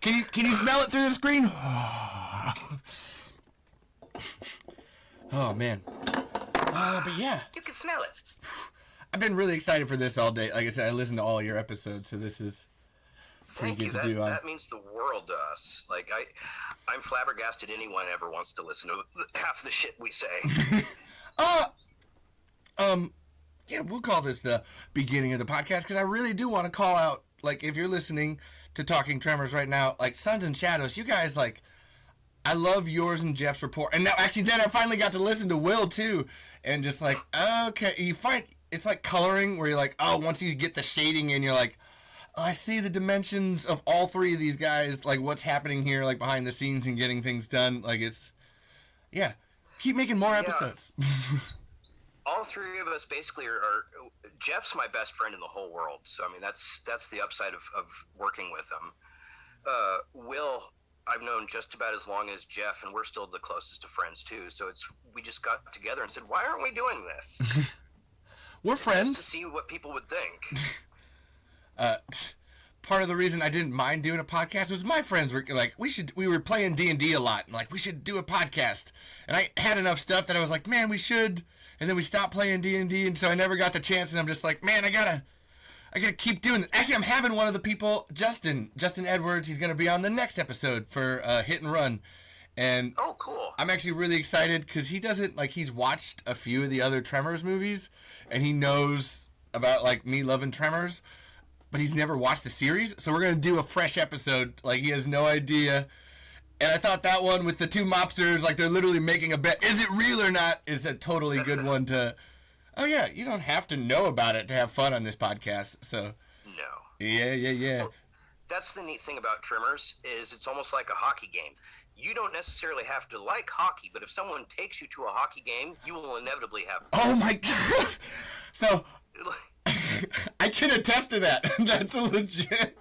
Can you smell it through the screen? Oh man. But yeah. You can smell it. I've been really excited for this all day. Like I said, I listened to all your episodes, so this is pretty good to do. That means the world to us. Like I'm flabbergasted anyone ever wants to listen to half the shit we say. Yeah, we'll call this the beginning of the podcast because I really do want to call out, like, if you're listening to Talking Tremors right now, like, Suns and Shadows, you guys, like, I love yours and Jeff's report. And now, actually, then I finally got to listen to Will, too. And just like, okay, you find, it's like coloring where you're like, oh, once you get the shading in, you're like, oh, I see the dimensions of all three of these guys, like, what's happening here, like, behind the scenes and getting things done. Like, it's, yeah, keep making more episodes. All three of us basically are Jeff's my best friend in the whole world. So, I mean, that's the upside of working with him. Will, I've known just about as long as Jeff, and we're still the closest to friends, too. So we just got together and said, why aren't we doing this? We're friends. Just to see what people would think. Part of the reason I didn't mind doing a podcast was my friends were like, we were playing D&D a lot, and like, we should do a podcast. And I had enough stuff that I was like, man, we should. And then we stopped playing D&D, and so I never got the chance, and I'm just like, man, I gotta keep doing this. Actually, I'm having one of the people, Justin Edwards, he's gonna be on the next episode for Hit and Run. And oh, cool. I'm actually really excited because he doesn't, like, he's watched a few of the other Tremors movies, and he knows about, like, me loving Tremors, but he's never watched the series, so we're gonna do a fresh episode. Like, he has no idea. And I thought that one with the two mobsters, like they're literally making a bet, is it real or not, is a totally good one to, oh yeah, you don't have to know about it to have fun on this podcast, so. No. Yeah. Well, that's the neat thing about Tremors, is it's almost like a hockey game. You don't necessarily have to like hockey, but if someone takes you to a hockey game, you will inevitably have fun. Oh my God. So, I can attest to that. That's a legit,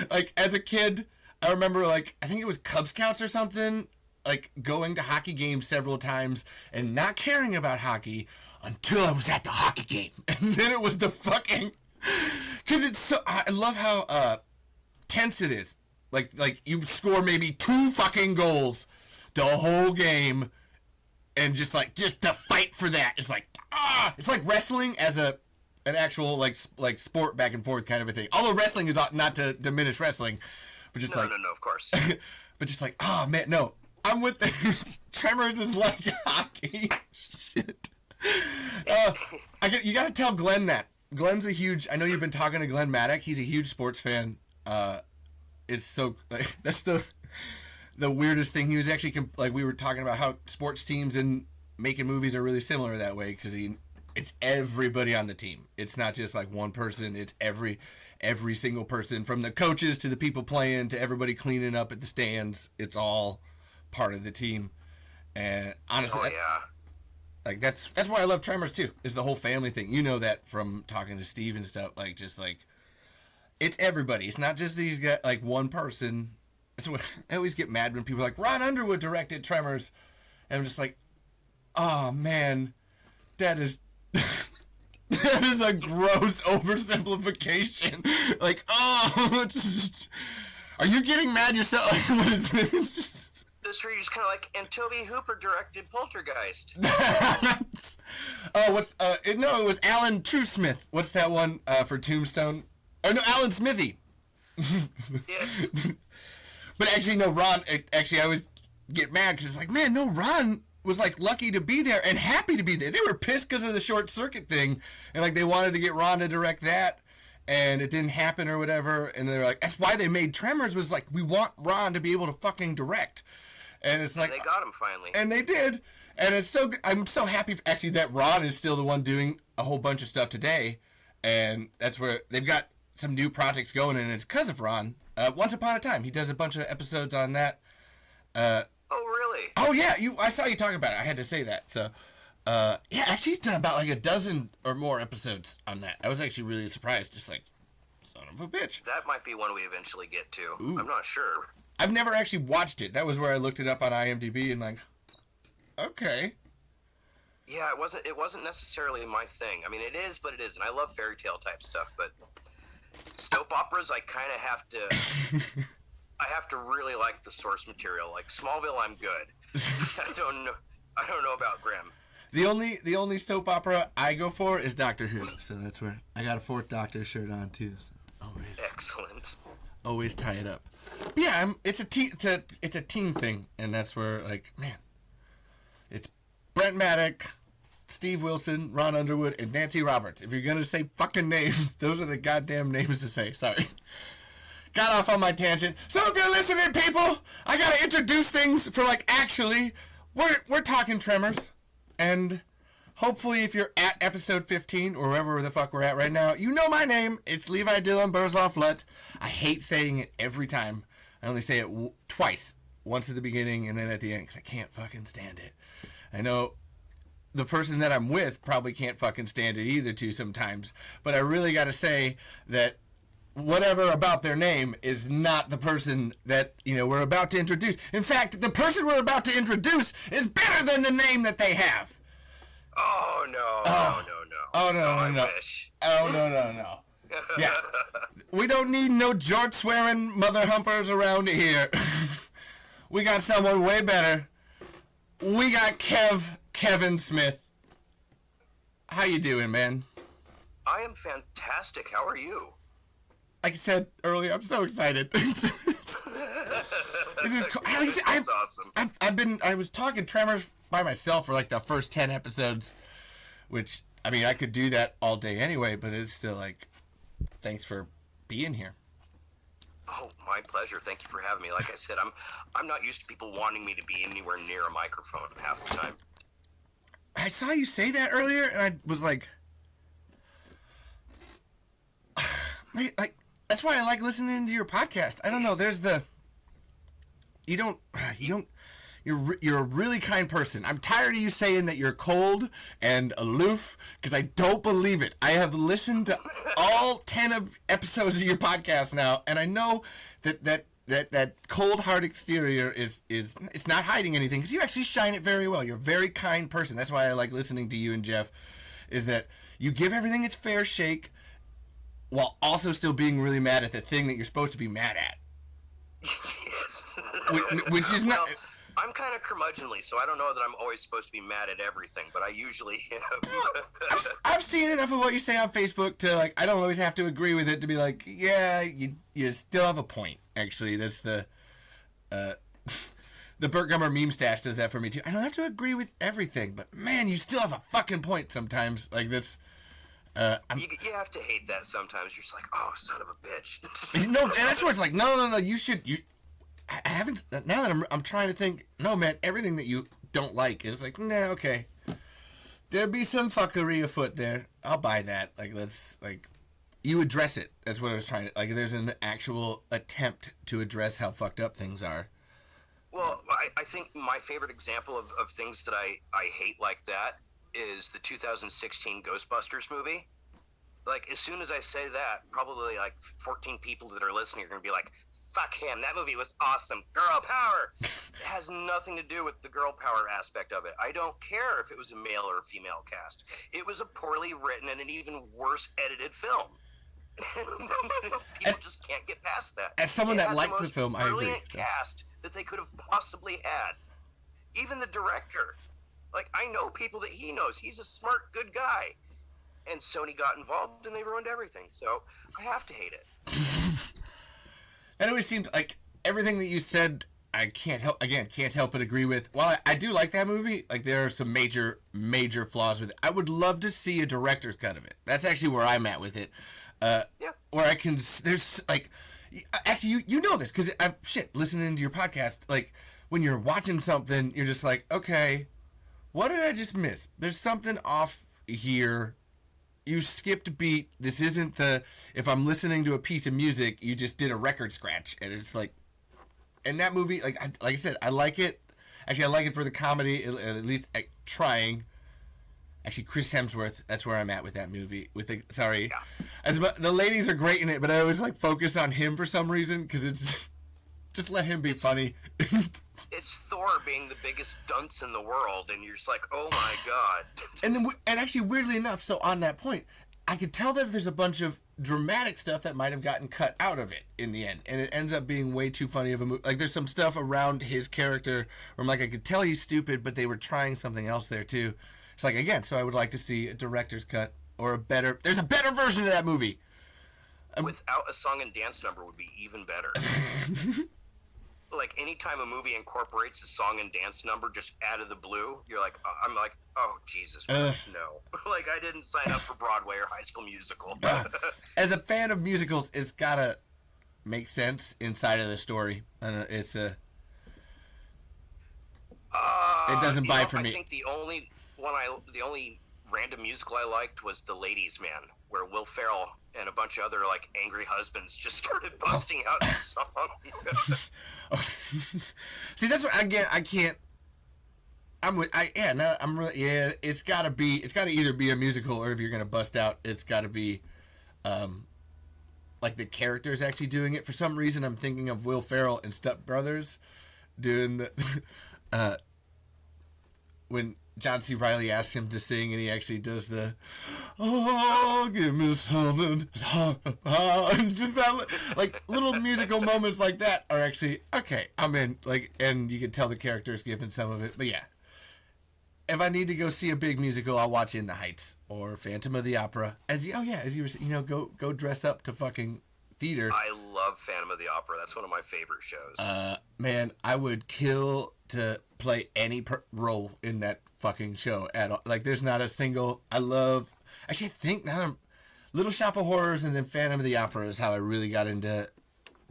like, as a kid, I remember, like, I think it was Cub Scouts or something, like, going to hockey games several times and not caring about hockey until I was at the hockey game. And then it was the fucking, because it's so, I love how tense it is. Like you score maybe 2 fucking goals the whole game, and just to fight for that. It's like, it's like wrestling as an actual, like sport back and forth kind of a thing. Although wrestling is not to diminish wrestling. But just no, of course. But just like, oh man, no, I'm with the Tremors is like hockey. Shit. You gotta tell Glenn that. Glenn's a huge. I know you've been talking to Glenn Maddock. He's a huge sports fan. It's so like, that's the weirdest thing. He was actually like, we were talking about how sports teams and making movies are really similar that way because it's everybody on the team. It's not just like one person. It's every single person, from the coaches to the people playing to everybody cleaning up at the stands. It's all part of the team. And honestly, like that's why I love Tremors too. Is the whole family thing. You know that from talking to Steve and stuff. Like, just like, it's everybody. It's not just these guys, like one person. So I always get mad when people are like, Ron Underwood directed Tremors, and I'm just like, oh man, that is. That is a gross oversimplification. Like, oh, are you getting mad yourself? Like, what is this? This where you're just kind of like, and Toby Hooper directed Poltergeist. Oh, it was Alan Truesmith. What's that one for Tombstone? Oh no, Alan Smithy. Yes. But actually, no, Ron. Actually, I always get mad because it's like, man, no, Ron was like lucky to be there and happy to be there. They were pissed because of the short circuit thing, and like they wanted to get Ron to direct that, and it didn't happen or whatever. And they were like, that's why they made Tremors, was like, we want Ron to be able to fucking direct. And it's like, and they got him finally, and they did. And it's so, I'm so happy actually that Ron is still the one doing a whole bunch of stuff today, and that's where they've got some new projects going, and it's because of Ron. Once Upon a Time, he does a bunch of episodes on that. Oh, really? Oh, yeah. I saw you talking about it. I had to say that. So, yeah, actually, he's done about like a dozen or more episodes on that. I was actually really surprised. Just like, son of a bitch. That might be one we eventually get to. Ooh. I'm not sure. I've never actually watched it. That was where I looked it up on IMDb and like, okay. Yeah, it wasn't necessarily my thing. I mean, it is, but it isn't. I love fairy tale type stuff, but Soap operas, I kind of have to. I have to really like the source material. Like Smallville, I'm good. I don't know. I don't know about Grimm. The only soap opera I go for is Doctor Who. So that's where I got a Fourth Doctor shirt on too. So always tie it up. But yeah, it's a team thing, and that's where like man, it's Brent Maddock, Steve Wilson, Ron Underwood, and Nancy Roberts. If you're gonna say fucking names, those are the goddamn names to say. Sorry. Got off on my tangent. So if you're listening, people, I gotta introduce things for like actually, we're talking Tremors, and hopefully if you're at episode 15 or wherever the fuck we're at right now, you know my name. It's Levi Dylan Burzloff-Lutt. I hate saying it every time. I only say it twice, once at the beginning and then at the end because I can't fucking stand it. I know the person that I'm with probably can't fucking stand it either too sometimes, but I really gotta say that whatever about their name is not the person that, we're about to introduce. In fact, the person we're about to introduce is better than the name that they have. Oh, no. Oh, no. Wish. Oh, no. Yeah. We don't need no jort-swearing mother humpers around here. We got someone way better. We got Kevin Smith. How you doing, man? I am fantastic. How are you? Like I said earlier, I'm so excited. This is cool. That's awesome. I was talking Tremors by myself for like the first 10 episodes, which, I mean, I could do that all day anyway, but it's still like, thanks for being here. Oh, my pleasure. Thank you for having me. Like I said, I'm not used to people wanting me to be anywhere near a microphone half the time. I saw you say that earlier, and I was like that's why I like listening to your podcast. I don't know. You're a really kind person. I'm tired of you saying that you're cold and aloof because I don't believe it. I have listened to all 10 of episodes of your podcast now, and I know that cold hard exterior is it's not hiding anything because you actually shine it very well. You're a very kind person. That's why I like listening to you and Jeff, is that you give everything its fair shake while also still being really mad at the thing that you're supposed to be mad at. Yes. Which is not... I'm kind of curmudgeonly, so I don't know that I'm always supposed to be mad at everything, but I usually am. I've seen enough of what you say on Facebook to, like, I don't always have to agree with it to be like, yeah, you still have a point. Actually, that's the Burt Gummer meme stash does that for me, too. I don't have to agree with everything, but, man, you still have a fucking point sometimes. Like, that's... You have to hate that sometimes. You're just like, oh, son of a bitch. No, and that's where it's like, no, you I haven't, now that I'm trying to think, no, man, everything that you don't like is like, nah, okay. There'd be some fuckery afoot there. I'll buy that. Like, let's, like, you address it. That's what I was trying to, like, there's an actual attempt to address how fucked up things are. Well, I think my favorite example of things that I hate like that is the 2016 Ghostbusters movie. Like, as soon as I say that, probably like 14 people that are listening are going to be like, fuck him, that movie was awesome, girl power. It has nothing to do with the girl power aspect of it. I don't care if it was a male or a female cast. It was a poorly written and an even worse edited film. People just can't get past that. As someone that liked the film, I agree. Brilliant cast that they could have possibly had. Even the director. Like, I know people that he knows. He's a smart, good guy. And Sony got involved and they ruined everything. So I have to hate it. It always seems like everything that you said, I can't help but agree with. While I do like that movie, like, there are some major flaws with it. I would love to see a director's cut of it. That's actually where I'm at with it. Yeah. Where I can, there's like, actually, you know this, because listening to your podcast, like, when you're watching something, you're just like, okay, what did I just miss? There's something off here. You skipped a beat. This isn't if I'm listening to a piece of music, you just did a record scratch. And it's like, and that movie, like I said, I like it. Actually, I like it for the comedy, at least trying. Actually, Chris Hemsworth, that's where I'm at with that movie. The ladies are great in it, but I always like focus on him for some reason, because it's just let him be funny. It's Thor being the biggest dunce in the world, and you're just like, oh my god. And actually, weirdly enough, so on that point, I could tell that there's a bunch of dramatic stuff that might have gotten cut out of it in the end, and it ends up being way too funny of a movie. Like, there's some stuff around his character where I'm like, I could tell he's stupid, but they were trying something else there too. It's like, again, so I would like to see a director's cut or there's a better version of that movie. Without a song and dance number would be even better. Like, anytime a movie incorporates a song and dance number just out of the blue, you're like, I'm like, oh, Jesus Christ, no. Like, I didn't sign up for Broadway or High School Musical. As a fan of musicals, it's gotta make sense inside of the story. I don't know, it's it doesn't buy for me. I think the only random musical I liked was The Ladies' Man, where Will Ferrell and a bunch of other, like, angry husbands just started busting out the song. See, that's what, again, I can't. It's gotta either be a musical, or if you're gonna bust out, it's gotta be, like, the characters actually doing it. For some reason, I'm thinking of Will Ferrell and Step Brothers doing the, when John C. Reilly asks him to sing, and he actually does the, oh, give me something, just that, like, little musical moments like that are actually, okay, I'm in, like, and you can tell the characters giving some of it, but yeah. If I need to go see a big musical, I'll watch In the Heights, or Phantom of the Opera, as you were saying, go dress up to fucking theater. I love Phantom of the Opera, that's one of my favorite shows. Man, I would kill to play any role in that fucking show at all. Like, there's not a single. I think now Little Shop of Horrors and then Phantom of the Opera is how I really got into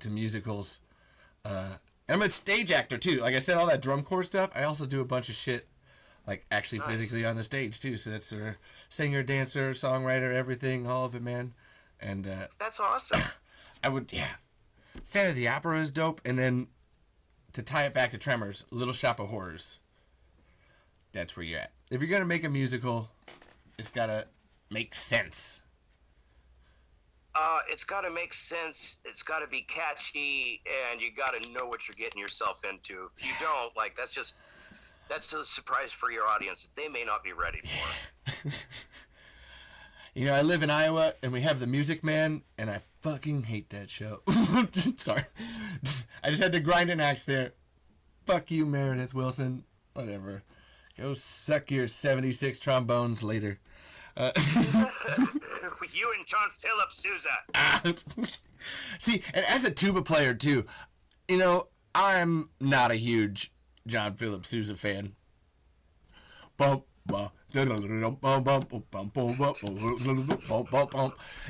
musicals. And I'm a stage actor too. Like I said, all that drum corps stuff. I also do a bunch of shit, like, actually physically on the stage too. So that's a singer, dancer, songwriter, everything, all of it, man. And that's awesome. Phantom of the Opera is dope, and then to tie it back to Tremors, Little Shop of Horrors. That's where you're at. If you're gonna make a musical, it's gotta make sense. It's gotta make sense. It's gotta be catchy, and you gotta know what you're getting yourself into. If you don't, like, that's a surprise for your audience that they may not be ready for. You know, I live in Iowa, and we have The Music Man, and I fucking hate that show. Sorry. I just had to grind an axe there. Fuck you, Meredith Wilson. Whatever. Go suck your 76 trombones later. You and John Philip Sousa. See, and as a tuba player, too, you know, I'm not a huge John Philip Sousa fan. You know,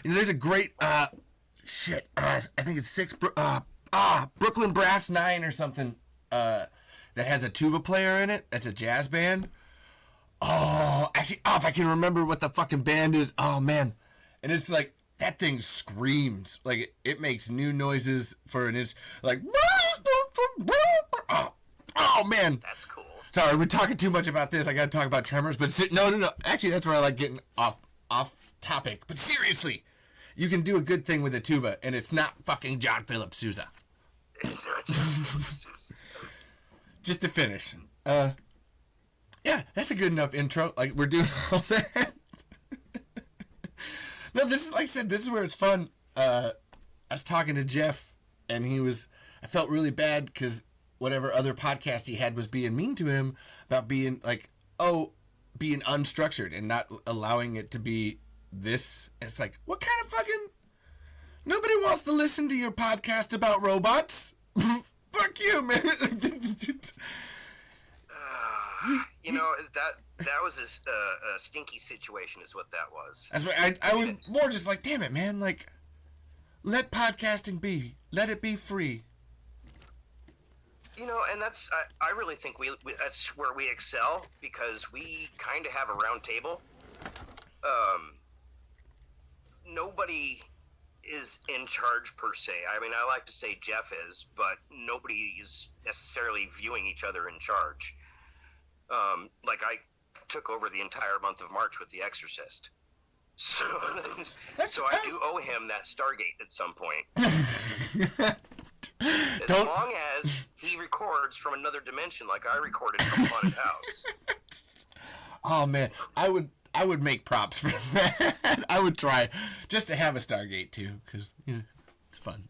there's a great, I think it's Brooklyn Brass 9 or something, that has a tuba player in it. That's a jazz band. Oh, actually, if I can remember what the fucking band is. Oh, man. And it's like, that thing screams. Like, it makes new noises for an inch. Like, oh, man. That's cool. Sorry, we're talking too much about this. I gotta talk about Tremors, but no. Actually, that's where I like getting off topic. But seriously, you can do a good thing with a tuba, and it's not fucking John Philip Sousa. Just to finish. Yeah, that's a good enough intro. Like, we're doing all that. No, this is, like I said, this is where it's fun. I was talking to Jeff, and I felt really bad because whatever other podcast he had was being mean to him about being like, being unstructured and not allowing it to be this. And it's like, what kind of fucking, nobody wants to listen to your podcast about robots. Fuck you, man. You know, that was a stinky situation is what that was. That's what I was more just like, damn it, man. Like, let podcasting be. Let it be free. You know, and that's, I really think that's where we excel, because we kind of have a round table. Nobody is in charge per se. I mean, I like to say Jeff is, but nobody is necessarily viewing each other in charge. Like, I took over the entire month of March with The Exorcist. So I do owe him that Stargate at some point. As long as he records from another dimension like I recorded from a haunted house. Oh, man. I I would make props for that. I would try just to have a Stargate too, because it's fun.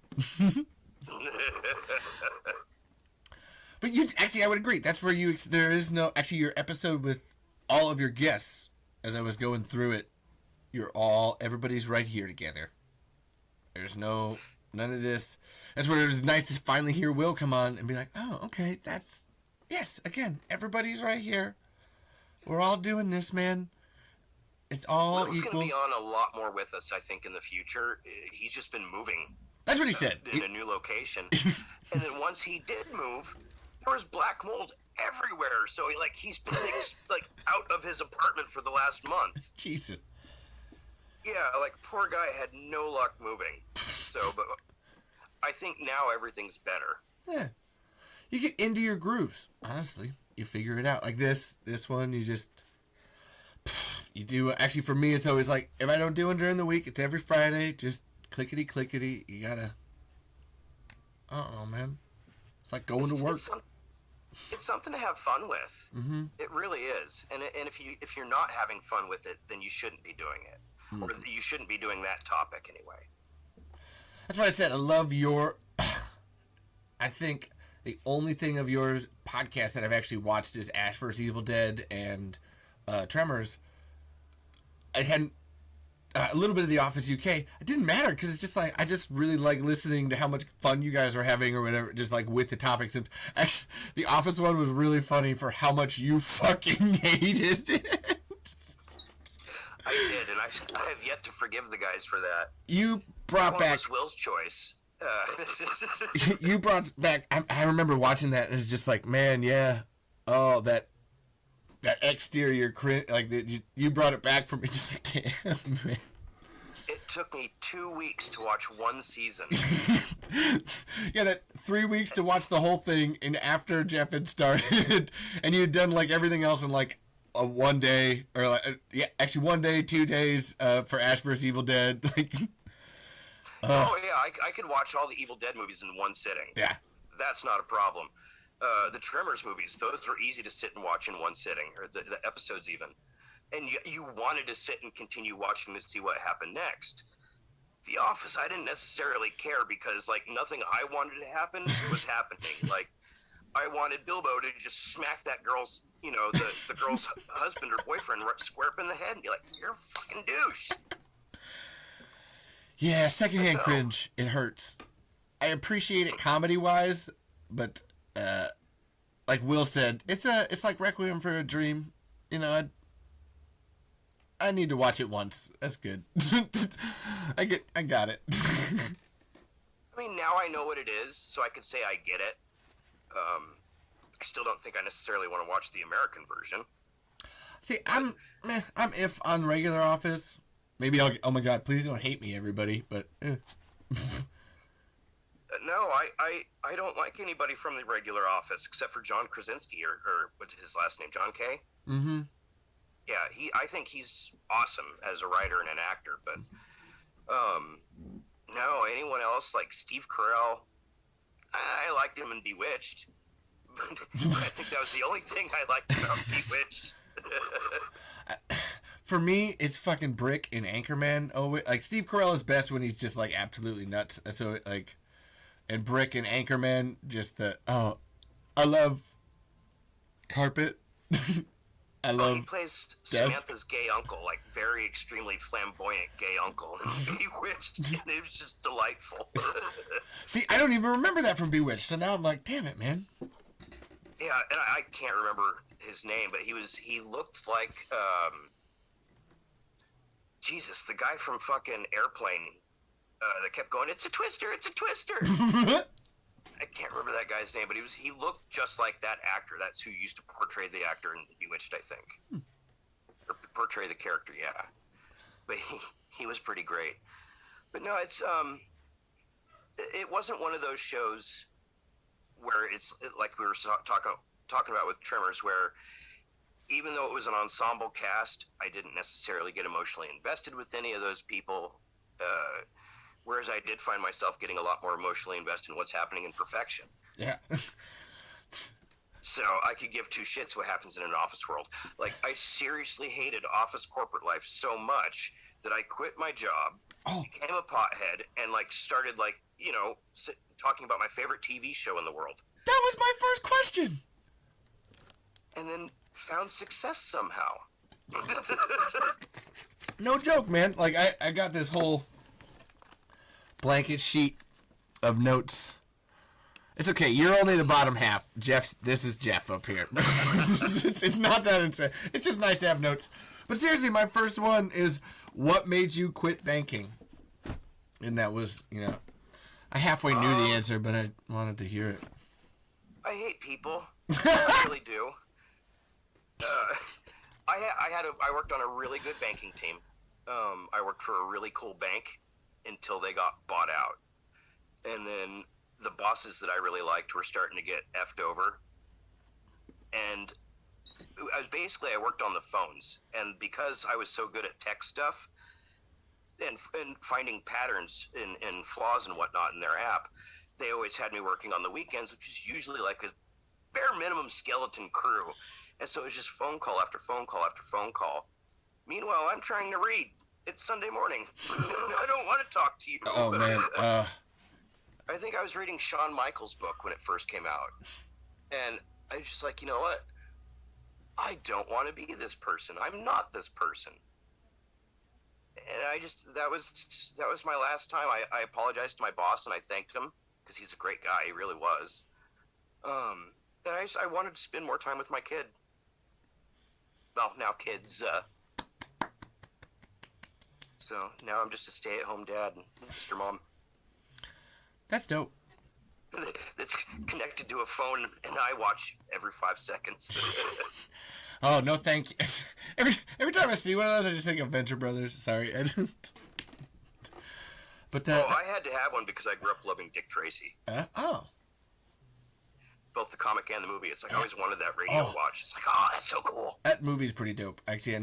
But I would agree. That's where there is no, actually your episode with all of your guests, as I was going through it, everybody's right here together. There's none of this. That's where it was nice to finally hear Will come on and be like, oh, okay, yes, again, everybody's right here. We're all doing this, man. It's all Will's equal. going to be on a lot more with us, I think, in the future. He's just been moving. That's what he said. In a new location. And then once he did move, there was black mold everywhere. So he's been out of his apartment for the last month. Jesus. Yeah, poor guy had no luck moving. So, but I think now everything's better. Yeah. You get into your grooves, honestly. You figure it out. Like this one, you do. Actually, for me, it's always like, if I don't do it during the week, it's every Friday. Just clickety. You gotta. Man. It's like going to work. It's something to have fun with. Mm-hmm. It really is. And if you're not having fun with it, then you shouldn't be doing it. Mm-hmm. Or you shouldn't be doing that topic anyway. That's what I said. I love your... I think the only thing of your podcast that I've actually watched is Ash vs. Evil Dead and Tremors. I hadn't... a little bit of The Office UK. It didn't matter because it's just I just really like listening to how much fun you guys were having or whatever, just with the topics. And actually, The Office one was really funny for how much you fucking hated it. I did, and I have yet to forgive the guys for that. You brought back Will's choice. You brought back. I remember watching that, and it's just man, yeah. Oh, that exterior cringe, you brought it back for me. Just damn, man. It took me 2 weeks to watch one season. Yeah, that 3 weeks to watch the whole thing, and after Jeff had started, and you had done everything else in a 1 day, or actually 1 day, 2 days for Ash vs. Evil Dead. Oh yeah, I could watch all the Evil Dead movies in one sitting. Yeah, that's not a problem. The Tremors movies, those were easy to sit and watch in one sitting, or the episodes even. And you wanted to sit and continue watching to see what happened next. The Office, I didn't necessarily care because, nothing I wanted to happen was happening. I wanted Bilbo to just smack that girl's, the girl's husband or boyfriend square up in the head and be like, you're a fucking douche. Yeah, secondhand cringe. It hurts. I appreciate it comedy-wise, but... like Will said, it's like Requiem for a Dream. I need to watch it once. That's good. I got it. I mean, now I know what it is, so I could say I get it. I still don't think I necessarily want to watch the American version. See, I'm if on regular Office. Maybe oh my god, please don't hate me, everybody. But. No, I don't like anybody from the regular Office except for John Krasinski or what's his last name, John Kay? Mm-hmm. Yeah, I think he's awesome as a writer and an actor, but no, anyone else like Steve Carell, I liked him in Bewitched. But I think that was the only thing I liked about Bewitched. For me, it's fucking Brick and Anchorman. Oh, Steve Carell is best when he's just absolutely nuts. So and Brick and Anchorman, I love Carpet. I love. He plays Samantha's gay uncle, very extremely flamboyant gay uncle in Bewitched, and it was just delightful. See, I don't even remember that from Bewitched, so now I'm like, damn it, man. Yeah, and I can't remember his name, but he looked like, Jesus, the guy from fucking Airplane. That kept going, it's a twister. I can't remember that guy's name, but he looked just like that actor. That's who used to portray the actor in Bewitched, I think. Or portray the character, yeah. But he was pretty great. But no, it wasn't one of those shows where it's like we were talking about with Tremors, where even though it was an ensemble cast, I didn't necessarily get emotionally invested with any of those people. Whereas I did find myself getting a lot more emotionally invested in what's happening in Perfection. Yeah. So I could give two shits what happens in an office world. Like, I seriously hated office corporate life so much that I quit my job, became a pothead, and, like, started, like, you know, talking about my favorite TV show in the world. That was my first question. And then found success somehow. No joke, man. Like, I got this whole blanket sheet of notes. It's okay. You're only the bottom half. This is Jeff up here. it's not that insane. It's just nice to have notes. But seriously, my first one is, what made you quit banking? And that was, you know, I halfway knew the answer, but I wanted to hear it. I hate people. I really do. I worked on a really good banking team. I worked for a really cool bank until they got bought out. And then the bosses that I really liked were starting to get effed over. And I worked on the phones. And because I was so good at tech stuff and finding patterns and flaws and whatnot in their app, they always had me working on the weekends, which is usually like a bare minimum skeleton crew. And so it was just phone call after phone call after phone call. Meanwhile, I'm trying to read. It's Sunday morning. I don't want to talk to you. Oh, man. I think I was reading Shawn Michaels' book when it first came out. And I was just like, you know what? I don't want to be this person. I'm not this person. And that was my last time. I apologized to my boss and I thanked him because he's a great guy. He really was. And I wanted to spend more time with my kid. Well, now kids. So now I'm just a stay-at-home dad, Mr. Mom. That's dope. That's connected to a phone and I watch every 5 seconds. Oh, no thank you. Every time I see one of those, I just think of Venture Brothers. Sorry. But I had to have one because I grew up loving Dick Tracy. Both the comic and the movie. It's like I always wanted that radio watch. It's like, that's so cool. That movie's pretty dope. Actually,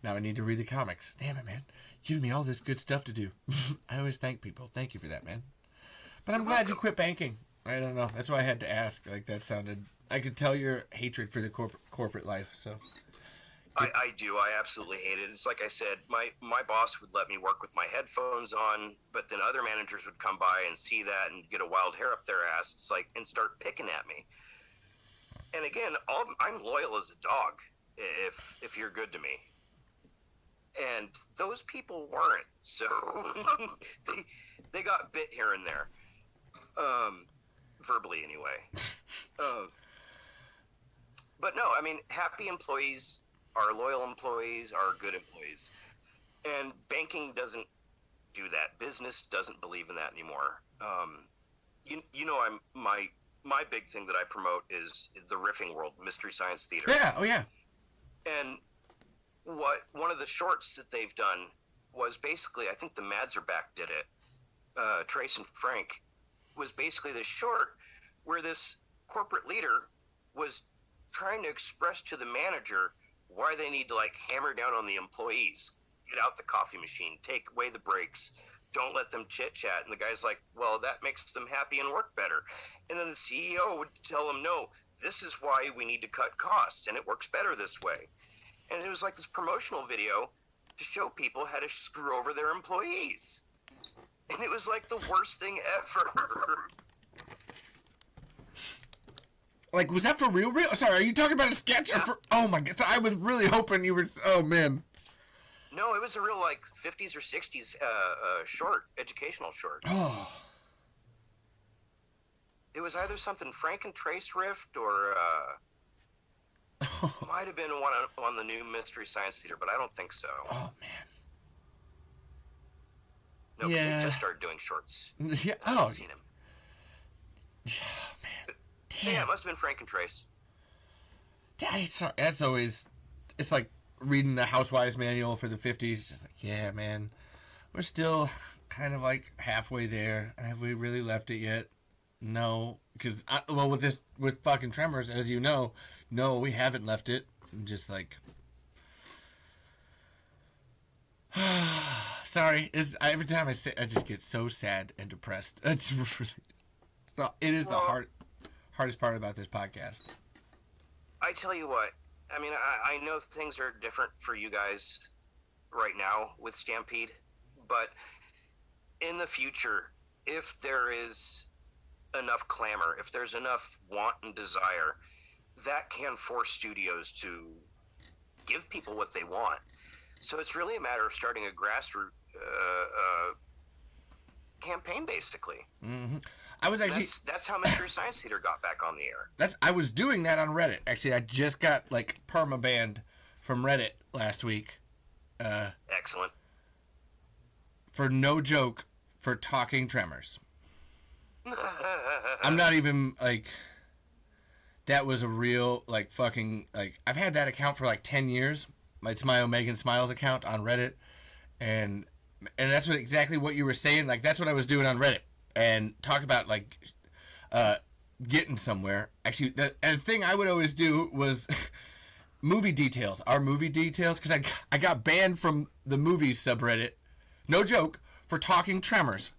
now I need to read the comics. Damn it, man. Giving me all this good stuff to do. I always thank people. Thank you for that, man. But I'm glad you quit banking. I don't know. That's why I had to ask. Like, that sounded... I could tell your hatred for the corporate life, so... I do. I absolutely hate it. It's like I said, my boss would let me work with my headphones on, but then other managers would come by and see that and get a wild hair up their ass. It's like, and start picking at me. And again, I'm loyal as a dog if you're good to me. And those people weren't. So they got bit here and there. Verbally anyway. But no, I mean, happy employees are loyal employees, are good employees. And banking doesn't do that. Business doesn't believe in that anymore. You know, my big thing that I promote is the riffing world, Mystery Science Theater. Yeah, oh yeah. And one of the shorts that they've done was basically, I think the Madzerback did it. Trace and Frank was basically this short where this corporate leader was trying to express to the manager why they need to, like, hammer down on the employees. Get out the coffee machine, take away the breaks, don't let them chit chat. And the guy's like, well, that makes them happy and work better. And then the CEO would tell him, no, this is why we need to cut costs and it works better this way. And it was like this promotional video to show people how to screw over their employees. And it was like the worst thing ever. Like, was that for real? Sorry, are you talking about a sketch? Yeah. Or oh my god, I was really hoping you were, oh man. No, it was a real, like, 50s or 60s short, educational short. Oh. It was either something Frank and Trace riffed or might have been one on the new Mystery Science Theater, but I don't think so. Oh man. No, yeah. He just started doing shorts. Yeah. I haven't seen him. Oh man. Damn. Yeah, it must have been Frank and Trace. That's always, it's like reading the Housewives manual for the 50s. Just like, yeah, man, we're still kind of like halfway there. Have we really left it yet? No, because with fucking Tremors, as you know, no, we haven't left it. I'm just like, sorry. Every time I say, I just get so sad and depressed. It is the hardest part about this podcast? I tell you what, I mean, I know things are different for you guys right now with Stampede, but in the future, if there is enough clamor, if there's enough want and desire, that can force studios to give people what they want. So it's really a matter of starting a grassroots campaign, basically. Mm-hmm. I was actually that's how Mystery Science Theater got back on the air. I was doing that on Reddit. Actually, I just got like permabanned from Reddit last week. Excellent. For no joke, for talking Tremors. I'm not even like. That was a real like fucking like. I've had that account for like 10 years. It's my Omegan Smiles account on Reddit, and that's exactly what you were saying. Like that's what I was doing on Reddit, and talk about like getting somewhere. Actually, the thing I would always do was movie details. Our movie details, because I got banned from the movies subreddit. No joke, for talking Tremors,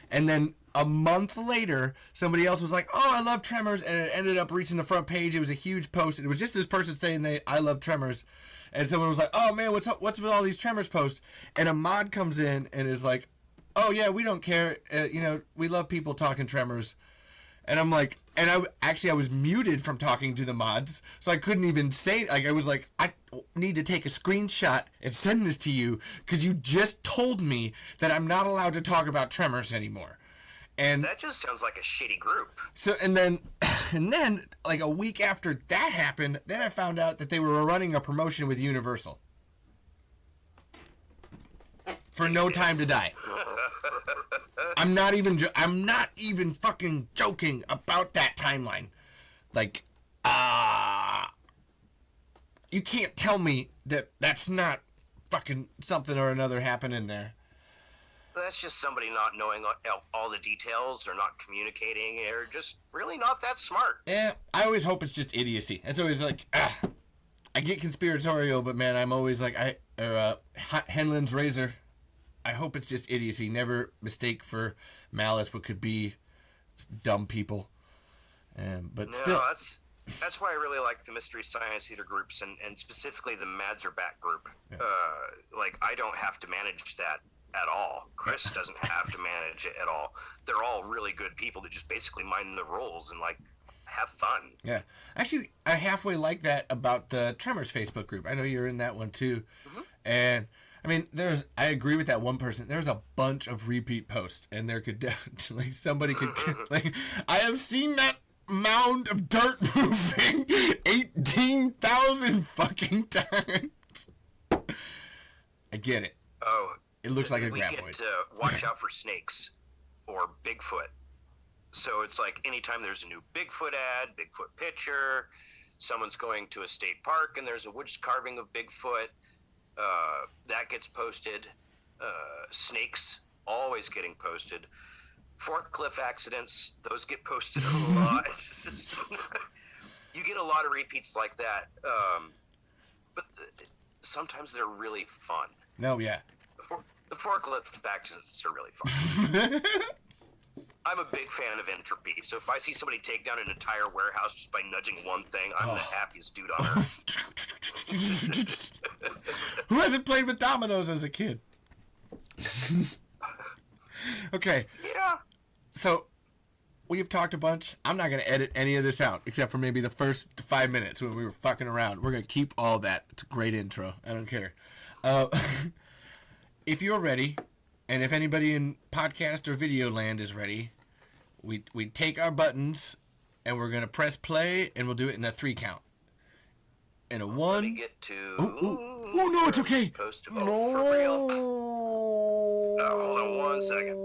and then a month later, somebody else was like, "Oh, I love Tremors," and it ended up reaching the front page. It was a huge post. It was just this person saying I love Tremors, and someone was like, "Oh man, what's up? What's with all these Tremors posts?" And a mod comes in and is like, "Oh yeah, we don't care. We love people talking Tremors." And I'm like, and I was muted from talking to the mods, so I couldn't even say, like, I was like, I need to take a screenshot and send this to you because you just told me that I'm not allowed to talk about Tremors anymore. And that just sounds like a shitty group. So, and then like a week after that happened, then I found out that they were running a promotion with Universal for No Time to Die. I'm not even fucking joking about that timeline. Like, you can't tell me that that's not fucking something or another happening there. That's just somebody not knowing all the details, or not communicating, or just really not that smart. Yeah, I always hope it's just idiocy. It's always like, I get conspiratorial, but man, I'm always like, Henlon's razor. I hope it's just idiocy. Never mistake for malice what could be dumb people. Still, that's why I really like the Mystery Science Theater groups, and specifically the Mads are Back group. Yeah. Like, I don't have to manage that at all. Chris doesn't have to manage it at all. They're all really good people that just basically mind their roles and like have fun. Yeah, actually, I halfway like that about the Tremors Facebook group. I know you're in that one too, and I mean, I agree with that one person. There's a bunch of repeat posts, and there could definitely somebody could like, I have seen that mound of dirt moving 18,000 fucking times. I get it. Oh. It looks like a graboid. We get to watch out for snakes or Bigfoot. So it's like anytime there's a new Bigfoot ad, Bigfoot picture, someone's going to a state park and there's a wood carving of Bigfoot, that gets posted. Snakes always getting posted. Forklift accidents, those get posted a lot. You get a lot of repeats like that. But sometimes they're really fun. No, yeah. The forklift accidents are really fun. I'm a big fan of entropy, so if I see somebody take down an entire warehouse just by nudging one thing, I'm the happiest dude on earth. Who hasn't played with dominoes as a kid? Okay. Yeah. So, we've talked a bunch. I'm not going to edit any of this out, except for maybe the first 5 minutes when we were fucking around. We're going to keep all that. It's a great intro. I don't care. If you're ready, and if anybody in podcast or video land is ready, we take our buttons, and we're going to press play, and we'll do it in a 3 count. In a 1. Let me get to... Oh, no, it's okay. No. For real. Hold on 1 second.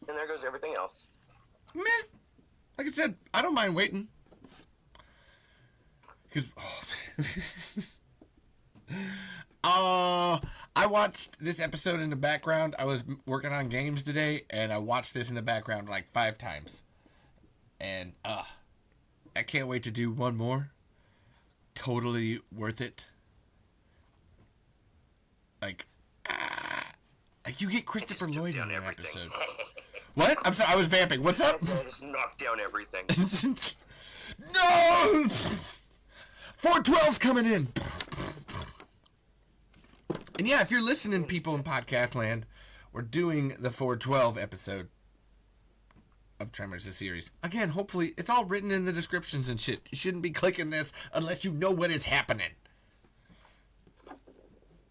And there goes everything else. Meh. Like I said, I don't mind waiting. Because, I watched this episode in the background. I was working on games today, and I watched this in the background like 5 times. And, I can't wait to do one more. Totally worth it. Like, Like, you get Christopher Lloyd in your everything. episode. What? I'm sorry, I was vamping. What's up? I just knocked down everything. No! 412's coming in. And yeah, if you're listening, people in podcast land, we're doing the 412 episode of Tremors, the series. Again, hopefully, it's all written in the descriptions and shit. You shouldn't be clicking this unless you know what is happening.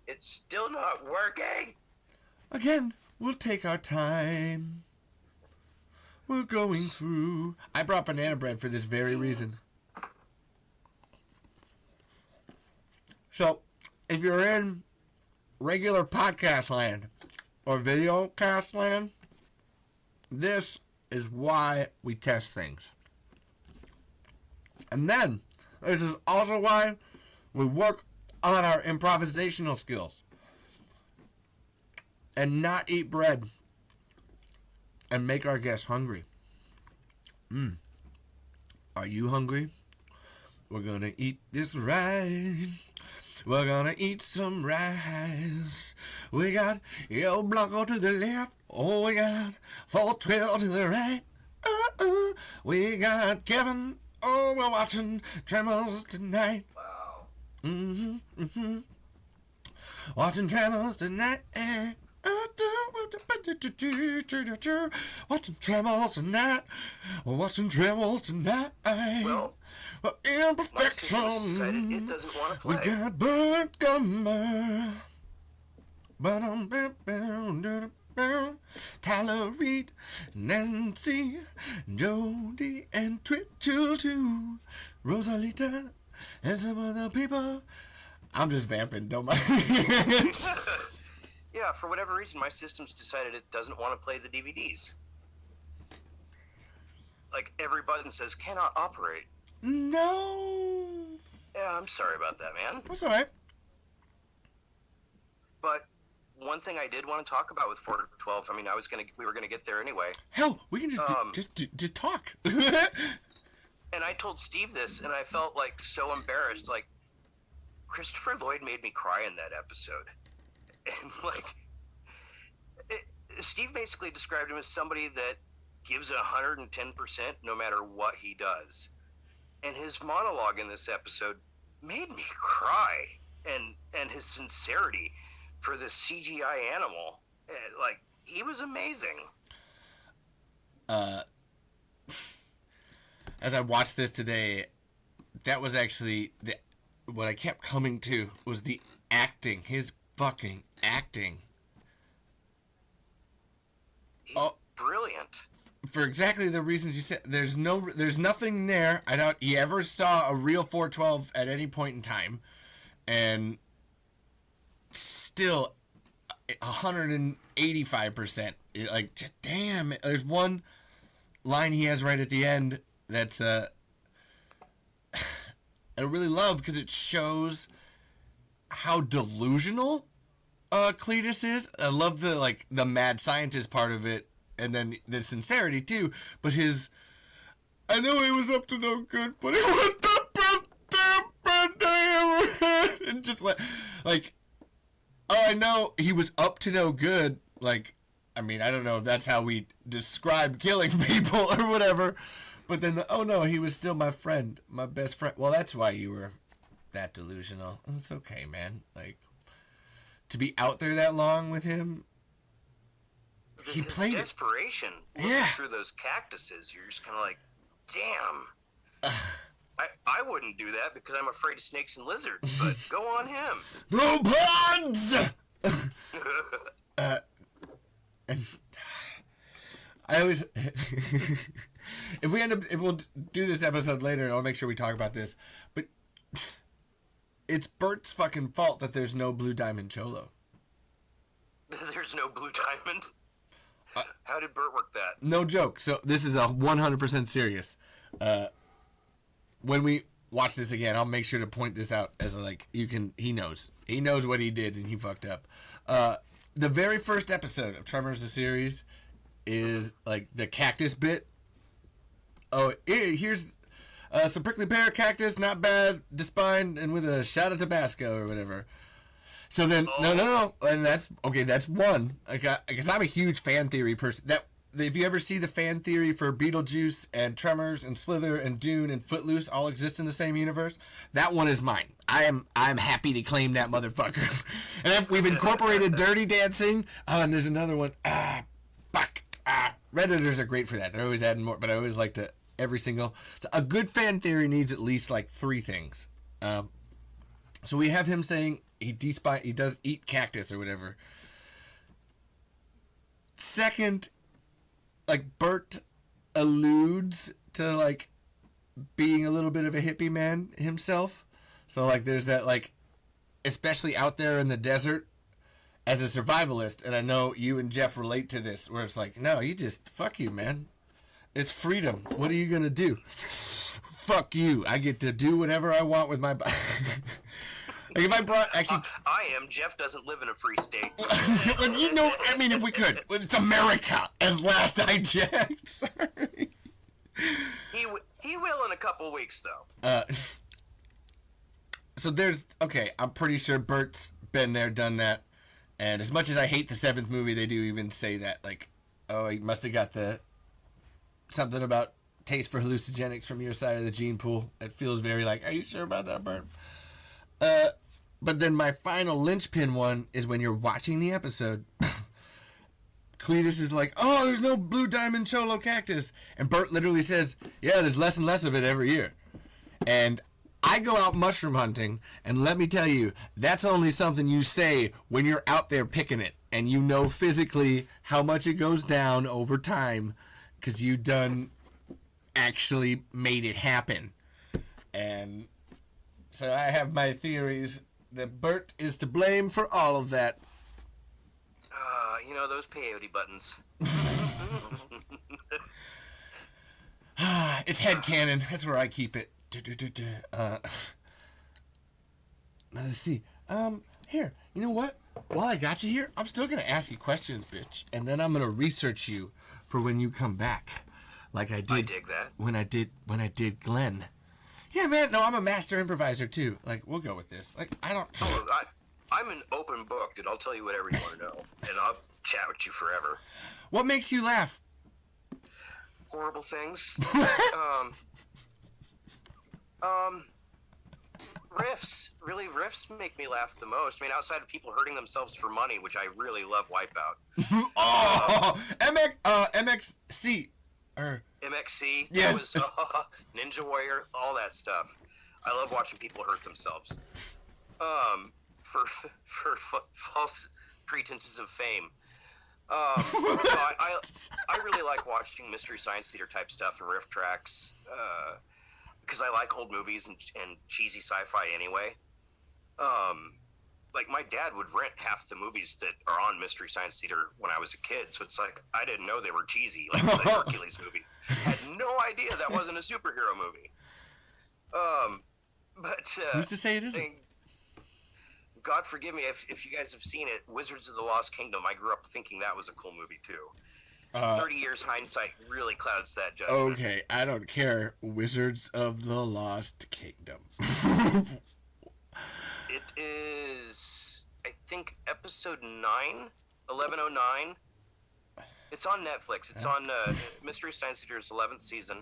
It's still not working. Again, we'll take our time. We're going through. I brought banana bread for this very reason. So, if you're in regular podcast land or video cast land, this is why we test things. And then, this is also why we work on our improvisational skills. And not eat bread. And make our guests hungry. Are you hungry? We're gonna eat this rice. We're gonna eat some rice. We got El Blanco to the left. Oh, we got 412 to the right. We got Kevin. Oh, we're watching Tremors tonight. Wow. Watching Tremors tonight. Watching Tremors tonight. Watching Tremors tonight. Well, imperfection. It doesn't want to play. We got Bert Gummer. Tyler Reed, Nancy, Jody, and Twitchell too. Rosalita, and some other people. I'm just vamping, don't mind. Yeah, for whatever reason, my system's decided it doesn't want to play the DVDs. Like, every button says, cannot operate. No. Yeah, I'm sorry about that, man. That's alright. But one thing I did want to talk about with 412, I mean, we were gonna get there anyway. Hell, we can just talk. And I told Steve this, and I felt like so embarrassed. Like, Christopher Lloyd made me cry in that episode. And like, Steve basically described him as somebody that gives 110% no matter what he does. And his monologue in this episode made me cry. And his sincerity for this CGI animal, like, he was amazing. As I watched this today, that was actually what I kept coming to was the acting. His fucking acting. He's brilliant. For exactly the reasons you said. There's nothing there. I doubt he ever saw a real 412 at any point in time. And still 185%. Like, damn. There's one line he has right at the end that's I really love because it shows how delusional Cletus is. I love the mad scientist part of it, and then the sincerity too. But I know he was up to no good, but he was the best damn friend I ever had. And just oh, I know he was up to no good. Like, I mean, I don't know if that's how we describe killing people or whatever. But then oh no, he was still my friend, my best friend. Well, that's why you were that delusional. It's okay, man. Like, to be out there that long with him, he played desperation. Yeah. Through those cactuses, you're just kind of like, damn. I wouldn't do that because I'm afraid of snakes and lizards. But go on him. No bugs. And I always, if we'll do this episode later, I'll make sure we talk about this. But it's Bert's fucking fault that there's no Blue Diamond Cholo. There's no Blue Diamond? How did Bert work that? No joke. So this is 100% serious. When we watch this again, I'll make sure to point this out as he knows. He knows what he did and he fucked up. The very first episode of Tremors the series is the cactus bit. Oh, here's some prickly pear cactus, not bad, despined, and with a shot of Tabasco or whatever. So then, no, and that's okay. That's one. Because I'm a huge fan theory person. That if you ever see the fan theory for Beetlejuice and Tremors and Slither and Dune and Footloose all exist in the same universe, that one is mine. I'm happy to claim that motherfucker. And we've incorporated Dirty Dancing. Oh, and there's another one. Fuck. Redditors are great for that. They're always adding more, but I always like to every single. So a good fan theory needs at least like 3 things. So we have him saying he does eat cactus or whatever. Second, like Bert alludes to like being a little bit of a hippie man himself. So like there's that like, especially out there in the desert as a survivalist, and I know you and Jeff relate to this, where it's like, no, you just fuck you, man. It's freedom. What are you gonna do? Fuck you. I get to do whatever I want with my body. Like if I brought actually, I am. Jeff doesn't live in a free state. You know, I mean, if we could, it's America. As last I checked. Sorry. He will in a couple weeks though. So there's okay. I'm pretty sure Bert's been there, done that. And as much as I hate the 7th movie, they do even say that, like, oh, he must have got the something about taste for hallucinogenics from your side of the gene pool. It feels very like, are you sure about that, Bert? But then my final linchpin one is when you're watching the episode. Cletus is like, oh, there's no blue diamond cholo cactus. And Bert literally says, yeah, there's less and less of it every year. And I go out mushroom hunting, and let me tell you, that's only something you say when you're out there picking it, and you know physically how much it goes down over time, because you done actually made it happen. And so I have my theories that Bert is to blame for all of that. You know, those peyote buttons. It's headcanon. That's where I keep it. Let's see. Here, you know what? While I got you here, I'm still gonna ask you questions, bitch, and then I'm gonna research you for when you come back, like I did. I dig that. When I did Glenn. Yeah, man. No, I'm a master improviser too. Like, we'll go with this. Like, I don't. Oh, I'm an open book, dude. I'll tell you whatever you want to know, and I'll chat with you forever. What makes you laugh? Horrible things. Riffs. Really, riffs make me laugh the most. I mean, outside of people hurting themselves for money, which I really love Wipeout. Oh, MXC. MXC. Yes. That was, Ninja Warrior, all that stuff. I love watching people hurt themselves. For false pretenses of fame. I really like watching Mystery Science Theater type stuff and riff tracks. Because I like old movies and cheesy sci-fi anyway. Like my dad would rent half the movies that are on Mystery Science Theater when I was a kid, so it's like I didn't know they were cheesy, like the Hercules movies. Had no idea that wasn't a superhero movie. But who's to say it isn't? God God forgive me if you guys have seen it, Wizards of the Lost Kingdom. I grew up thinking that was a cool movie too. 30 years hindsight really clouds that judgment. Okay, I don't care. Wizards of the Lost Kingdom. It is, I think, episode 9, 1109. It's on Netflix. It's on Mystery Science Theater's 11th season.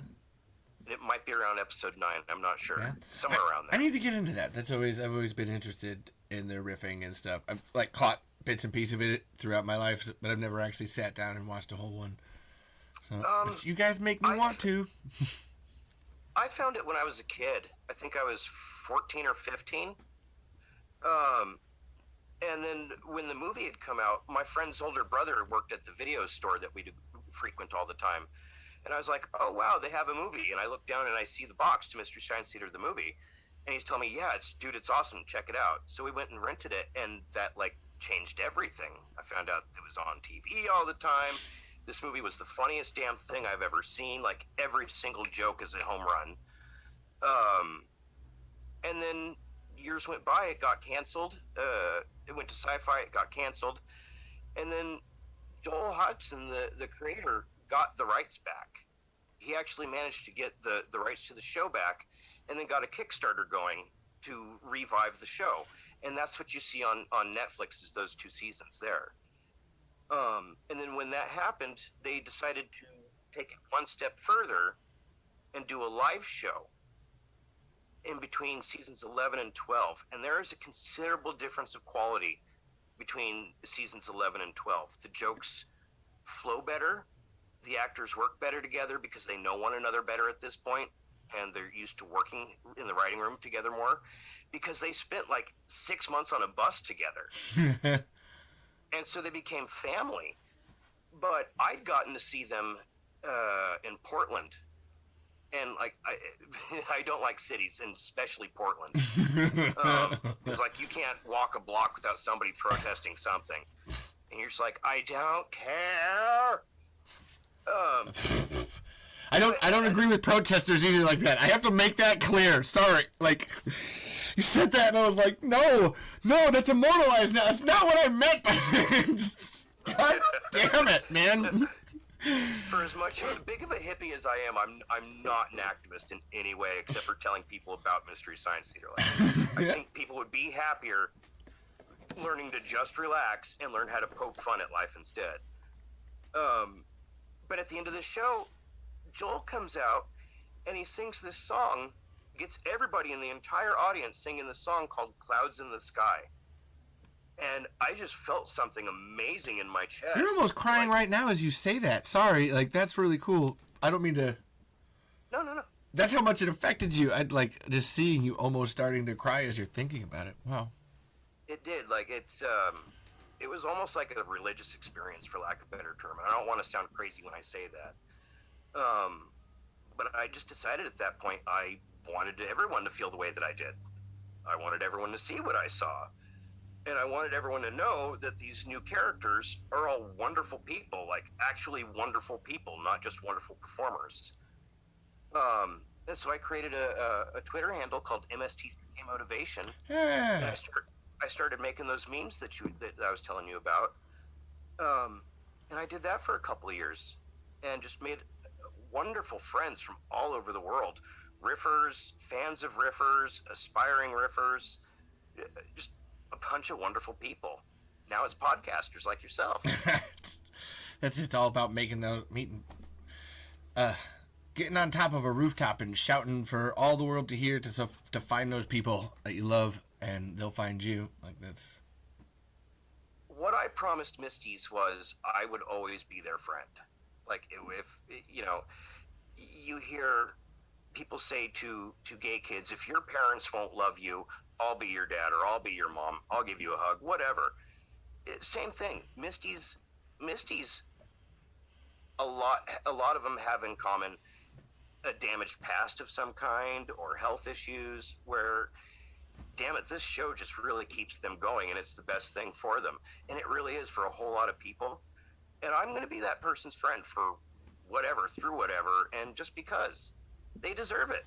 It might be around episode 9. I'm not sure. Yeah. Somewhere around there. I need to get into that. I've always been interested in their riffing and stuff. I've caught bits and pieces of it throughout my life, but I've never actually sat down and watched a whole one. So but you guys make me want to. I found it when I was a kid. I think I was 14 or 15. And then when the movie had come out, my friend's older brother worked at the video store that we frequent all the time. And I was like, oh, wow, they have a movie. And I look down and I see the box to Mystery Science Theater, the movie. And he's telling me, yeah, it's awesome. Check it out. So we went and rented it, and that, changed everything. I found out it was on TV all the time. This movie was the funniest damn thing I've ever seen. Every single joke is a home run. And then years went by, it got canceled. It went to Sci-Fi, it got canceled. And then Joel Hudson, the creator, got the rights back. He actually managed to get the rights to the show back, and then got a Kickstarter going to revive the show. And that's what you see on Netflix is those 2 seasons there. And then when that happened, they decided to take it one step further and do a live show in between seasons 11 and 12. And there is a considerable difference of quality between seasons 11 and 12. The jokes flow better. The actors work better together because they know one another better at this point, and they're used to working in the writing room together more because they spent like 6 months on a bus together. And so they became family. But I'd gotten to see them in Portland. And like I don't like cities, and especially Portland. It's like you can't walk a block without somebody protesting something. And you're just like, I don't care. I don't agree with protesters either like that. I have to make that clear. Sorry. Like, you said that and I was like, no, that's immortalized now. That's not what I meant by it. God damn it, man. For as big of a hippie as I am, I'm not an activist in any way except for telling people about Mystery Science Theater. Like, I think people would be happier learning to just relax and learn how to poke fun at life instead. But at the end of the show, Joel comes out and he sings this song, gets everybody in the entire audience singing the song called Clouds in the Sky. And I just felt something amazing in my chest. You're almost crying right now as you say that. Sorry, like, that's really cool. I don't mean to... No. That's how much it affected you. I'd like just seeing you almost starting to cry as you're thinking about it. Wow. It did. Like, it was almost like a religious experience, for lack of a better term. I don't want to sound crazy when I say that. But I just decided at that point I wanted everyone to feel the way that I did. I wanted everyone to see what I saw. And I wanted everyone to know that these new characters are all wonderful people, like actually wonderful people, not just wonderful performers. And so I created a Twitter handle called MST3K Motivation. Yeah. And I started making those memes that I was telling you about. And I did that for a couple of years and just made wonderful friends from all over the world. Riffers, fans of riffers, aspiring riffers, just a bunch of wonderful people. Now it's podcasters like yourself. It's all about making those getting on top of a rooftop and shouting for all the world to hear to find those people that you love, and they'll find you. Like, that's what I promised Misty's was I would always be their friend. Like, if you know, you hear people say to gay kids, if your parents won't love you, I'll be your dad, or I'll be your mom. I'll give you a hug, whatever. Same thing. Misty's a lot of them have in common a damaged past of some kind or health issues where, damn it, this show just really keeps them going, and it's the best thing for them. And it really is for a whole lot of people. And I'm going to be that person's friend for whatever, through whatever, and just because. They deserve it.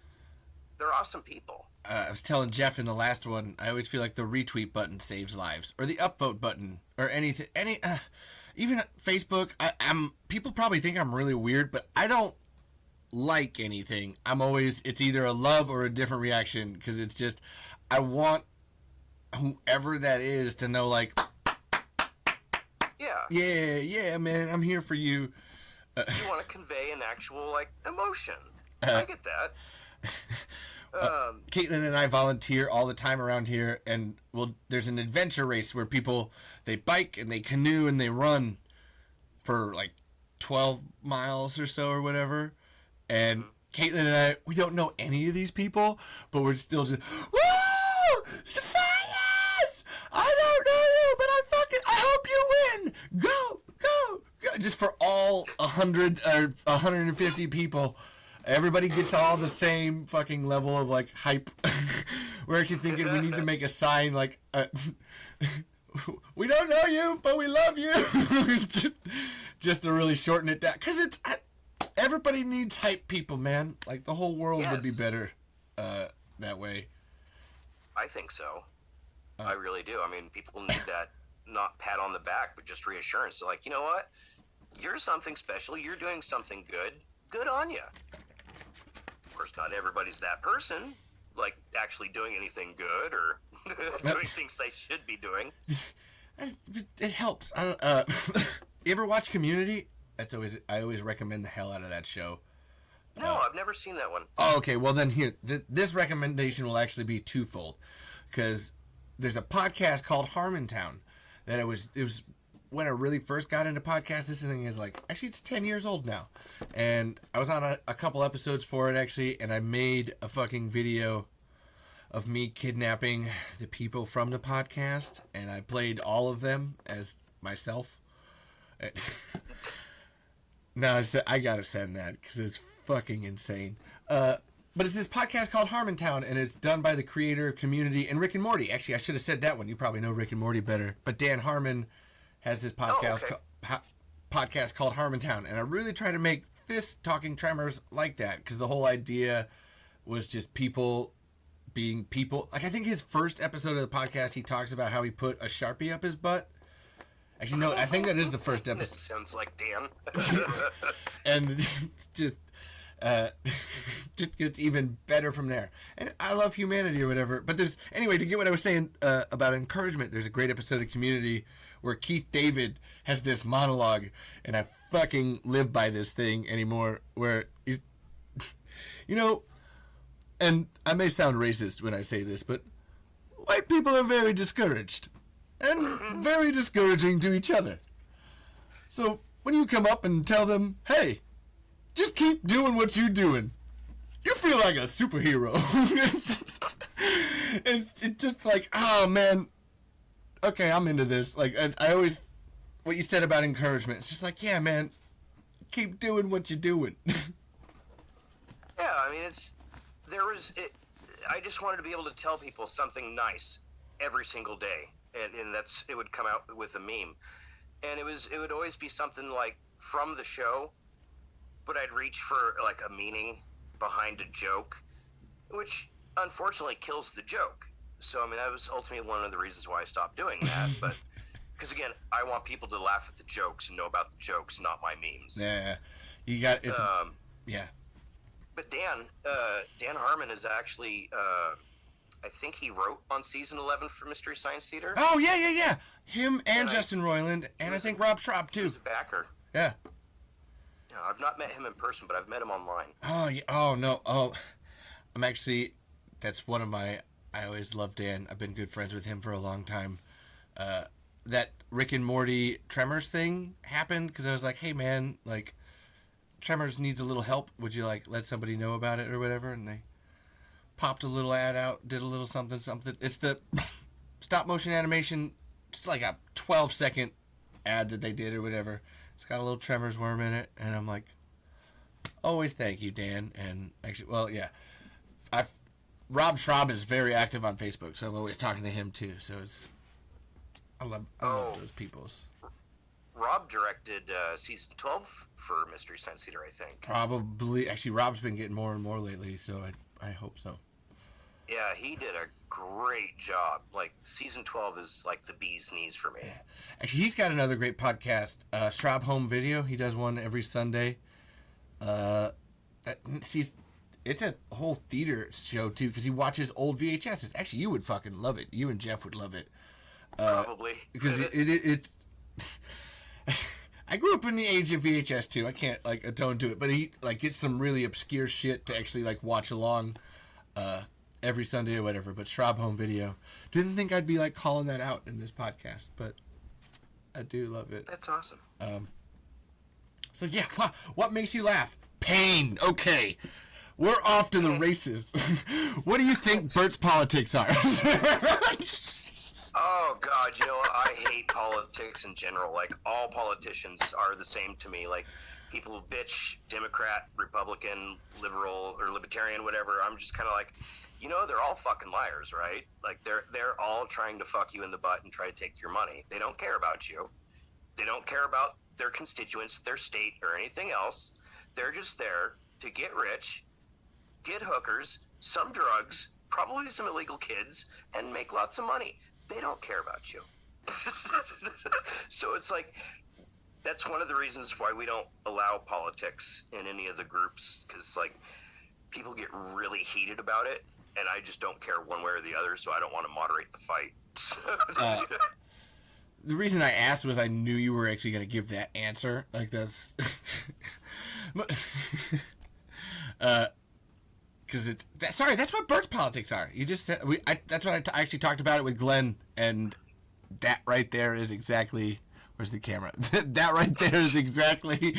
They're awesome people. I was telling Jeff in the last one, I always feel like the retweet button saves lives, or the upvote button, or anything, even Facebook. People probably think I'm really weird, but I don't like anything. It's either a love or a different reaction, because it's just, I want whoever that is to know, like, yeah, man, I'm here for you. You want to convey an actual, like, emotion. I get that. Caitlin and I volunteer all the time around here, and there's an adventure race where people, they bike and they canoe and they run for like 12 miles or so or whatever. And Caitlin and I, we don't know any of these people, but we're still just, woo! Fires! I don't know you, but I hope you win! Go! Just for all 100 or 150 people. Everybody gets all the same fucking level of, like, hype. We're actually thinking we need to make a sign, like, we don't know you, but we love you. just to really shorten it down. Because everybody needs hype people, man. Like, the whole world would be better that way. I think so. I really do. I mean, people need that, not pat on the back, but just reassurance. So, like, you know what? You're something special. You're doing something good. Good on you. Of course, not everybody's that person, like actually doing anything good or doing things they should be doing. It helps. You ever watch Community? I always recommend the hell out of that show. No, I've never seen that one. Oh, okay. Well, then here, this recommendation will actually be twofold, because there's a podcast called Harmontown that it was when I really first got into podcasts. This thing is like, actually, it's 10 years old now, and I was on a couple episodes for it actually, and I made a fucking video of me kidnapping the people from the podcast, and I played all of them as myself. No, I gotta send that because it's fucking insane. But it's this podcast called Harmontown, and it's done by the creator of Community and Rick and Morty. Actually, I should have said that one. You probably know Rick and Morty better. But Dan Harmon has this podcast podcast called Harmontown, and I really try to make this Talking Tremors like that, because the whole idea was just people being people. Like, I think his first episode of the podcast, he talks about how he put a Sharpie up his butt. Actually, no, I think that is the first episode. That sounds like Dan. And it's just gets even better from there. And I love humanity or whatever. But anyway, to get what I was saying about encouragement, there's a great episode of Community where Keith David has this monologue, and I fucking live by this thing anymore, where he's, and I may sound racist when I say this, but white people are very discouraged. And very discouraging to each other. So when you come up and tell them, hey, just keep doing what you're doing, you feel like a superhero. it's just like, oh man, okay, I'm into this. Like, I always, what you said about encouragement, it's just like, yeah, man, keep doing what you're doing. Yeah, I mean, I just wanted to be able to tell people something nice every single day. And it would come out with a meme, and it would always be something like from the show, but I'd reach for like a meaning behind a joke, which unfortunately kills the joke. So I mean, that was ultimately one of the reasons why I stopped doing that. But because again, I want people to laugh at the jokes and know about the jokes, not my memes. Yeah, you got it's yeah. But Dan Harmon is actually. I think he wrote on season 11 for Mystery Science Theater. Oh, yeah. Him and Justin Roiland, and I think Rob Schraub, too. He's a backer. Yeah. No, I've not met him in person, but I've met him online. Oh, yeah. Oh, no. Oh, I'm actually, that's one of my, I always loved Dan. I've been good friends with him for a long time. That Rick and Morty Tremors thing happened, because I was like, hey, man, like, Tremors needs a little help. Would you, like, let somebody know about it or whatever? And they popped a little ad out, did a little something. It's the stop motion animation. It's like a 12-second ad that they did or whatever. It's got a little Tremors worm in it, and I'm like, always thank you, Dan. And actually, well, yeah, Rob Schraub is very active on Facebook, so I'm always talking to him too. So I love those peoples. Rob directed season 12 for Mystery Science Theater, I think. Probably. Actually, Rob's been getting more and more lately, so I hope so. Yeah, he did a great job. Like, season 12 is like the bee's knees for me. Yeah. Actually, he's got another great podcast, Schraub Home Video. He does one every Sunday. It's a whole theater show, too, because he watches old VHSs. Actually, you would fucking love it. You and Jeff would love it. Probably. Because it's... I grew up in the age of VHS, too. I can't, like, atone to it. But he, like, gets some really obscure shit to actually, like, watch along every Sunday or whatever. But Schraub Home Video. Didn't think I'd be, like, calling that out in this podcast. But I do love it. That's awesome. So, yeah, what makes you laugh? Pain. Okay. We're off to the races. What do you think Bert's politics are? Oh, God, I hate politics in general. Like, all politicians are the same to me. Like, people who bitch, Democrat, Republican, liberal, or libertarian, whatever, I'm just kind of like, they're all fucking liars, right? Like, they're all trying to fuck you in the butt and try to take your money. They don't care about you. They don't care about their constituents, their state, or anything else. They're just there to get rich, get hookers, some drugs, probably some illegal kids, and make lots of money. They don't care about you. So it's like, that's one of the reasons why we don't allow politics in any of the groups, because, like, people get really heated about it, and I just don't care one way or the other, so I don't want to moderate the fight. The reason I asked was I knew you were actually going to give that answer. Like, that's... Because sorry, that's what Bert's politics are. You just said... that's what I actually talked about it with Glenn, and that right there is exactly... Where's the camera? That right there is exactly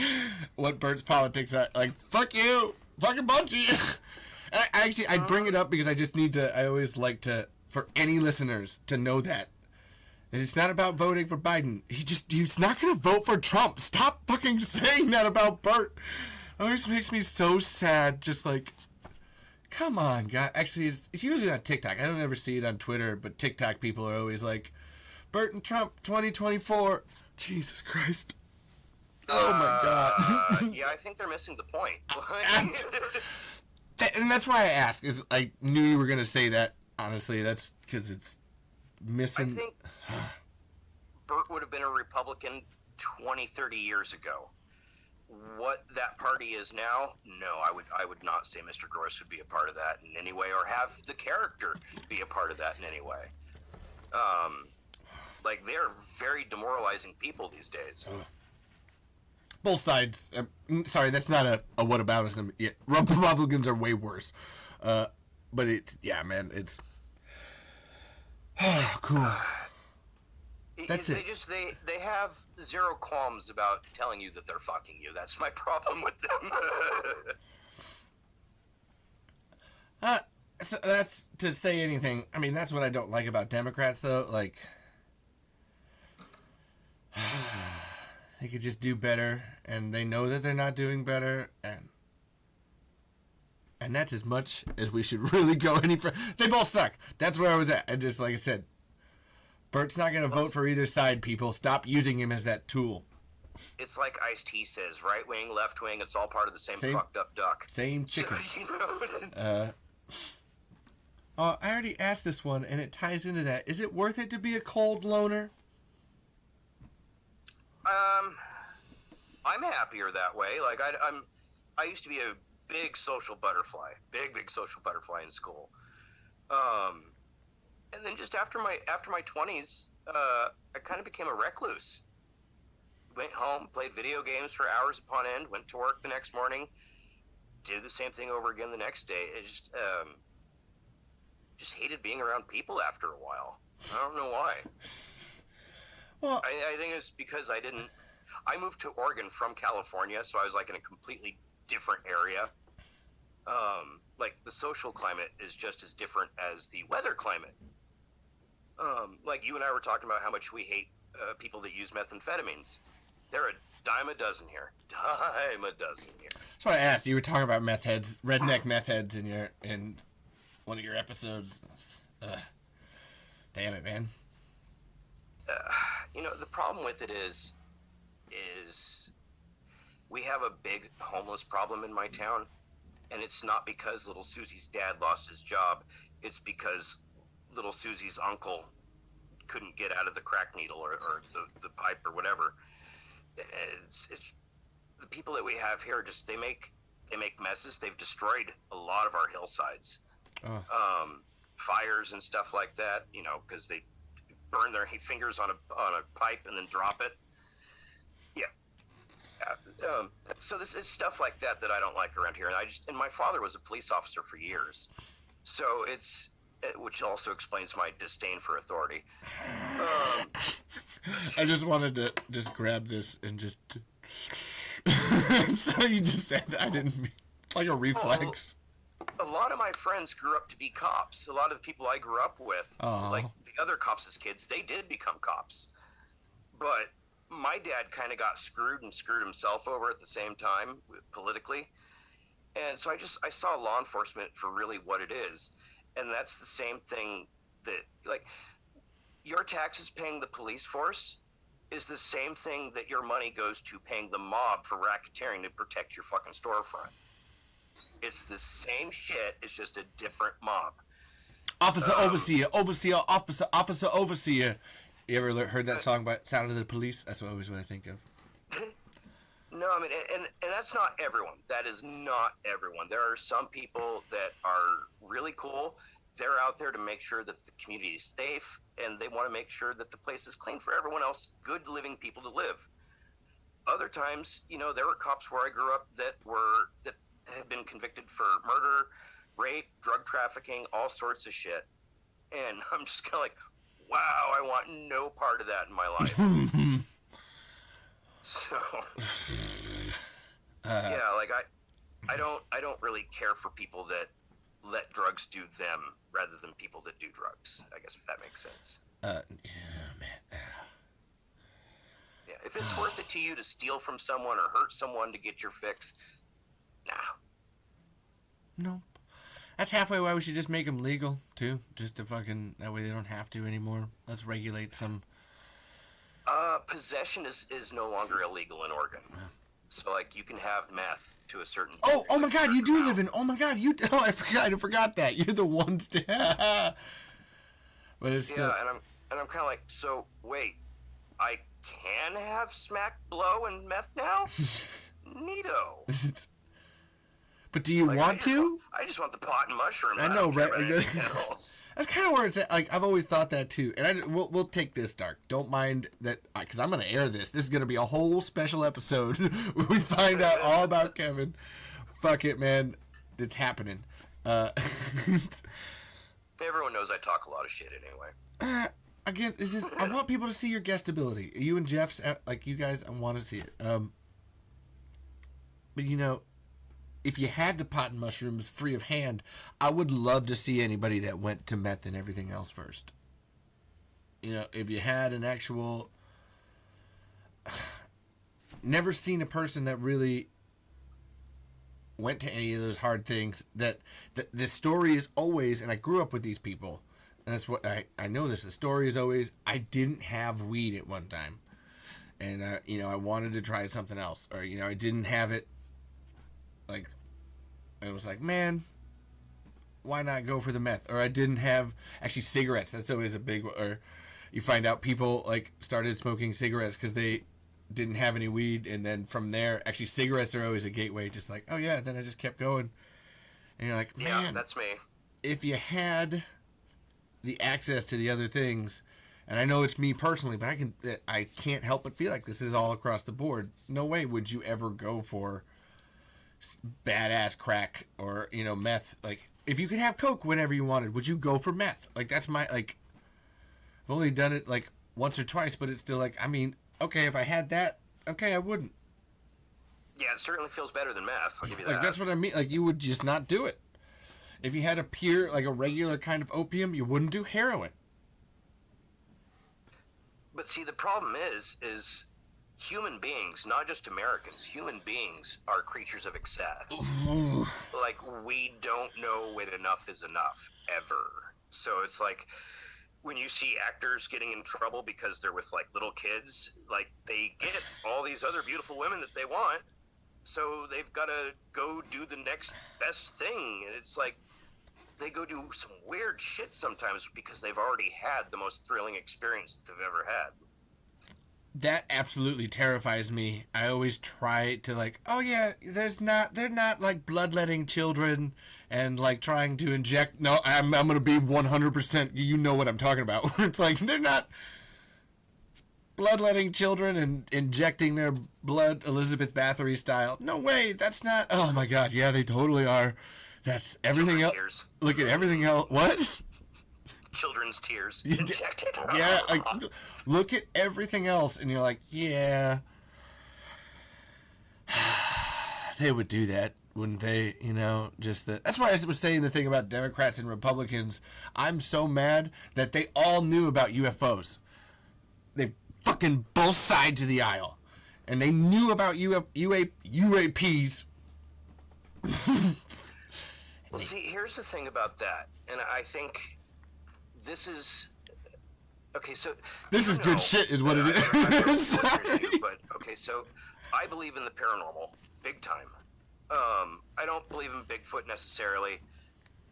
what Bert's politics are. Like, fuck you! Fucking bunch of you! And I bring it up because I just need to... I always like to... For any listeners to know that. It's not about voting for Biden. He's not going to vote for Trump. Stop fucking saying that about Bert. It always makes me so sad. Just like... Come on, guys. Actually, it's usually on TikTok. I don't ever see it on Twitter, but TikTok people are always like, Bert and Trump 2024... Jesus Christ. Oh my God. Yeah, I think they're missing the point. And that's why I asked, is I knew you were going to say that. Honestly, that's because it's missing. I think Bert would have been a Republican 20, 30 years ago. What that party is now, no, I would not say Mr. Gross would be a part of that in any way, or have the character be a part of that in any way. Like, they're very demoralizing people these days. Both sides. Sorry, that's not a whataboutism. Yeah, Republicans are way worse. But it's, yeah, man, it's... Oh, cool. That's it. They have zero qualms about telling you that they're fucking you. That's my problem with them. So that's to say anything. I mean, that's what I don't like about Democrats, though. Like... They could just do better, and they know that they're not doing better, and that's as much as we should really go any further. They both suck. That's where I was at. And just like I said, Bert's not going to vote for either side, people. Stop using him as that tool. It's like Ice-T says, right wing, left wing, it's all part of the same fucked up duck. Same chicken. So, you know, I already asked this one, and it ties into that. Is it worth it to be a cold loner? I'm happier that way. Like I used to be a big social butterfly in school. And then just after my 20s, I kind of became a recluse. Went home, played video games for hours upon end, went to work the next morning, did the same thing over again the next day. It just hated being around people after a while. I don't know why. Well, I think it's because I moved to Oregon from California, so I was like in a completely different area. Like the social climate is just as different as the weather climate. Like you and I were talking about how much we hate people that use methamphetamines. They're a dime a dozen here. That's why I asked. You were talking about meth heads, redneck meth heads in one of your episodes. Damn it, man. You know, the problem with it is we have a big homeless problem in my town, and it's not because little Susie's dad lost his job. It's because little Susie's uncle couldn't get out of the crack needle or the pipe or whatever. It's the people that we have here, just they make messes. They've destroyed a lot of our hillsides. Fires and stuff like that, you know, because they burn their fingers on a pipe and then drop it. So this is stuff like that I don't like around here. And my father was a police officer for years, so which also explains my disdain for authority. I just wanted to just grab this and just. So you just said that. I didn't mean, it's like a reflex. A lot of my friends grew up to be cops. A lot of the people I grew up with, like the other cops as kids, they did become cops. But my dad kind of got screwed and screwed himself over at the same time politically. And so I saw law enforcement for really what it is. And that's the same thing that, like, your taxes paying the police force is the same thing that your money goes to paying the mob for racketeering to protect your fucking storefront. It's the same shit. It's just a different mob. Officer, overseer, officer, overseer. You ever heard that song by Sound of the Police? That's always what I think of. No, I mean, and that's not everyone. That is not everyone. There are some people that are really cool. They're out there to make sure that the community is safe, and they want to make sure that the place is clean for everyone else, good living people to live. Other times, there were cops where I grew up that had been convicted for murder, rape, drug trafficking, all sorts of shit. And I'm just kind of like, wow, I want no part of that in my life. So, yeah, like I don't really care for people that let drugs do them rather than people that do drugs. I guess if that makes sense. Yeah, man. Yeah, if it's worth it to you to steal from someone or hurt someone to get your fix, nah. Nope. That's halfway why we should just make them legal too, just to fucking that way they don't have to anymore. Let's regulate some. Possession is no longer illegal in Oregon. So, like, you can have meth to a certain... Oh my God, you do live in... Oh, my God, you... Oh, I forgot that. You're the ones to... But it's still... Yeah, and I'm kind of like, so, wait, I can have smack, blow, and meth now? Neato. But do you want to? I just want the pot and mushroom. I know, right? That's kind of where it's at. Like, I've always thought that too. And we'll take this, Dark. Don't mind that, because I'm going to air this. This is going to be a whole special episode where we find out all about Kevin. Fuck it, man. It's happening. Everyone knows I talk a lot of shit anyway. Again, I want people to see your guest ability. You and Jeff's, like, you guys, I want to see it. But, if you had the pot and mushrooms free of hand, I would love to see anybody that went to meth and everything else first. If you had an actual... Never seen a person that really went to any of those hard things. That the story is always, and I grew up with these people, and that's what I know this. The story is always, I didn't have weed at one time. And, I wanted to try something else. Or, I didn't have it. Like, it was like, man, why not go for the meth? Or I didn't have, actually, cigarettes. That's always a big one. Or you find out people, like, started smoking cigarettes because they didn't have any weed. And then from there, actually, cigarettes are always a gateway. Just like, oh, yeah, then I just kept going. And you're like, man. Yeah, that's me. If you had the access to the other things, and I know it's me personally, but I can't help but feel like this is all across the board. No way would you ever go for badass crack or meth. Like, if you could have coke whenever you wanted, would you go for meth? Like, that's my, like, I've only done it like once or twice, but it's still like, I mean, okay, if I had that, okay, I wouldn't. Yeah, it certainly feels better than meth, I'll give you that. Like, that's what I mean. Like, you would just not do it. If you had a pure, like a regular kind of opium, you wouldn't do heroin. But see, the problem is human beings, not just Americans, human beings are creatures of excess. Like, we don't know when enough is enough, ever. So it's like, when you see actors getting in trouble because they're with, like, little kids, like, they get all these other beautiful women that they want, so they've got to go do the next best thing. And it's like, they go do some weird shit sometimes because they've already had the most thrilling experience they've ever had. That absolutely terrifies me. I always try to, like, oh yeah, they're not like bloodletting children and like trying to inject. No, I'm gonna be 100%. You know what I'm talking about. It's like, they're not bloodletting children and injecting their blood Elizabeth Bathory style. No way, that's not. Oh my God, yeah, they totally are. That's everything else. Look at everything else. What? Children's tears injected. Yeah, like, look at everything else, and you're like, yeah, they would do that, wouldn't they? Just that. That's why I was saying the thing about Democrats and Republicans. I'm so mad that they all knew about UFOs. They fucking both sides of the aisle, and they knew about UAPs. Well, see, here's the thing about that, and I think this is okay. So this is good shit, is what it is. Sorry, but okay. So I believe in the paranormal, big time. I don't believe in Bigfoot necessarily,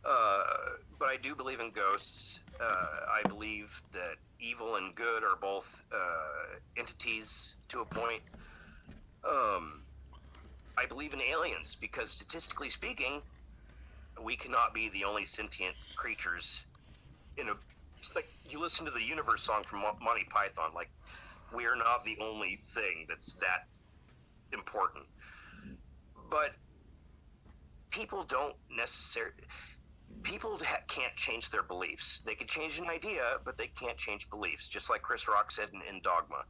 but I do believe in ghosts. I believe that evil and good are both entities to a point. I believe in aliens because statistically speaking, we cannot be the only sentient creatures in a. It's like you listen to the Universe song from Monty Python. Like, we're not the only thing that's that important. But people don't necessarily. People can't change their beliefs. They can change an idea, but they can't change beliefs. Just like Chris Rock said in Dogma.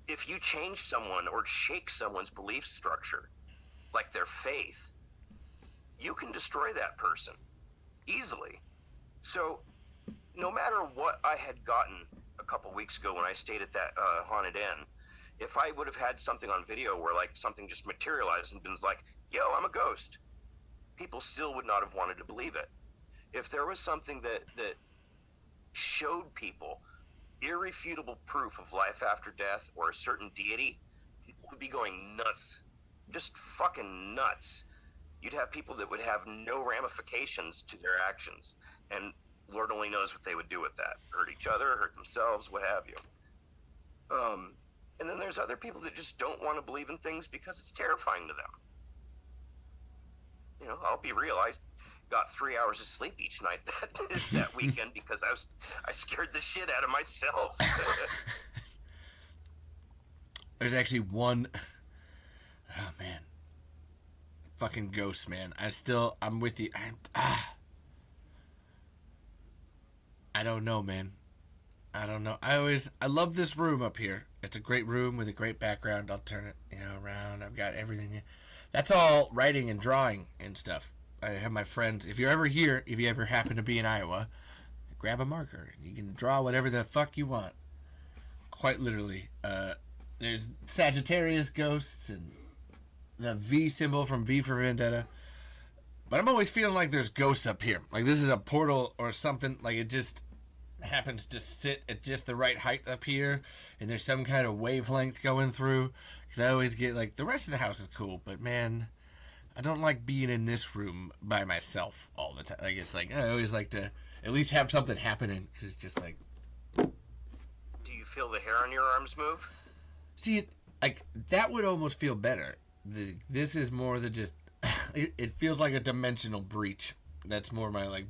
If you change someone or shake someone's belief structure, like their faith, you can destroy that person easily. So no matter what I had gotten a couple weeks ago when I stayed at that Haunted Inn, if I would have had something on video where like something just materialized and been like, yo, I'm a ghost, people still would not have wanted to believe it. If there was something that showed people irrefutable proof of life after death or a certain deity, people would be going nuts. Just fucking nuts. You'd have people that would have no ramifications to their actions, and Lord only knows what they would do with that. Hurt each other, hurt themselves, what have you. And then there's other people that just don't want to believe in things because it's terrifying to them. You know, I'll be real, I got 3 hours of sleep each night that weekend because I scared the shit out of myself. There's actually one. Oh man, fucking ghosts, man. I'm with you. I don't know, man. I don't know. I love this room up here. It's a great room with a great background. I'll turn it, around. I've got everything. That's all writing and drawing and stuff. I have my friends. If you're ever here, if you ever happen to be in Iowa, grab a marker and you can draw whatever the fuck you want. Quite literally. There's Sagittarius ghosts and the V symbol from V for Vendetta. But I'm always feeling like there's ghosts up here. Like this is a portal or something. Like it just happens to sit at just the right height up here. And there's some kind of wavelength going through. Because I always get like, the rest of the house is cool. But man, I don't like being in this room by myself all the time. Like it's like, I always like to at least have something happening. Because it's just like. Do you feel the hair on your arms move? See, like that would almost feel better. This is more than just. It feels like a dimensional breach. That's more my like.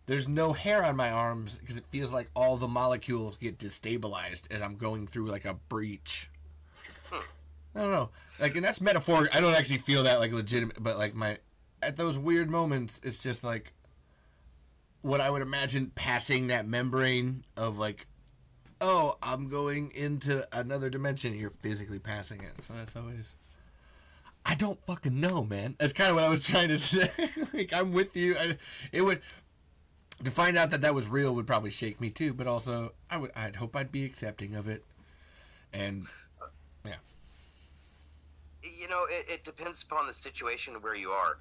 There's no hair on my arms because it feels like all the molecules get destabilized as I'm going through like a breach. I don't know. Like, and that's metaphoric. I don't actually feel that like legitimate, but like at those weird moments, it's just like what I would imagine passing that membrane of like, oh, I'm going into another dimension. You're physically passing it. So that's always. I don't fucking know, man. That's kind of what I was trying to say. Like, I'm with you. To find out that was real would probably shake me too, but also I'd hope I'd be accepting of it. And yeah. It depends upon the situation where you are.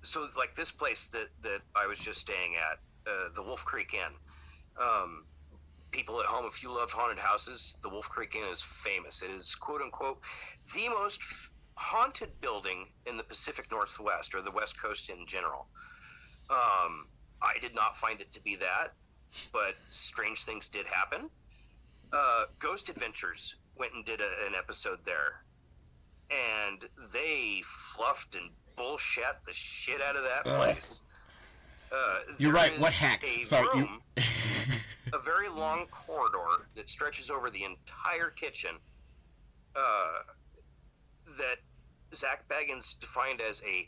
So like this place that I was just staying at, the Wolf Creek Inn. People at home, if you love haunted houses, the Wolf Creek Inn is famous. It is, quote unquote, the most haunted building in the Pacific Northwest, or the West Coast in general. I did not find it to be that, but strange things did happen. Ghost Adventures went and did an episode there, and they fluffed and bullshit the shit out of that place. You're right. What hacks? Sorry. A very long corridor that stretches over the entire kitchen. That Zach Baggins defined as a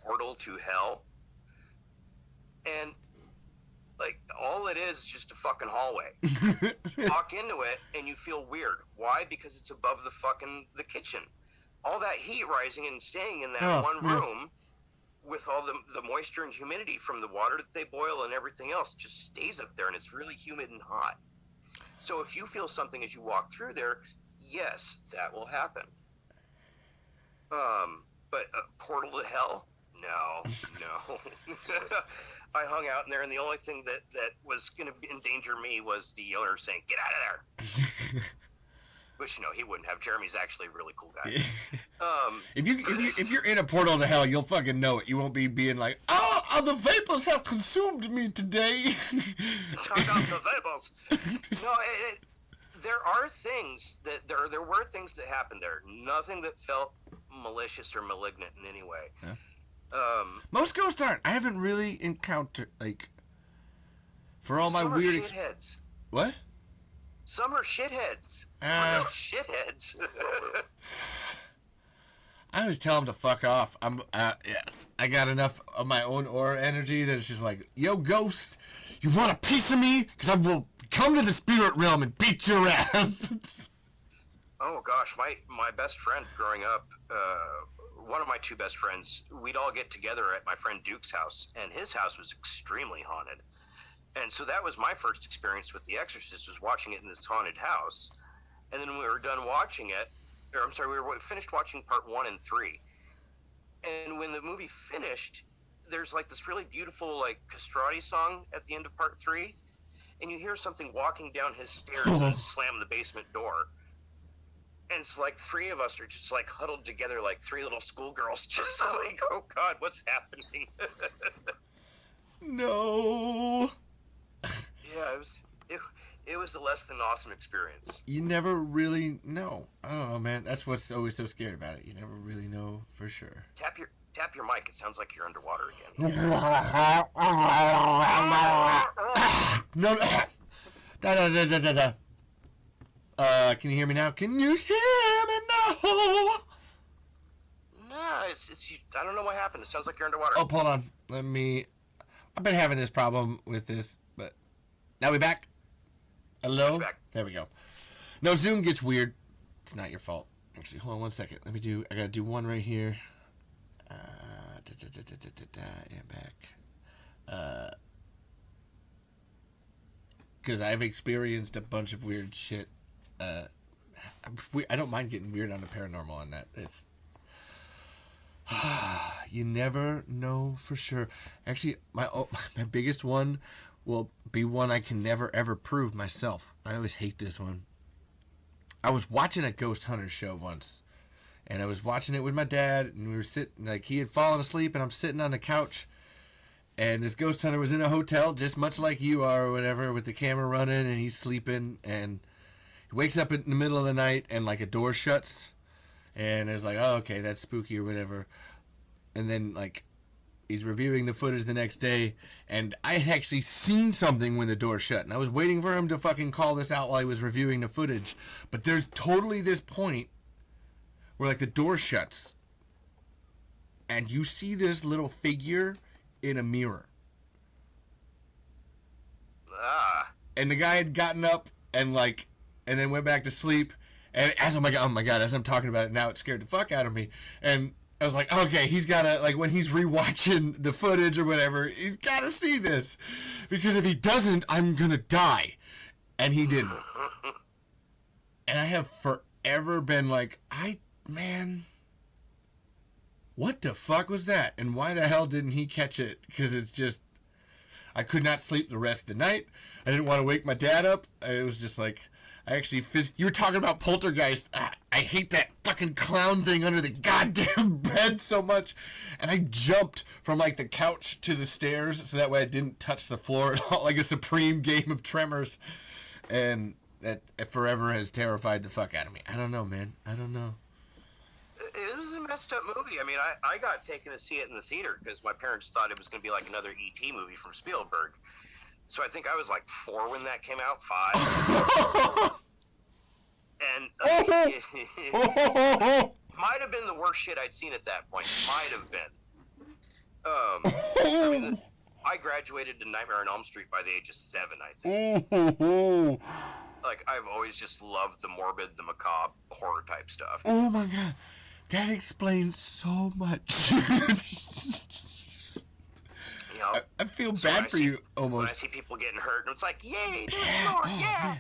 portal to hell. And, like, all it is just a fucking hallway. Walk into it, and you feel weird. Why? Because it's above the kitchen. All that heat rising and staying in that one room with all the moisture and humidity from the water that they boil and everything else just stays up there, and it's really humid and hot. So if you feel something as you walk through there, yes, that will happen. But a portal to hell? No. I hung out in there, and the only thing that was going to endanger me was the owner saying, "Get out of there." Which, he wouldn't have. Jeremy's actually a really cool guy. If you're in a portal to hell, you'll fucking know it. You won't be being like, "Oh, the vapors have consumed me today." Turn off the vapors. No, there are things that there were things that happened there. Nothing that felt malicious or malignant in any way. Yeah. Most ghosts aren't. I haven't really encountered, like, for all my some weird... Are shitheads. What? Some are shitheads. Real shitheads. I always tell them to fuck off. I got enough of my own aura energy that it's just like, yo, ghost, you want a piece of me? Because I will come to the spirit realm and beat your ass. Oh, gosh. My best friend growing up... one of my two best friends, we'd all get together at my friend Duke's house, and his house was extremely haunted. And so that was my first experience with The Exorcist, was watching it in this haunted house. And then when we were done watching it, we finished watching part 1 and 3. And when the movie finished, there's like this really beautiful like castrati song at the end of part 3, and you hear something walking down his stairs and slam the basement door. And it's like 3 of us are just like huddled together like 3 little schoolgirls, just like, oh God, what's happening? No. Yeah, it was a less than awesome experience. You never really know. I don't know, man. That's what's always so scary about it. You never really know for sure. Tap your mic. It sounds like you're underwater again. No. Da. Can you hear me now? Can you hear me now? No, it's I don't know what happened. It sounds like you're underwater. Oh, hold on. I've been having this problem with this, but now we back. Hello? Back. There we go. No, Zoom gets weird. It's not your fault. Actually, hold on 1 second. I gotta do one right here. And back. Because I've experienced a bunch of weird shit. I don't mind getting weird on the paranormal on that. It's you never know for sure. Actually, my biggest one will be one I can never ever prove myself. I always hate this one. I was watching a ghost hunter show once, and I was watching it with my dad, and we were sitting, like, he had fallen asleep, and I'm sitting on the couch, and this ghost hunter was in a hotel, just much like you are or whatever, with the camera running, and he's sleeping, and he wakes up in the middle of the night, and, like, a door shuts, and it's like, oh, okay, that's spooky or whatever. And then, like, he's reviewing the footage the next day, and I had actually seen something when the door shut, and I was waiting for him to fucking call this out while he was reviewing the footage. But there's totally this point where, like, the door shuts, and you see this little figure in a mirror. And the guy had gotten up and, like, and then went back to sleep, and as oh my god, as I'm talking about it now, it scared the fuck out of me. And I was like, okay, he's gotta, like, when he's rewatching the footage or whatever, he's gotta see this. Because if he doesn't, I'm gonna die. And he didn't. And I have forever been like, man, what the fuck was that? And why the hell didn't he catch it? Because it's just, I could not sleep the rest of the night. I didn't want to wake my dad up. It was just like, I actually, you were talking about poltergeist. I hate that fucking clown thing under the goddamn bed so much. And I jumped from, like, the couch to the stairs so that way I didn't touch the floor at all, like a supreme game of Tremors. And that forever has terrified the fuck out of me. I don't know, man. I don't know. It was a messed up movie. I mean, I got taken to see it in the theater because my parents thought it was going to be like another E.T. movie from Spielberg. So I think I was like 4 when that came out, 5. And it might have been the worst shit I'd seen at that point. Might have been. I mean, I graduated to Nightmare on Elm Street by the age of 7, I think. Like, I've always just loved the morbid, the macabre, horror type stuff. Oh my god. That explains so much. You know, I feel bad for you, almost. When I see people getting hurt, and it's like, yay, yeah.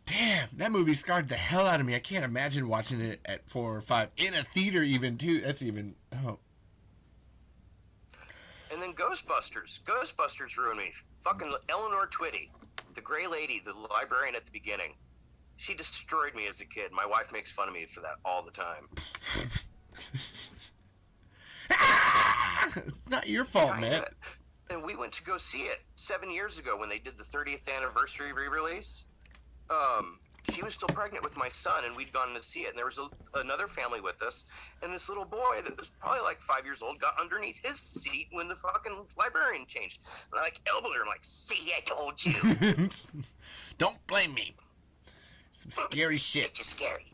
Damn, that movie scarred the hell out of me. I can't imagine watching it at 4 or 5 in a theater, even too. That's even And then Ghostbusters. Ghostbusters ruined me. Fucking Eleanor Twitty, the gray lady, the librarian at the beginning. She destroyed me as a kid. My wife makes fun of me for that all the time. It's not your fault, man. And we went to go see it 7 years ago when they did the 30th anniversary re-release. she was still pregnant with my son, and we'd gone to see it, and there was another family with us, and this little boy that was probably like 5 years old got underneath his seat when the fucking librarian changed. And I like elbowed her. I'm like, see, I told you. Don't blame me. Some scary shit. It's just scary.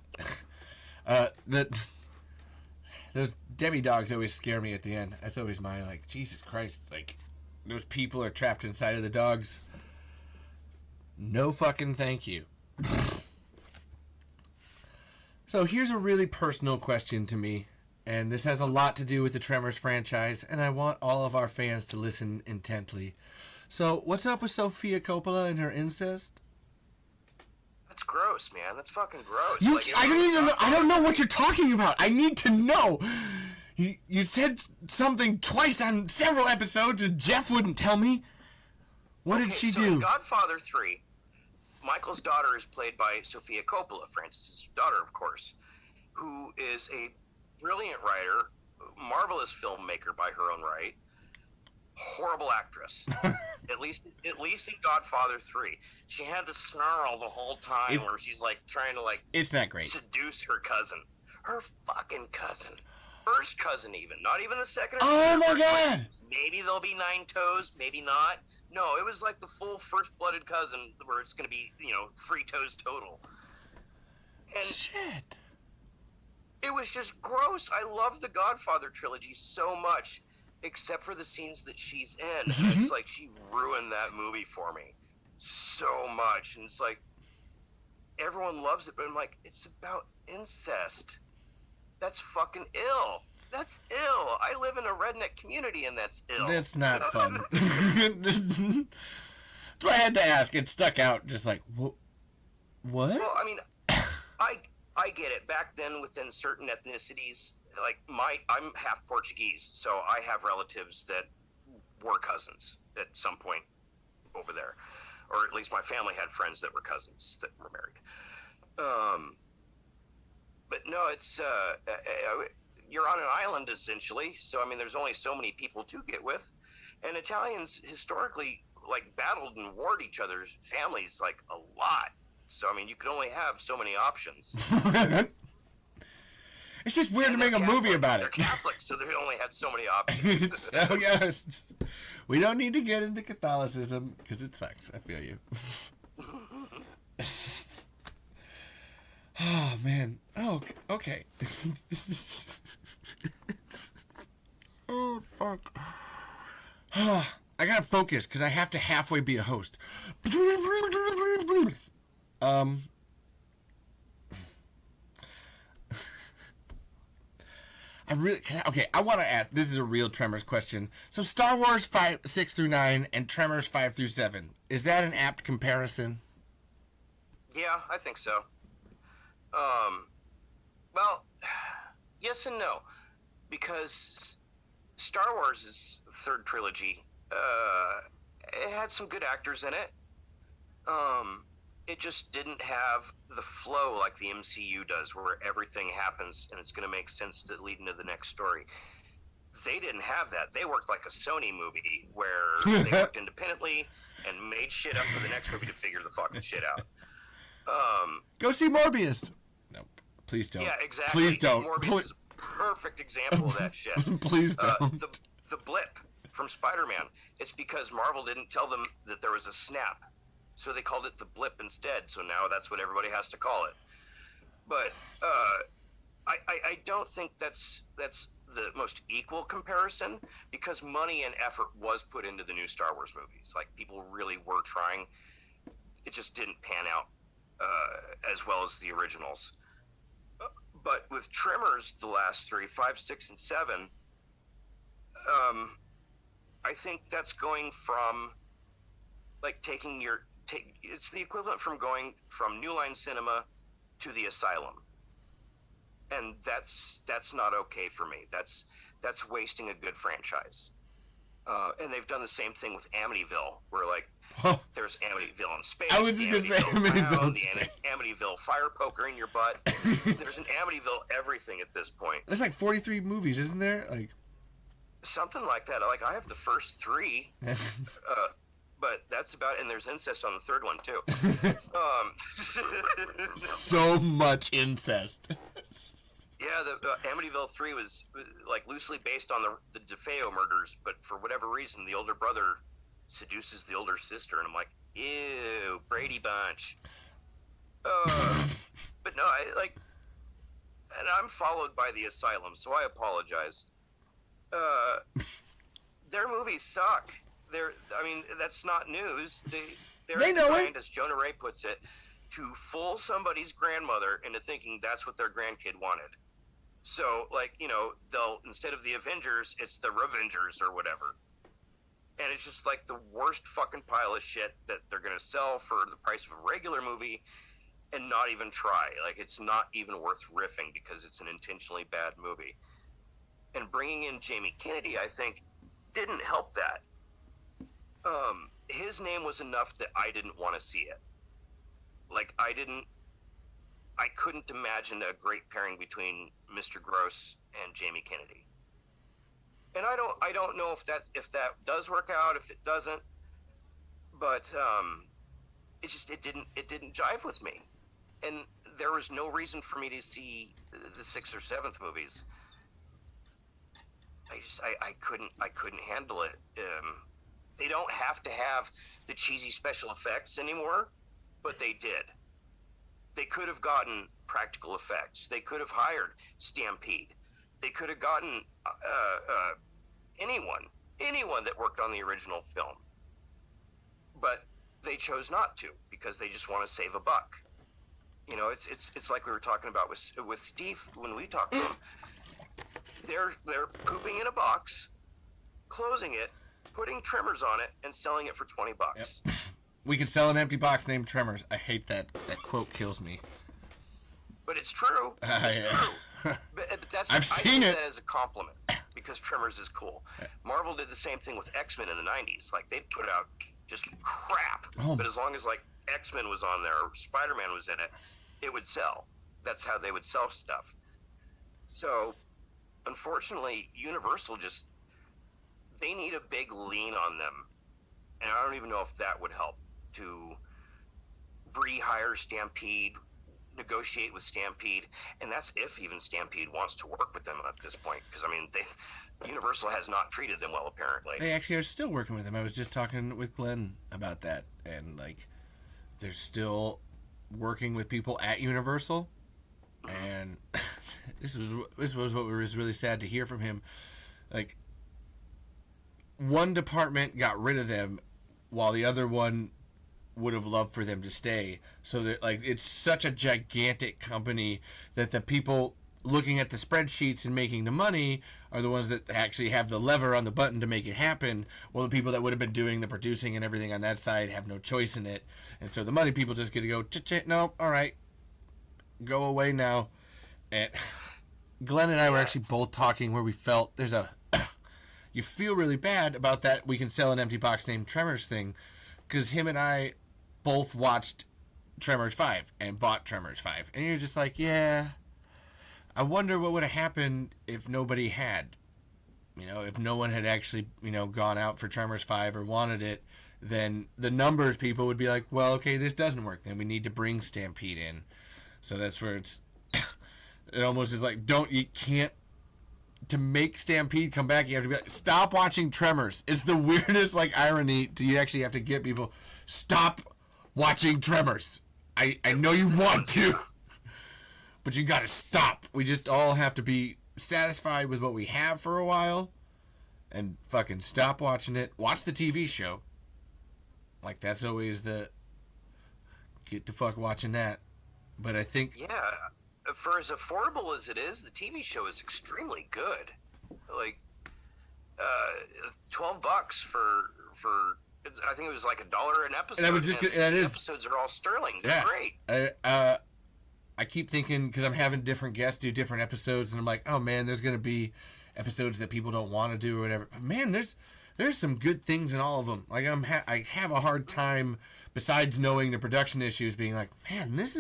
Those Debbie dogs always scare me at the end. That's always my, like, Jesus Christ. It's like, those people are trapped inside of the dogs. No fucking thank you. So here's a really personal question to me, and this has a lot to do with the Tremors franchise, and I want all of our fans to listen intently. So, what's up with Sofia Coppola and her incest? That's gross, man. That's fucking gross. I don't know what you're talking about. I need to know. You said something twice on several episodes, and Jeff wouldn't tell me. What did she do? In Godfather 3, Michael's daughter is played by Sofia Coppola, Francis's daughter, of course, who is a brilliant writer, marvelous filmmaker by her own right, horrible actress. at least in Godfather 3, she had the snarl the whole time, where she's like trying to like it's not great. Seduce her cousin, her fucking cousin, first cousin, even not even the second. Oh my God! Like, maybe there'll be 9 toes, maybe not. No, it was like the full first-blooded cousin, where it's going to be, 3 toes total. And shit. It was just gross. I love the Godfather trilogy so much, except for the scenes that she's in. It's like she ruined that movie for me so much. And it's like, everyone loves it, but I'm like, it's about incest. That's fucking ill. That's ill. I live in a redneck community, and that's ill. That's not fun. That's why I had to ask. It stuck out, just like, what? Well, I mean, I get it. Back then, within certain ethnicities, like I'm half Portuguese, so I have relatives that were cousins at some point over there, or at least my family had friends that were cousins that were married. But no, it's you're on an island essentially, so I mean, there's only so many people to get with, and Italians historically like battled and warred each other's families like a lot. So I mean, you could only have so many options. It's just weird to make a movie about it. They're Catholic, so they only had so many options. Oh yes, we don't need to get into Catholicism because it sucks. I feel you. Oh man. Oh, okay. Oh fuck. I gotta focus because I have to halfway be a host. I want to ask. This is a real Tremors question. So, Star Wars 6 through 9 and Tremors 5 through 7. Is that an apt comparison? Yeah, I think so. Well, yes and no, because Star Wars' third trilogy, it had some good actors in it. It just didn't have the flow like the MCU does, where everything happens and it's going to make sense to lead into the next story. They didn't have that. They worked like a Sony movie, where they worked independently and made shit up for the next movie to figure the fucking shit out. Go see Morbius. No, please don't. Yeah, exactly. Please don't. Morbius is a perfect example of that shit. Please don't. The blip from Spider-Man, it's because Marvel didn't tell them that there was a snap. So they called it the blip instead. So now that's what everybody has to call it. But I don't think that's the most equal comparison, because money and effort was put into the new Star Wars movies. Like, people really were trying. It just didn't pan out as well as the originals. But with Tremors, the last 3, 5, 6, and 7, I think that's going from like it's the equivalent from going from New Line Cinema to the Asylum, and that's not okay for me. That's wasting a good franchise. And they've done the same thing with Amityville, where like there's Amityville in space. I was just gonna say Amityville, the Amityville fire poker in your butt. There's an Amityville everything at this point. There's like 43 movies, isn't there? Like something like that. Like, I have the first 3. but that's about. And there's incest on the third one too. So much incest. Yeah, the Amityville 3 was like loosely based on the DeFeo murders, but for whatever reason, the older brother seduces the older sister, and I'm like, ew, Brady Bunch. But no, and I'm followed by the Asylum, so I apologize. Their movies suck. That's not news. They're know designed, it. as Jonah Ray puts it, to fool somebody's grandmother into thinking that's what their grandkid wanted. So, they'll, instead of the Avengers, it's the Revengers or whatever. And it's just like the worst fucking pile of shit that they're going to sell for the price of a regular movie and not even try. Like, it's not even worth riffing because it's an intentionally bad movie. And bringing in Jamie Kennedy, I think, didn't help that. His name was enough that I didn't want to see it. Like, I couldn't imagine a great pairing between Mr. Gross and Jamie Kennedy. And I don't know if that does work out, if it doesn't, but it didn't jive with me. And there was no reason for me to see the 6th or 7th movies. I couldn't handle it. They don't have to have the cheesy special effects anymore, but they did. They could have gotten practical effects. They could have hired Stampede. They could have gotten anyone that worked on the original film. But they chose not to because they just want to save a buck. You know, it's like we were talking about with Steve when we talked to him. They're pooping in a box, closing it, putting Tremors on it, and selling it for $20. Yep. We could sell an empty box named Tremors. I hate that. That quote kills me. But it's true. It's true. But that's, I've seen it. That as a compliment because Tremors is cool. Marvel did the same thing with X-Men in the 90s. Like, they put out just crap. Oh. But as long as, like, X-Men was on there or Spider-Man was in it, it would sell. That's how they would sell stuff. So, unfortunately, Universal they need a big lean on them. And I don't even know if that would help to rehire Stampede, negotiate with Stampede, and that's if even Stampede wants to work with them at this point, because Universal has not treated them well, apparently. They actually are still working with them. I was just talking with Glenn about that, and they're still working with people at Universal, and this was what was really sad to hear from him. Like, one department got rid of them, while the other one would have loved for them to stay. So that, it's such a gigantic company that the people looking at the spreadsheets and making the money are the ones that actually have the lever on the button to make it happen, while the people that would have been doing the producing and everything on that side have no choice in it. And so the money people just get to go, no, all right, go away now. And Glenn and I were actually both talking where we felt you feel really bad about that we can sell an empty box named Tremors thing, because him and I both watched Tremors 5 and bought Tremors 5. And you're just like, yeah, I wonder what would have happened if nobody had. If no one had actually, gone out for Tremors 5 or wanted it, then the numbers people would be like, well, okay, this doesn't work. Then we need to bring Stampede in. So that's where it almost is like, to make Stampede come back, you have to be like, stop watching Tremors. It's the weirdest, irony. Do you actually have to get people, stop watching Tremors? I know you want to, but you gotta stop. We just all have to be satisfied with what we have for a while and fucking stop watching it. Watch the TV show. That's always get the fuck watching that. But I think... Yeah. For as affordable as it is, the TV show is extremely good. $12 for I think it was $1 an episode. And episodes are all sterling. They're great. I keep thinking, because I'm having different guests do different episodes, and I'm like, oh man, there's gonna be episodes that people don't want to do or whatever. But man, there's some good things in all of them. I have a hard time, besides knowing the production issues, being like, man, this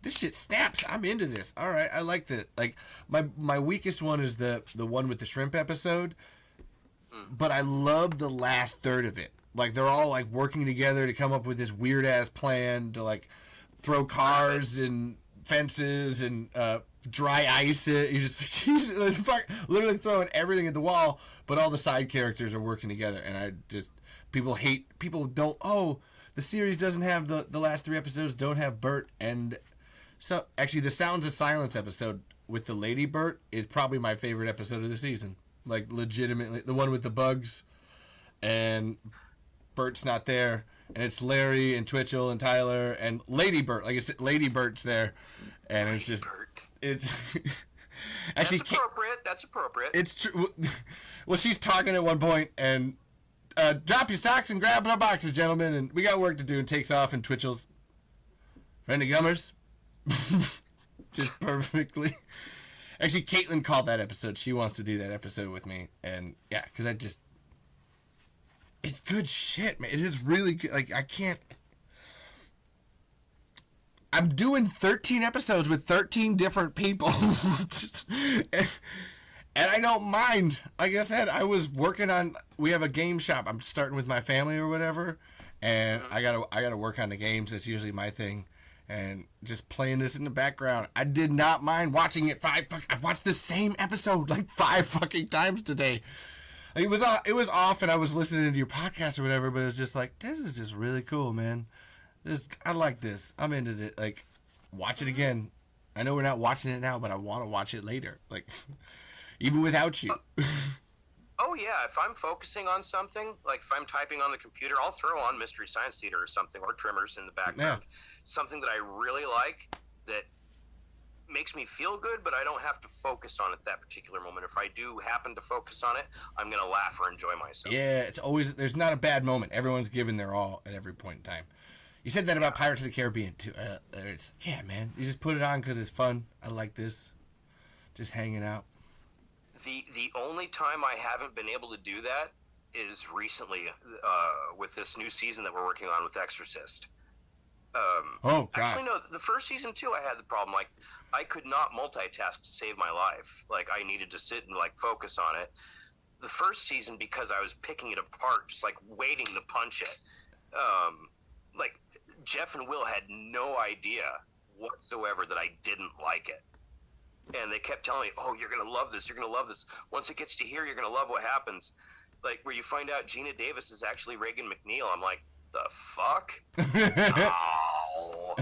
shit snaps. I'm into this. All right, I like that. My weakest one is the one with the shrimp episode, but I love the last third of it. like they're all like working together to come up with this weird ass plan to like throw cars and fences and dry ice it. She's literally throwing everything at the wall, but all the side characters are working together. And people don't, the series doesn't have the last 3 episodes don't have Bert. And so actually the Sounds of Silence episode with the Lady Bert is probably my favorite episode of the season. Like legitimately, the one with the bugs and Bert's not there, and it's Larry and Twitchell and Tyler and Lady Bert. Like it's Lady Bert's there, and it's just it's actually That's appropriate. It's true. Well, she's talking at one point and drop your socks and grab our boxes, gentlemen, and we got work to do. And takes off, and Twitchell's friendly gummers, just perfectly. Actually, Caitlin called that episode. She wants to do that episode with me, and yeah, because it's good shit, man. It is really good. Like, I'm doing 13 episodes with 13 different people. and I don't mind. Like I said, I was working on, we have a game shop. I'm starting with my family or whatever. And I gotta work on the games. That's usually my thing. And just playing this in the background. I did not mind watching it I've watched the same episode like 5 fucking times today. It was off, and I was listening to your podcast or whatever, but it was just like, this is just really cool, man. I like this. I'm into it. Like, watch it again. I know we're not watching it now, but I want to watch it later. Like, even without you. Oh, yeah. If I'm focusing on something, like if I'm typing on the computer, I'll throw on Mystery Science Theater or something, or Tremors in the background. Yeah. Something that I really like that makes me feel good, but I don't have to focus on it that particular moment. If I do happen to focus on it, I'm going to laugh or enjoy myself. Yeah, it's always, there's not a bad moment. Everyone's giving their all at every point in time. You said that about Pirates of the Caribbean, too. Yeah, man. You just put it on because it's fun. I like this. Just hanging out. The only time I haven't been able to do that is recently with this new season that we're working on with Exorcist. God. Actually, no. The first season, too, I had the problem. Like, I could not multitask to save my life. Like, I needed to sit and, like, focus on it. The first season, because I was picking it apart, just, like, waiting to punch it. Like, Jeff and Will had no idea whatsoever that I didn't like it. And they kept telling me, oh, you're going to love this. You're going to love this. Once it gets to here, you're going to love what happens. Like, where you find out Gina Davis is actually Reagan McNeil. I'm like, the fuck? Ow.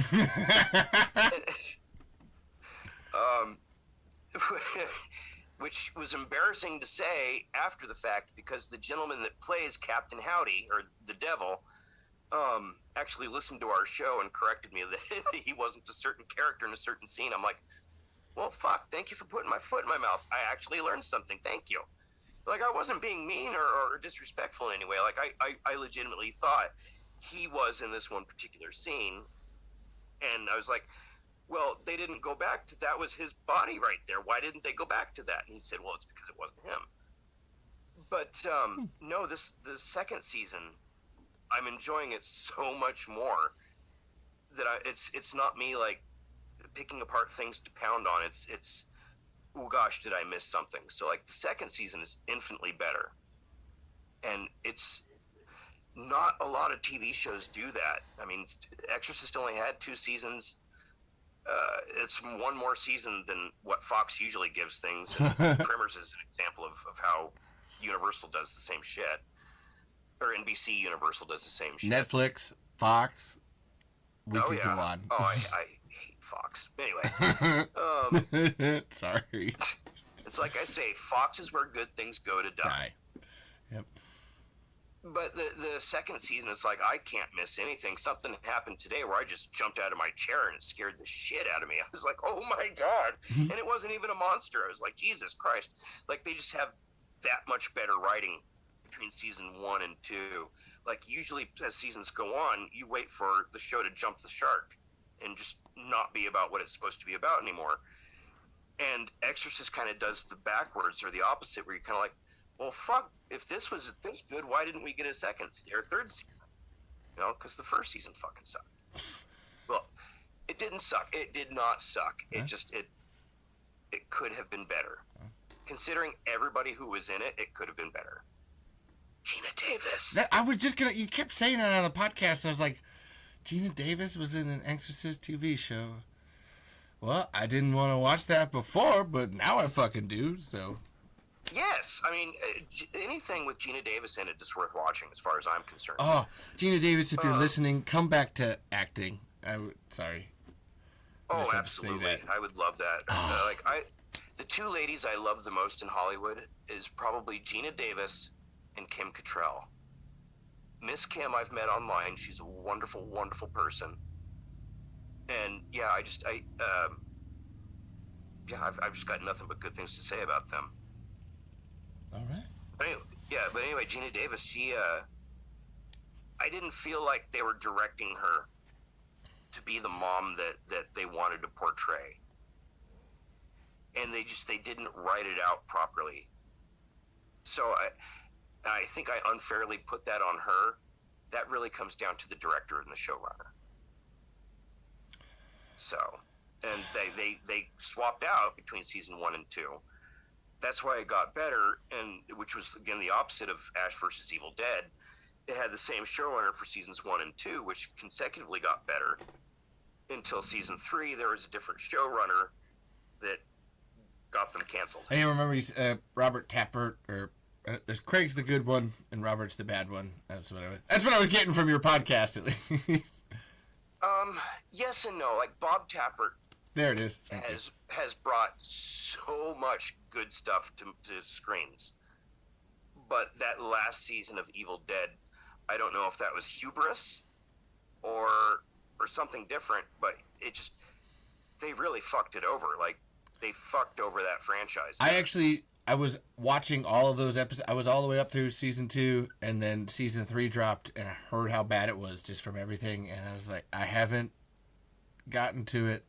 Which was embarrassing to say after the fact, because the gentleman that plays Captain Howdy, or the devil, actually listened to our show and corrected me that he wasn't a certain character in a certain scene. I'm like, well, fuck, thank you for putting my foot in my mouth. I actually learned something. Thank you. Like, I wasn't being mean or disrespectful in any way. Like, I legitimately thought he was in this one particular scene. And I was like, well, they didn't go back to, that was his body right there. Why didn't they go back to that? And he said, well, it's because it wasn't him. But no, the second season, I'm enjoying it so much more that it's not me like picking apart things to pound on. It's oh gosh, did I miss something? So like the second season is infinitely better, and it's not a lot of TV shows do that. I mean, Exorcist only had 2 seasons. It's one more season than what Fox usually gives things. Tremors is an example of how Universal does the same shit. Or NBC Universal does the same shit. Netflix, Fox, we could go on. Oh, I hate Fox. Anyway. Sorry. It's like I say, Fox is where good things go to die. Yep. But the second season, it's like, I can't miss anything. Something happened today where I just jumped out of my chair and it scared the shit out of me. I was like, oh my God. And it wasn't even a monster. I was like, Jesus Christ. Like, they just have that much better writing between season 1 and 2. Like, usually as seasons go on, you wait for the show to jump the shark and just not be about what it's supposed to be about anymore. And Exorcist kind of does the backwards or the opposite, where you're kind of like, well, fuck, if this was this good, why didn't we get a second or third season? You know, because the first season fucking sucked. Well, it didn't suck. It did not suck. It just, it could have been better. Considering everybody who was in it, it could have been better. Gina Davis. I was just gonna. You kept saying that on the podcast. And I was like, Gina Davis was in an Exorcist TV show. Well, I didn't want to watch that before, but now I fucking do. So. Yes, I mean anything with Gina Davis in it is worth watching, as far as I'm concerned. Oh, Gina Davis, if you're listening, come back to acting. Sorry. Oh, absolutely. I would love that. The two ladies I love the most in Hollywood is probably Gina Davis and Kim Cattrall. Miss Kim I've met online. She's a wonderful, wonderful person. And yeah, I've just got nothing but good things to say about them. All right. But anyway, Gina Davis, she I didn't feel like they were directing her to be the mom that they wanted to portray. And they didn't write it out properly. So I think I unfairly put that on her. That really comes down to the director and the showrunner. So, and they swapped out between season 1 and 2. That's why it got better, and which was again the opposite of Ash vs. Evil Dead. It had the same showrunner for seasons 1 and 2, which consecutively got better. Until season 3, there was a different showrunner that got them canceled. I remember he's Robert Tappert, or there's Craig's the good one and Robert's the bad one. That's what I was getting from your podcast, at least. Yes and no. Like Bob Tappert. There it is. Has brought so much good stuff to screens. But that last season of Evil Dead, I don't know if that was hubris or something different, but they really fucked it over. Like, they fucked over that franchise. I was watching all of those episodes. I was all the way up through season 2, and then season 3 dropped, and I heard how bad it was just from everything, and I was like, I haven't gotten to it.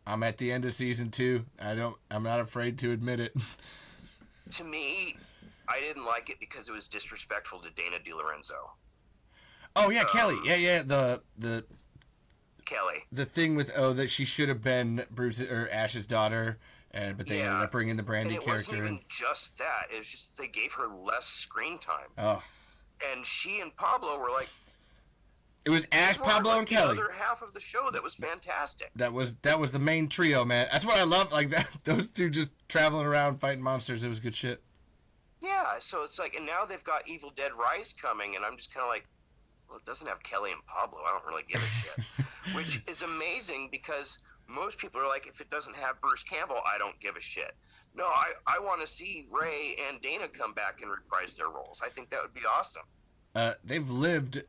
I'm at the end of season 2. I'm not afraid to admit it. To me, I didn't like it because it was disrespectful to Dana DiLorenzo. Oh yeah, Kelly. Yeah. The Kelly. The thing with that she should have been Ash's daughter, but they ended up bringing the Brandy character in. It wasn't even just that. It was just they gave her less screen time. Oh. And she and Pablo were like. It was Ash, Pablo, and Kelly. The other half of the show that was fantastic. That was the main trio, man. That's what I loved. Like that, those two just traveling around fighting monsters. It was good shit. Yeah, so it's like, and now they've got Evil Dead Rise coming, and I'm just kind of like, well, it doesn't have Kelly and Pablo. I don't really give a shit. Which is amazing because most people are like, if it doesn't have Bruce Campbell, I don't give a shit. No, I want to see Ray and Dana come back and reprise their roles. I think that would be awesome. They've lived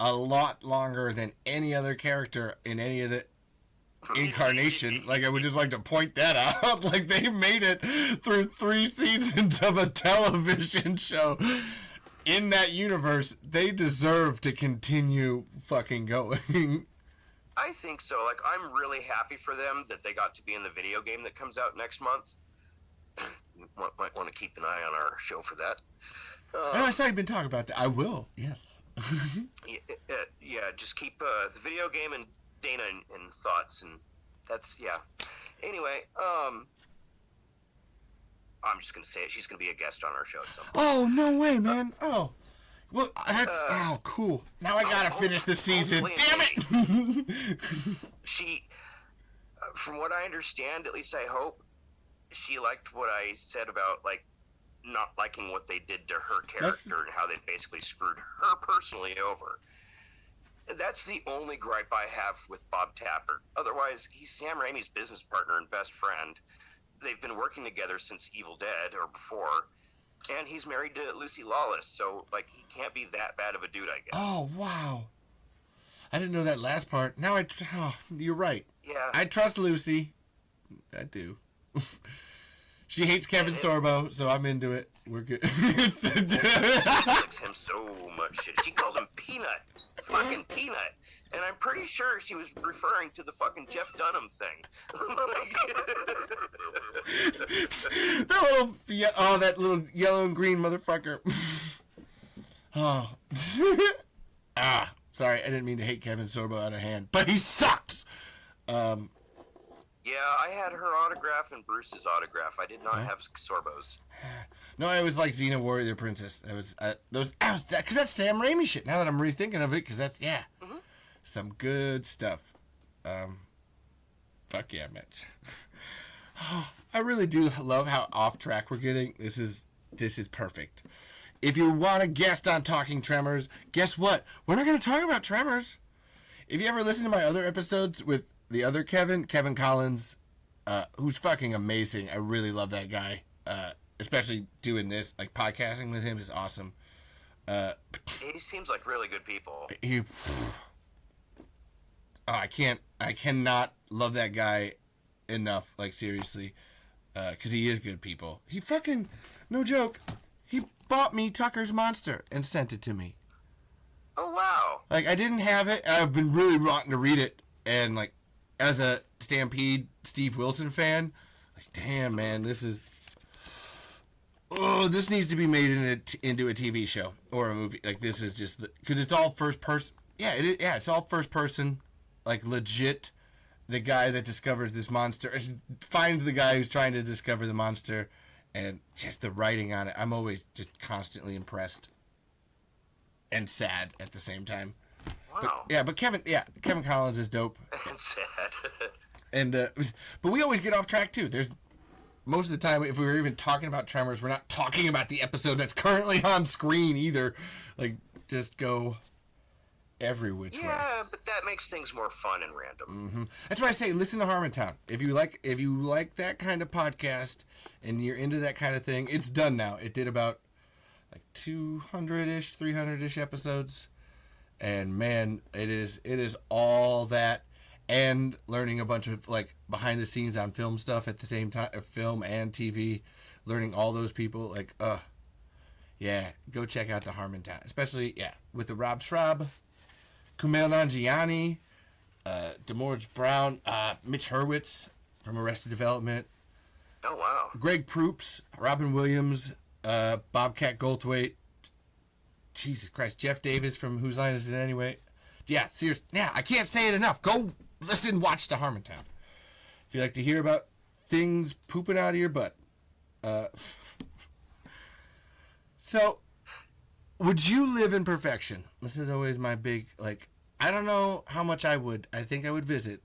a lot longer than any other character in any of the incarnation. Like, I would just like to point that out. Like, they made it through 3 seasons of a television show. In that universe, they deserve to continue fucking going. I think so. Like, I'm really happy for them that they got to be in the video game that comes out next month. Might want to keep an eye on our show for that. I saw you've been talking about that. I will, yes. Yeah, just keep the video game and Dana in thoughts, and that's, yeah. Anyway, I'm just going to say it. She's going to be a guest on our show at some point. Oh, no way, man. Oh. Well, that's... cool. Now I got to finish the season. Damn it! She, from what I understand, at least I hope, she liked what I said about, like, not liking what they did to her character and how they basically screwed her personally over. That's the only gripe I have with Bob Tappert. Otherwise, he's Sam Raimi's business partner and best friend. They've been working together since Evil Dead, or before, and he's married to Lucy Lawless, so, like, he can't be that bad of a dude, I guess. Oh, wow. I didn't know that last part. Now you're right. Yeah. I trust Lucy. I do. She hates Kevin Sorbo, so I'm into it. We're good. She likes him so much shit. She called him Peanut. Fucking Peanut. And I'm pretty sure she was referring to the fucking Jeff Dunham thing. That little yellow and green motherfucker. Oh. Sorry, I didn't mean to hate Kevin Sorbo out of hand, but he sucks. Yeah, I had her autograph and Bruce's autograph. I did not have Sorbo's. No, it was like Xena Warrior Princess. It was because that's Sam Raimi shit. Now that I'm rethinking of it, because that's some good stuff. Fuck yeah, man. I really do love how off track we're getting. This is perfect. If you want a guest on Talking Tremors, guess what? We're not going to talk about Tremors. If you ever listen to my other episodes with the other Kevin Collins, who's fucking amazing. I really love that guy. Especially doing this, like podcasting with him is awesome. He seems like really good people. I cannot love that guy enough, like seriously, because he is good people. He fucking, no joke, he bought me Tucker's Monster and sent it to me. Oh, wow. Like, I didn't have it, and I've been really wanting to read it, and like, as a Stampede Steve Wilson fan, like, damn, man, this needs to be made into a TV show or a movie. Like, this is just, because it's all first person. Yeah, it's all first person, like, legit. The guy that discovers this monster finds the guy who's trying to discover the monster, and just the writing on it. I'm always just constantly impressed and sad at the same time. Wow. But Kevin Collins is dope. And sad. And but we always get off track too. There's most of the time, if we were even talking about Tremors, we're not talking about the episode that's currently on screen either. Like, just go every which way. Yeah, but that makes things more fun and random. Mm-hmm. That's why I say listen to Harmontown. If you like that kind of podcast and you're into that kind of thing, it's done now. It did about like 200-ish, 300-ish episodes, and man, it is all that and learning a bunch of like behind the scenes on film stuff at the same time, film and TV, learning all those people. Like, yeah, go check out the Harmontown, especially with the Rob Schraub, Kumail Nanjiani, Demorge Brown, Mitch Hurwitz from Arrested Development. Oh, wow. Greg Proops, Robin Williams, Bobcat Goldthwait, Jesus Christ, Jeff Davis from Whose Line Is It Anyway? Yeah, seriously. Yeah, I can't say it enough. Go listen, watch the Harmontown. If you like to hear about things pooping out of your butt. So, would you live in perfection? This is always my big, like, I don't know how much I would. I think I would visit.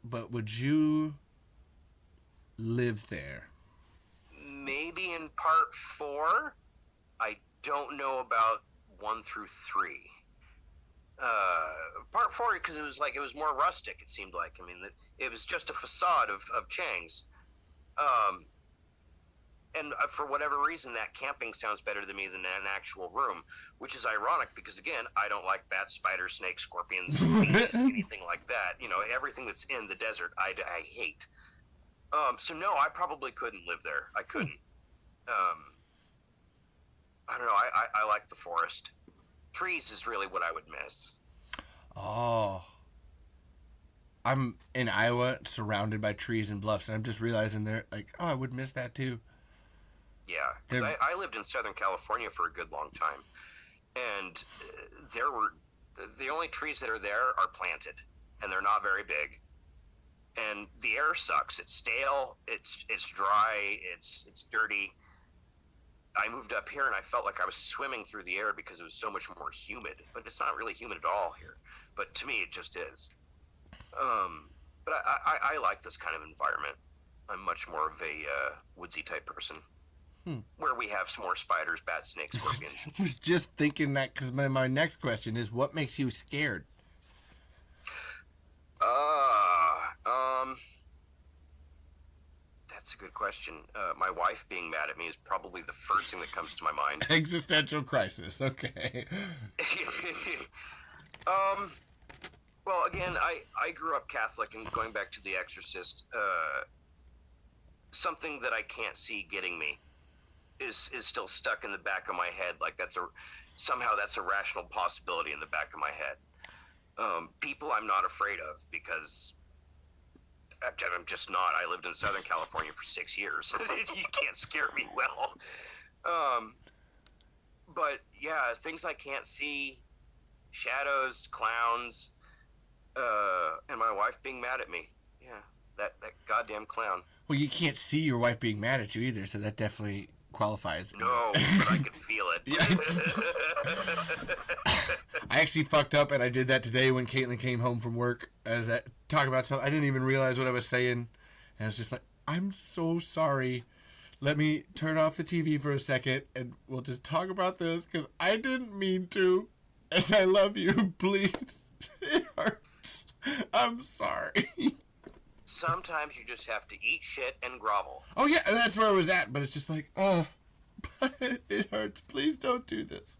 But would you live there? Maybe in part 4. I don't know about 1 through 3. Part 4, because it was more rustic, it seemed like. I mean, it was just a facade of Chang's. And for whatever reason, that camping sounds better to me than an actual room, which is ironic because, again, I don't like bats, spiders, snakes, scorpions, bees, anything like that. You know, everything that's in the desert, I hate. So, no, I probably couldn't live there. I couldn't. I don't know. I like the forest. Trees is really what I would miss. Oh. I'm in Iowa, surrounded by trees and bluffs, and I'm just realizing they're like, I would miss that too. Yeah, because I lived in Southern California for a good long time, and the only trees that are there are planted, and they're not very big, and the air sucks. It's stale. It's dry. It's dirty. I moved up here and I felt like I was swimming through the air because it was so much more humid, but it's not really humid at all here. But to me, it just is. But I like this kind of environment. I'm much more of a woodsy type person, where we have some more spiders, bats, snakes, scorpions. I was just thinking that because my next question is, what makes you scared? That's a good question. My wife being mad at me is probably the first thing that comes to my mind. Existential crisis. Okay. Well, again, I grew up Catholic, and going back to The Exorcist, something that I can't see getting me is still stuck in the back of my head. Like somehow that's a rational possibility in the back of my head. People I'm not afraid of because I'm just not. I lived in Southern California for 6 years. You can't scare me well. But yeah, things I can't see, shadows, clowns, and my wife being mad at me. Yeah, that goddamn clown. Well, you can't see your wife being mad at you either, so that definitely qualifies. No, but I could feel it. Yeah, I actually fucked up, and I did that today when Caitlin came home from work. As I talk about something, I didn't even realize what I was saying, and I was just like, "I'm so sorry. Let me turn off the TV for a second, and we'll just talk about this because I didn't mean to, and I love you. Please, it hurts. I'm sorry." Sometimes you just have to eat shit and grovel. Oh yeah, and that's where I was at, but it's just like, oh, but it hurts. Please don't do this.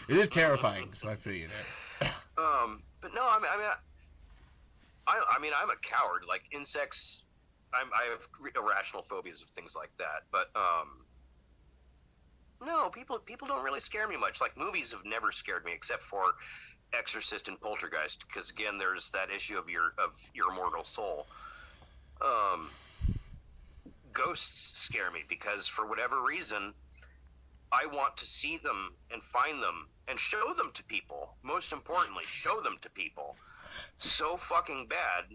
It is terrifying, so I feel you there. But no, I mean, I'm a coward. Like insects, I have irrational phobias of things like that. But no, people don't really scare me much. Like movies have never scared me, except for Exorcist and Poltergeist, because again, there's that issue of your immortal soul. Ghosts scare me because for whatever reason, I want to see them and find them and show them to people. Most importantly, show them to people. So fucking bad.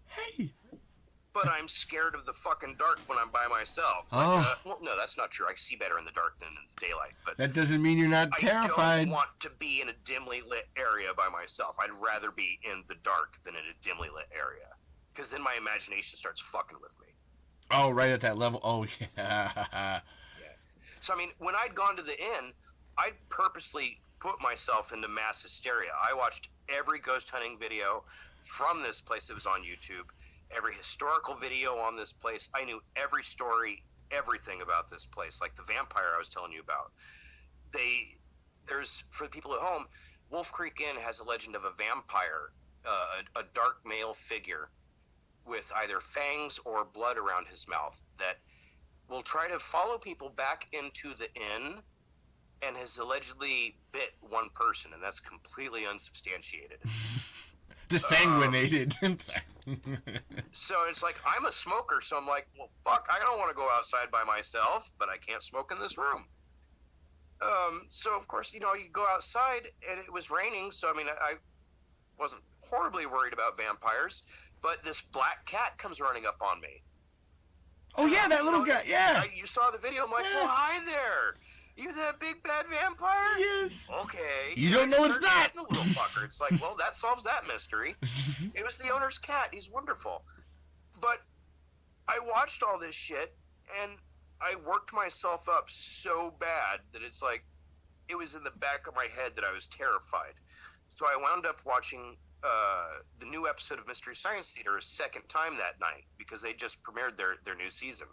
Hey. But I'm scared of the fucking dark when I'm by myself. Well, no, that's not true. I see better in the dark than in the daylight. But that doesn't mean you're not terrified. I don't want to be in a dimly lit area by myself. I'd rather be in the dark than in a dimly lit area. Because then my imagination starts fucking with me. Oh, right at that level. Oh, yeah. Yeah. So, I mean, when I'd gone to the inn, I'd purposely put myself into mass hysteria. I watched every ghost hunting video from this place that was on YouTube, every historical video on this place. I knew every story, everything about this place, like the vampire I was telling you about. There's, for the people at home, Wolf Creek Inn has a legend of a vampire, a dark male figure with either fangs or blood around his mouth that will try to follow people back into the inn and has allegedly bit one person, and that's completely unsubstantiated. Desanguinated. So it's like, I'm a smoker, so I'm like, well, fuck, I don't want to go outside by myself, but I can't smoke in this room. So, of course, you go outside, and it was raining, so, I mean, I wasn't horribly worried about vampires, but this black cat comes running up on me. Oh, yeah, that little guy, yeah. You saw the video, I'm like, well, hi there. You that big bad vampire? Yes. Okay. You don't know it's not. The little fucker. It's like, well, that solves that mystery. It was the owner's cat. He's wonderful. But I watched all this shit, and I worked myself up so bad that it's like, it was in the back of my head that I was terrified. So I wound up watching the new episode of Mystery Science Theater a second time that night because they just premiered their new season.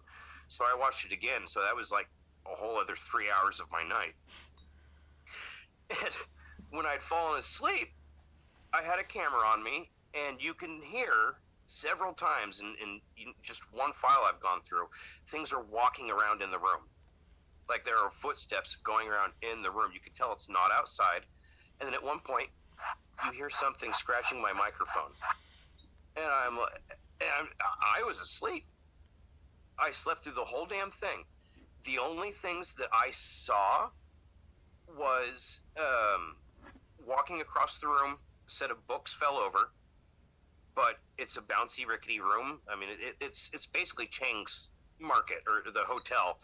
So I watched it again. So that was like a whole other 3 hours of my night. And when I'd fallen asleep, I had a camera on me, and you can hear several times in just one file I've gone through, things are walking around in the room. Like there are footsteps going around in the room. You can tell it's not outside. And then at one point, you hear something scratching my microphone. And I was asleep. I slept through the whole damn thing. The only things that I saw was walking across the room, a set of books fell over, but it's a bouncy, rickety room. I mean, it's basically Chang's Market, or the hotel,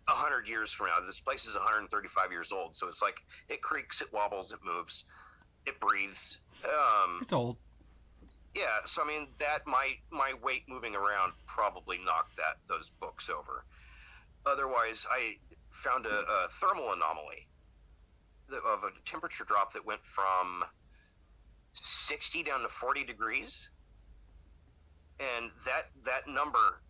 100 years from now. This place is 135 years old, so it's like, it creaks, it wobbles, it moves, it breathes. It's old. Yeah, so I mean, that my weight moving around probably knocked those books over. Otherwise, I found a thermal anomaly of a temperature drop that went from 60 down to 40 degrees. And that number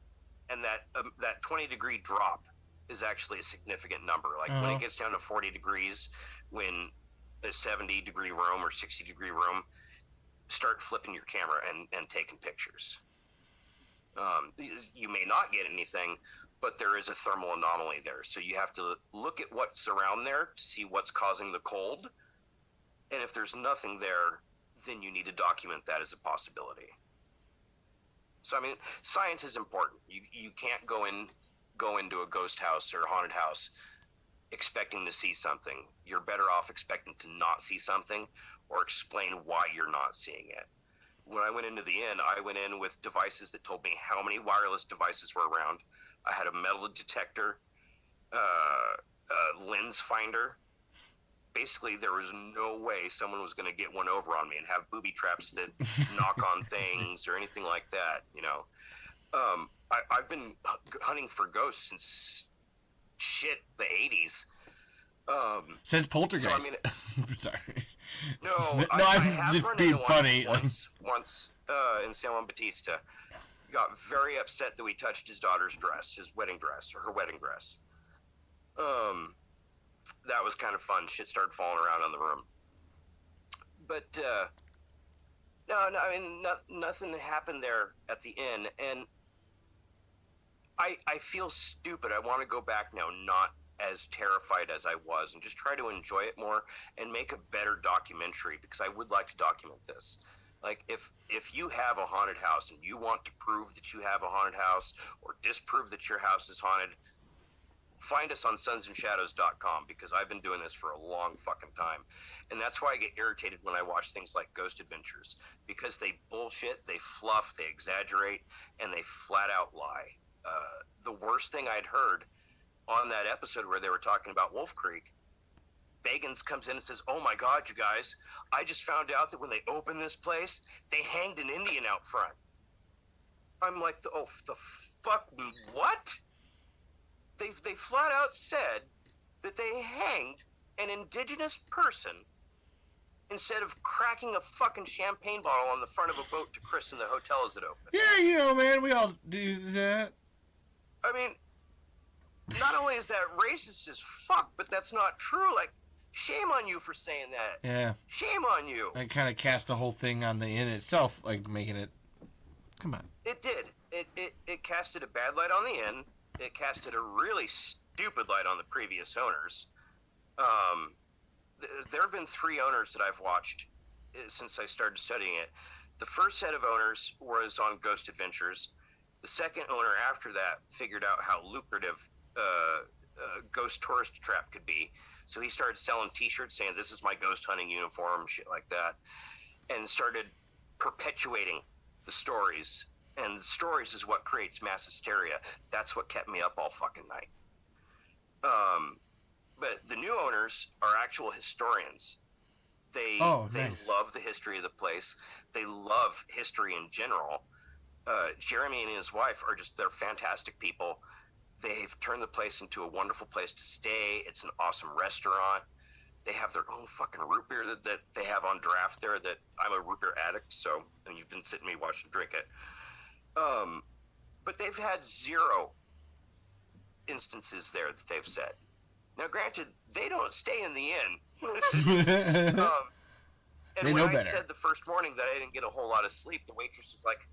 and that 20 degree drop is actually a significant number. Like when it gets down to 40 degrees, when a 70 degree room or 60 degree room, start flipping your camera and taking pictures. You may not get anything, but there is a thermal anomaly there. So you have to look at what's around there to see what's causing the cold. And if there's nothing there, then you need to document that as a possibility. So, I mean, science is important. You can't go into a ghost house or a haunted house expecting to see something. You're better off expecting to not see something or explain why you're not seeing it. When I went into the inn, I went in with devices that told me how many wireless devices were around. I had a metal detector, lens finder. Basically, there was no way someone was going to get one over on me and have booby traps that knock on things or anything like that. You know, I've been hunting for ghosts since the 80s. Since Poltergeist. So, I mean, sorry. No, I'm just being funny. Once in San Juan Bautista, got very upset that we touched his daughter's dress, his wedding dress, or her wedding dress. That was kind of fun. Shit started falling around on the room. But no, I mean, nothing happened there at the inn, and I feel stupid. I want to go back now, not as terrified as I was, and just try to enjoy it more and make a better documentary, because I would like to document this. Like, if you have a haunted house and you want to prove that you have a haunted house or disprove that your house is haunted, find us on sunsandshadows.com, because I've been doing this for a long fucking time. And that's why I get irritated when I watch things like Ghost Adventures, because they bullshit, they fluff, they exaggerate, and they flat out lie. The worst thing I'd heard on that episode where they were talking about Wolf Creek, Bagans comes in and says, "Oh my God, you guys, I just found out that when they opened this place, they hanged an Indian out front." I'm like, the fuck, what? They flat out said that they hanged an indigenous person instead of cracking a fucking champagne bottle on the front of a boat to christen the hotel as it opened. Yeah, you know, man, we all do that. I mean, not only is that racist as fuck, but that's not true. Like, shame on you for saying that. Yeah. Shame on you. I kind of cast the whole thing on the inn itself, like making it. Come on. It did. It casted a bad light on the inn. It casted a really stupid light on the previous owners. There have been 3 owners that I've watched since I started studying it. The first set of owners was on Ghost Adventures. The second owner after that figured out how lucrative ghost tourist trap could be. So he started selling t-shirts saying, "This is my ghost hunting uniform," shit like that, and started perpetuating the stories. And the stories is what creates mass hysteria. That's what kept me up all fucking night. But the new owners are actual historians. They nice. love the history of the place. They love history in general. Jeremy and his wife they're fantastic people. They've turned the place into a wonderful place to stay. It's an awesome restaurant. They have their own fucking root beer that they have on draft there, that I'm a root beer addict, so, and you've been sitting me watching drink it. But they've had 0 instances there that they've said. Now, granted, they don't stay in the inn. And they when know I better. said the first morning that I didn't get a whole lot of sleep, the waitress was like,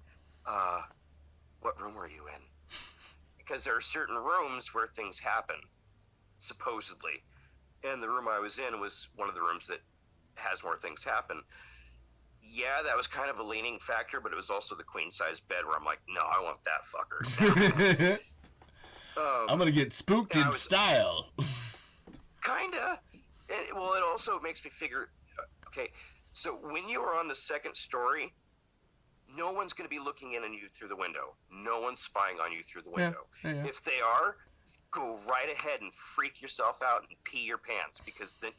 "What room were you in?" Because there are certain rooms where things happen, supposedly. And the room I was in was one of the rooms that has more things happen. Yeah, that was kind of a leaning factor, but it was also the queen-size bed where I'm like, no, I want that fucker. I'm going to get spooked in style. Kinda. Well, it also makes me figure, okay, so when you are on the second story, no one's going to be looking in on you through the window. No one's spying on you through the window. Yeah. If they are, go right ahead and freak yourself out and pee your pants, because then,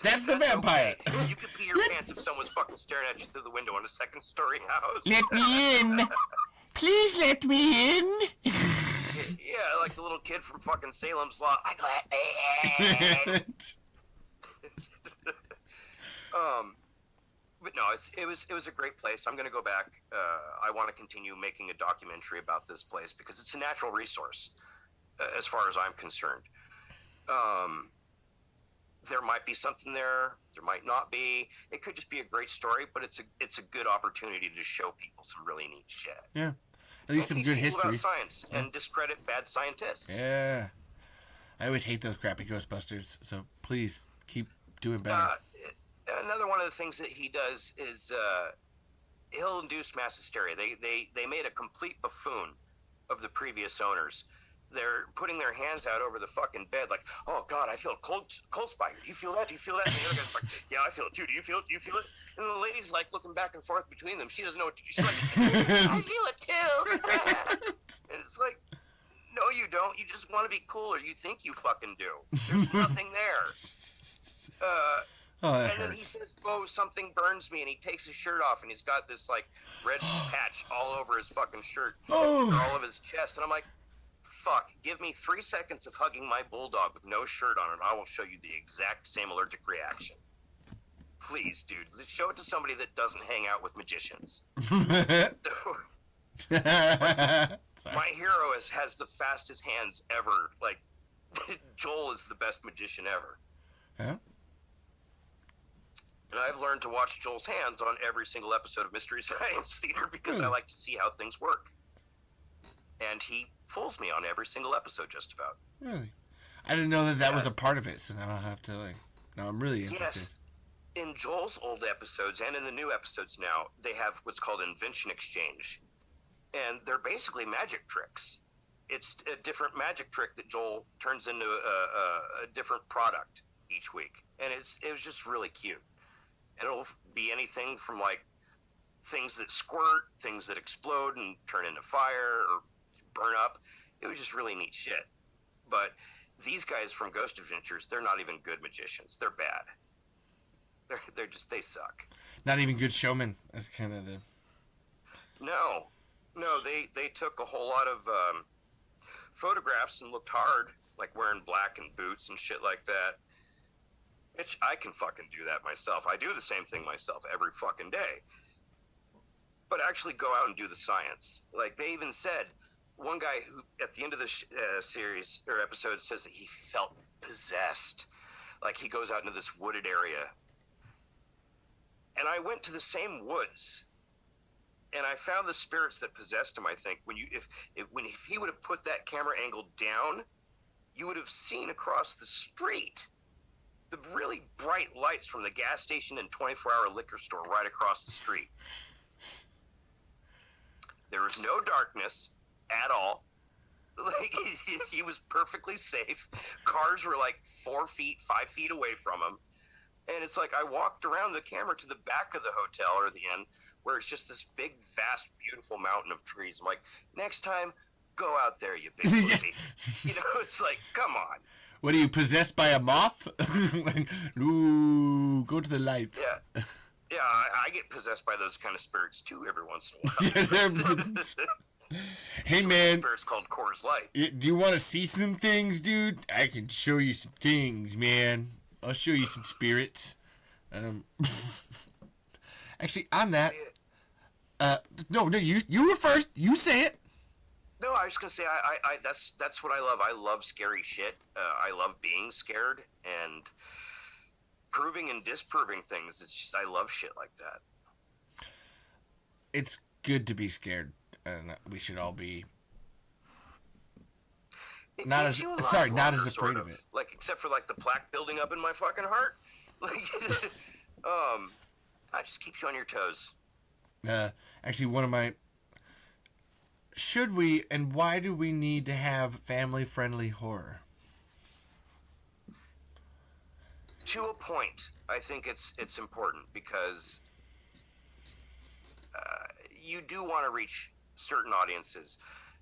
that's the vampire. Okay. You can pee your pants if someone's fucking staring at you through the window on a second-story house. Let me in. Please let me in. Yeah, like the little kid from fucking Salem's Lot. I let me in. But no, it was a great place. I'm going to go back. I want to continue making a documentary about this place because it's a natural resource, as far as I'm concerned. There might be something there. There might not be. It could just be a great story, but it's a good opportunity to show people some really neat shit. Yeah, at least some good history. About science and discredit bad scientists. Yeah, I always hate those crappy Ghostbusters. So please keep doing better. Another one of the things that he does is he'll induce mass hysteria. They made a complete buffoon of the previous owners. They're putting their hands out over the fucking bed like, "Oh God, I feel a cold spot here. Do you feel that? Do you feel that?" And the other guy's like, "Yeah, I feel it too. Do you feel it? Do you feel it?" And the lady's like looking back and forth between them. She doesn't know what to do. She's like, "I feel it too." And it's like, No, you don't. You just want to be cool, or you think you fucking do. There's nothing there. That and then he hurts. says, "Oh, something burns me," and he takes his shirt off, and he's got this like red patch all over his fucking shirt, Oh. all of his chest, and I'm like, "Fuck! Give me 3 seconds of hugging my bulldog with no shirt on, and I will show you the exact same allergic reaction." Please, dude, let's show it to somebody that doesn't hang out with magicians. My hero has the fastest hands ever. Like, Joel is the best magician ever. Huh? And I've learned to watch Joel's hands on every single episode of Mystery Science Theater because I like to see how things work. And he fools me on every single episode, just about. Really? I didn't know that was a part of it, so now I'll have to, like... Now I'm really interested. Yes. In Joel's old episodes and in the new episodes now, they have what's called Invention Exchange. And they're basically magic tricks. It's a different magic trick that Joel turns into a different product each week. And it was just really cute. And it'll be anything from, like, things that squirt, things that explode and turn into fire or burn up. It was just really neat shit. But these guys from Ghost Adventures, they're not even good magicians. They're bad. They suck. Not even good showmen. That's kind of the... No, they took a whole lot of photographs and looked hard, like wearing black and boots and shit like that. Bitch, I can fucking do that myself. I do the same thing myself every fucking day. But actually go out and do the science. Like, they even said, one guy who, at the end of the series, or episode, says that he felt possessed. Like, he goes out into this wooded area. And I went to the same woods. And I found the spirits that possessed him, I think. If he would have put that camera angle down, you would have seen across the street the really bright lights from the gas station and 24-hour liquor store right across the street. There was no darkness at all. Like, he was perfectly safe. Cars were like 4 feet, 5 feet away from him. And it's like I walked around the camera to the back of the hotel or the inn, where it's just this big, vast, beautiful mountain of trees. I'm like, next time, go out there, you big pussy. You know, it's like, come on. What are you, possessed by a moth? Like, ooh, go to the lights. Yeah. Yeah, I get possessed by those kind of spirits, too, every once in a while. Hey, man. Spirits called Coors Light. Do you want to see some things, dude? I can show you some things, man. I'll show you some spirits. Actually, on that... No, you were first. You say it. No, I was just gonna say that's what I love. I love scary shit. I love being scared and proving and disproving things. It's just I love shit like that. It's good to be scared, and we should all be. Not as afraid of it. Like, except for like the plaque building up in my fucking heart. Like, it just keeps you on your toes. Actually, one of my. Should we and why do we need to have family-friendly horror? To a point, I think it's important because you do want to reach certain audiences.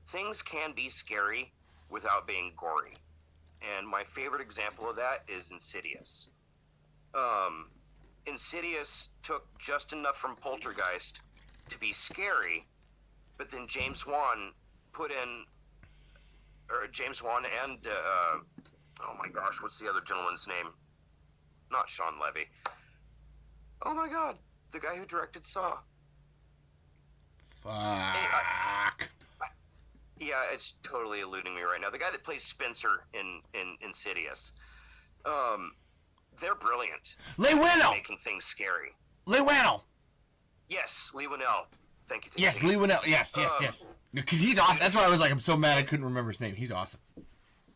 Things can be scary without being gory, and my favorite example of that is Insidious. Insidious took just enough from Poltergeist to be scary. But then James Wan and oh my gosh, what's the other gentleman's name? Not Sean Levy. Oh my god, the guy who directed Saw. Fuck. Yeah, it's totally eluding me right now. The guy that plays Spencer in Insidious. They're brilliant. Leigh Whannell! Making things scary. Leigh Whannell! Yes, Leigh Whannell. Thank you. Yes, Leigh Whannell. Yes. Because he's awesome. That's why I was like, I'm so mad I couldn't remember his name. He's awesome.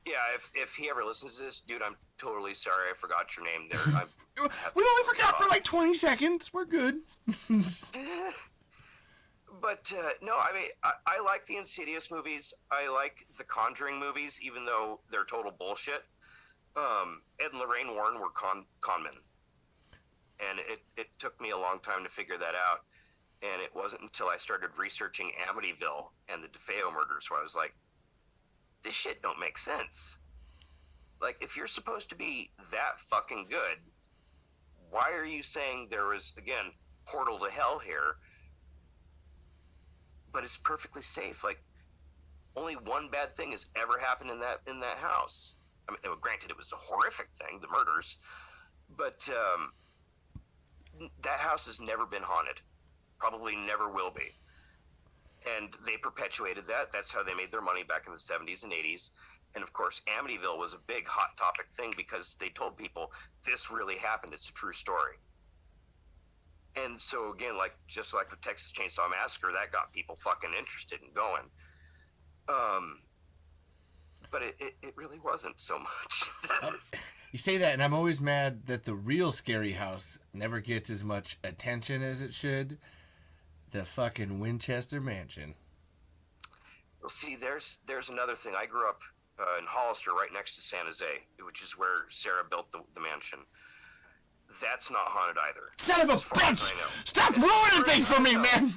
Yeah, if he ever listens to this, dude, I'm totally sorry I forgot your name there. We only forgot for like 20 seconds. We're good. But, no, I mean, I like the Insidious movies. I like the Conjuring movies, even though they're total bullshit. Ed and Lorraine Warren were conmen. And it took me a long time to figure that out. And it wasn't until I started researching Amityville and the DeFeo murders where I was like, this shit don't make sense. Like, if you're supposed to be that fucking good, why are you saying there was, again, portal to hell here, but it's perfectly safe? Like, only one bad thing has ever happened in that house. I mean, granted, it was a horrific thing, the murders, but that house has never been haunted. Probably never will be. And they perpetuated that. That's how they made their money back in the 70s and 80s. And of course, Amityville was a big hot topic thing because they told people this really happened. It's a true story. And so again, just like the Texas Chainsaw Massacre, that got people fucking interested in going. But it really wasn't so much. You say that, and I'm always mad that the real scary house never gets as much attention as it should. The fucking Winchester Mansion. Well, see, there's another thing. I grew up in Hollister, right next to San Jose, which is where Sarah built the mansion. That's not haunted either. Son of a bitch! Stop ruining things for me, man!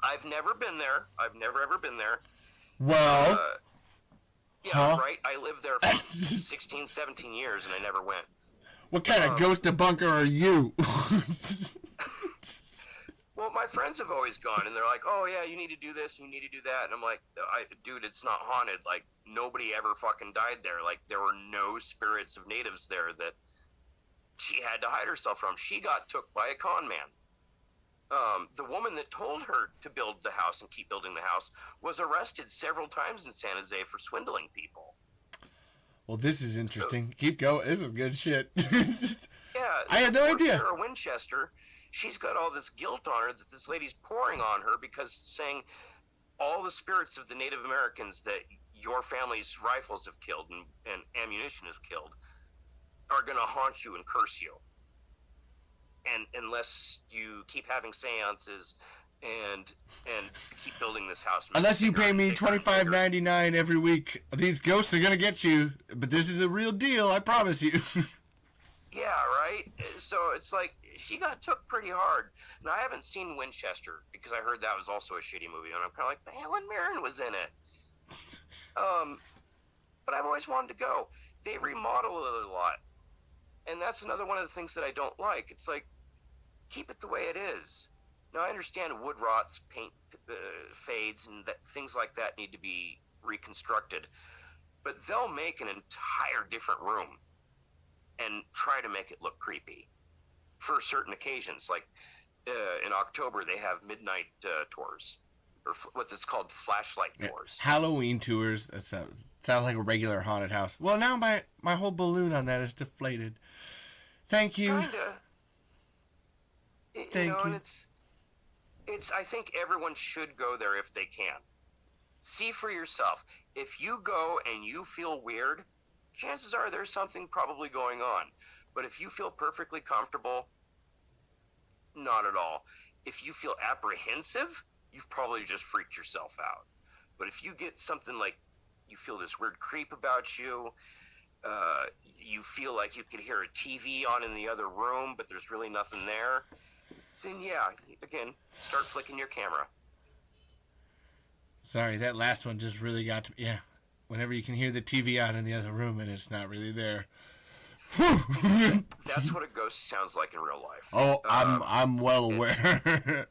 I've never been there. I've never ever been there. Well... yeah, right? I lived there for 16, 17 years, and I never went. What kind of ghost debunker are you? Well, my friends have always gone, and they're like, oh, yeah, you need to do this, you need to do that. And I'm like, dude, it's not haunted. Like, nobody ever fucking died there. Like, there were no spirits of natives there that she had to hide herself from. She got took by a con man. The woman that told her to build the house and keep building the house was arrested several times in San Jose for swindling people. Well, this is interesting. So, keep going. This is good shit. Yeah. I had no idea. Sarah Winchester, she's got all this guilt on her that this lady's pouring on her because saying all the spirits of the Native Americans that your family's rifles have killed and ammunition has killed are going to haunt you and curse you. And unless you keep having seances and keep building this house. Unless you pay me $25.99 every week, these ghosts are gonna get you. But this is a real deal, I promise you. Yeah, right. So it's like she got took pretty hard. Now I haven't seen Winchester because I heard that was also a shitty movie, and I'm kind of like, but Helen Mirren was in it. But I've always wanted to go. They remodel it a lot. And that's another one of the things that I don't like. It's like, keep it the way it is. Now, I understand wood rots, paint fades, and things like that need to be reconstructed. But they'll make an entire different room and try to make it look creepy for certain occasions. Like in October, they have midnight tours, or what it's called, flashlight tours. Halloween tours. That sounds like a regular haunted house. Well, now my whole balloon on that is deflated. Thank you. Kinda. Thank you. And it's. I think everyone should go there if they can. See for yourself. If you go and you feel weird, chances are there's something probably going on. But if you feel perfectly comfortable, not at all. If you feel apprehensive, you've probably just freaked yourself out. But if you get something like you feel this weird creep about you, you feel like you could hear a TV on in the other room, but there's really nothing there, then yeah, again, start flicking your camera. Sorry, that last one just really got to me. Yeah, whenever you can hear the TV on in the other room and it's not really there. That's what a ghost sounds like in real life. Oh, I'm well aware.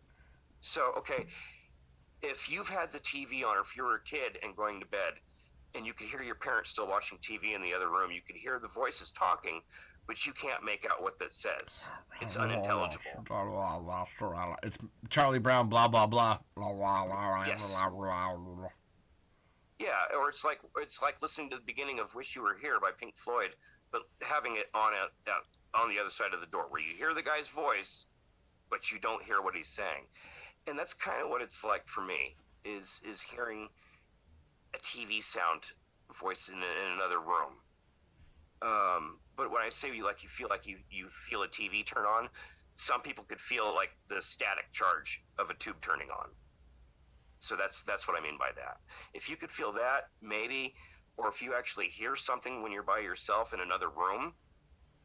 So, okay, if you've had the TV on, or if you were a kid and going to bed, and you could hear your parents still watching TV in the other room, you could hear the voices talking, but you can't make out what that says. It's unintelligible. It's Charlie Brown, blah, blah, blah. Yes. Yeah, or it's like listening to the beginning of Wish You Were Here by Pink Floyd, but having it on the other side of the door, where you hear the guy's voice, but you don't hear what he's saying. And that's kind of what it's like for me, is hearing a TV sound voice in another room. But when I say you feel like you feel a TV turn on, some people could feel like the static charge of a tube turning on. So that's what I mean by that. If you could feel that, maybe, or if you actually hear something when you're by yourself in another room,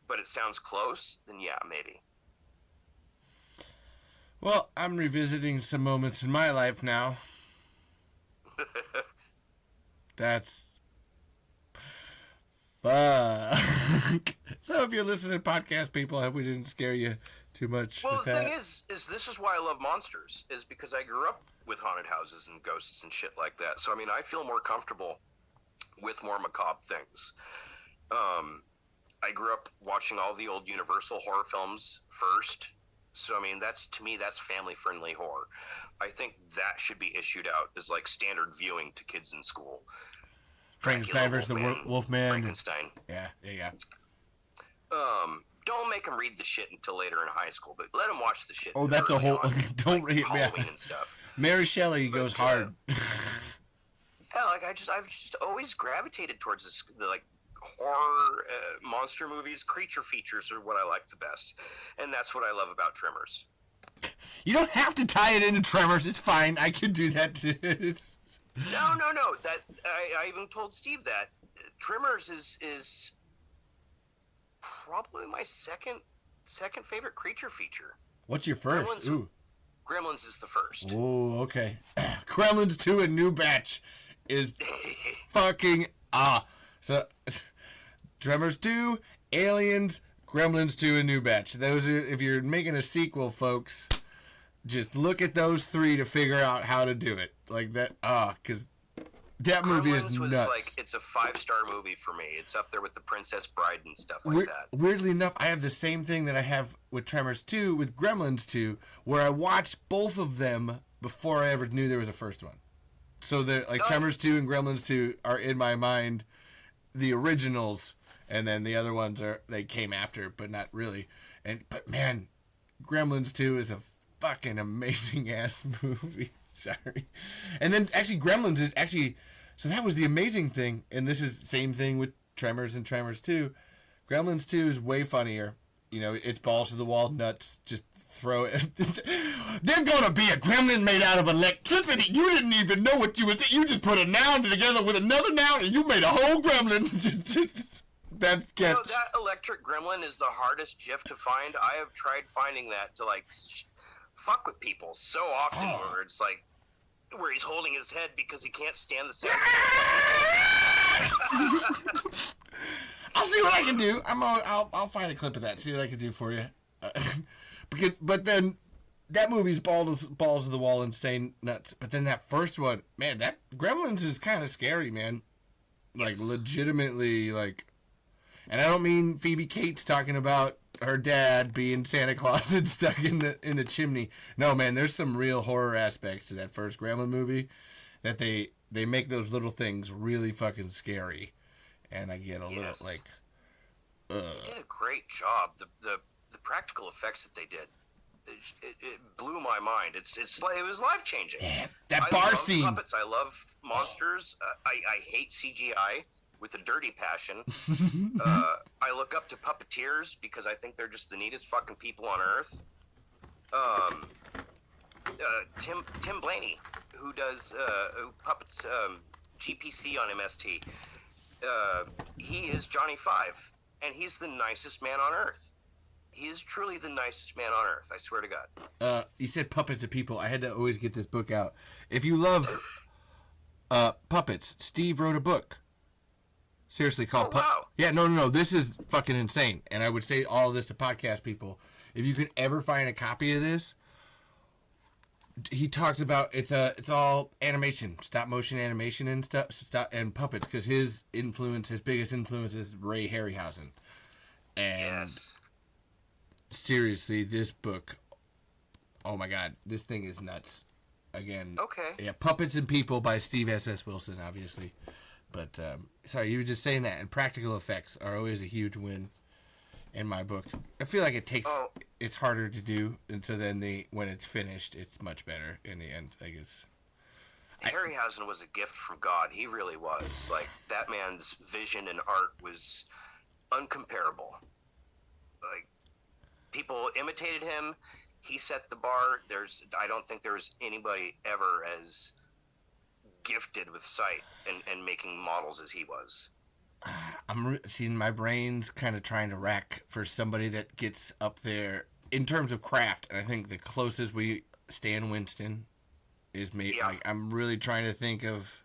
but it sounds close, then yeah, maybe. Well, I'm revisiting some moments in my life now. That's Fuck. So if you're listening to podcast people, I hope we didn't scare you too much. Well, with the that. thing is this is why I love monsters, is because I grew up with haunted houses and ghosts and shit like that. So I mean, I feel more comfortable with more macabre things. I grew up watching all the old Universal horror films first. So I mean, to me that's family-friendly horror. I think that should be issued out as like standard viewing to kids in school. Frankenstein versus the Wolfman. Frankenstein. Yeah. Don't make them read the shit until later in high school, but let them watch the shit. Oh, that's a whole. Don't read Halloween and stuff. Mary Shelley goes hard. Hell, like I've just always gravitated towards this, the like horror monster movies. Creature features are what I like the best, and that's what I love about Tremors. You don't have to tie it into Tremors. It's fine. I could do that too. No. That I even told Steve that Tremors is probably my second favorite creature feature. What's your first? Gremlins is the first. Oh, okay. Gremlins 2, a new batch, is fucking So, Tremors 2, Aliens, Gremlins 2, a new batch. Those are, if you're making a sequel, folks, just look at those three to figure out how to do it. Like that, because that movie is nuts. Like, it's a 5-star movie for me. It's up there with The Princess Bride and stuff like that. Weirdly enough, I have the same thing that I have with Tremors 2, with Gremlins 2, where I watched both of them before I ever knew there was a first one. So Tremors 2 and Gremlins 2 are in my mind the originals, and then the other ones they came after, but not really. But man, Gremlins 2 is a fucking amazing ass movie. Sorry. And then actually Gremlins is actually, so that was the amazing thing, and this is the same thing with Tremors and Tremors 2. Gremlins 2 is way funnier. You know, it's balls to the wall, nuts, just throw it. There's gonna be a gremlin made out of electricity. You didn't even know what you was. You just put a noun together with another noun, and you made a whole gremlin. That's sketch. You know, that electric gremlin is the hardest GIF to find. I have tried finding that to like fuck with people so often, where it's like where he's holding his head because he can't stand the sound. I'll see what I can do. I'll find a clip of that. See what I can do for you. But then that movie's balls to the wall, insane nuts. But then that first one, man, that Gremlins is kind of scary, man. Like legitimately, like. And I don't mean Phoebe Cates talking about her dad being Santa Claus and stuck in the chimney. No, man, there's some real horror aspects to that first Gremlin movie that they make those little things really fucking scary. And I get a little like. They did a great job. The practical effects that they did, it blew my mind. It was life changing. Yeah, that bar scene. Puppets. I love monsters. I hate CGI with a dirty passion. I look up to puppeteers because I think they're just the neatest fucking people on earth. Tim Blaney, who does who puppets GPC on MST. He is Johnny Five, and he's the nicest man on earth. He is truly the nicest man on earth, I swear to God. You said puppets of people. I had to always get this book out. If you love puppets, Steve wrote a book. Seriously, called wow. Yeah, no. This is fucking insane. And I would say all of this to podcast people. If you can ever find a copy of this, he talks about it's all animation, stop motion animation and stuff, and puppets, because his biggest influence is Ray Harryhausen. And seriously, this book, oh my god, this thing is nuts. Again, yeah, Puppets and People by Steve S.S. Wilson, obviously. But sorry, you were just saying that, and practical effects are always a huge win in my book. I feel like it's harder to do, and so then when it's finished, it's much better in the end, I guess. Harryhausen was a gift from God. He really was. Like, that man's vision and art was uncomparable. Like, people imitated him. He set the bar. I don't think there was anybody ever as gifted with sight and making models as he was. I'm seeing my brain's kind of trying to rack for somebody that gets up there in terms of craft, and I think the closest Stan Winston is me. Yeah. Like, I'm really trying to think of,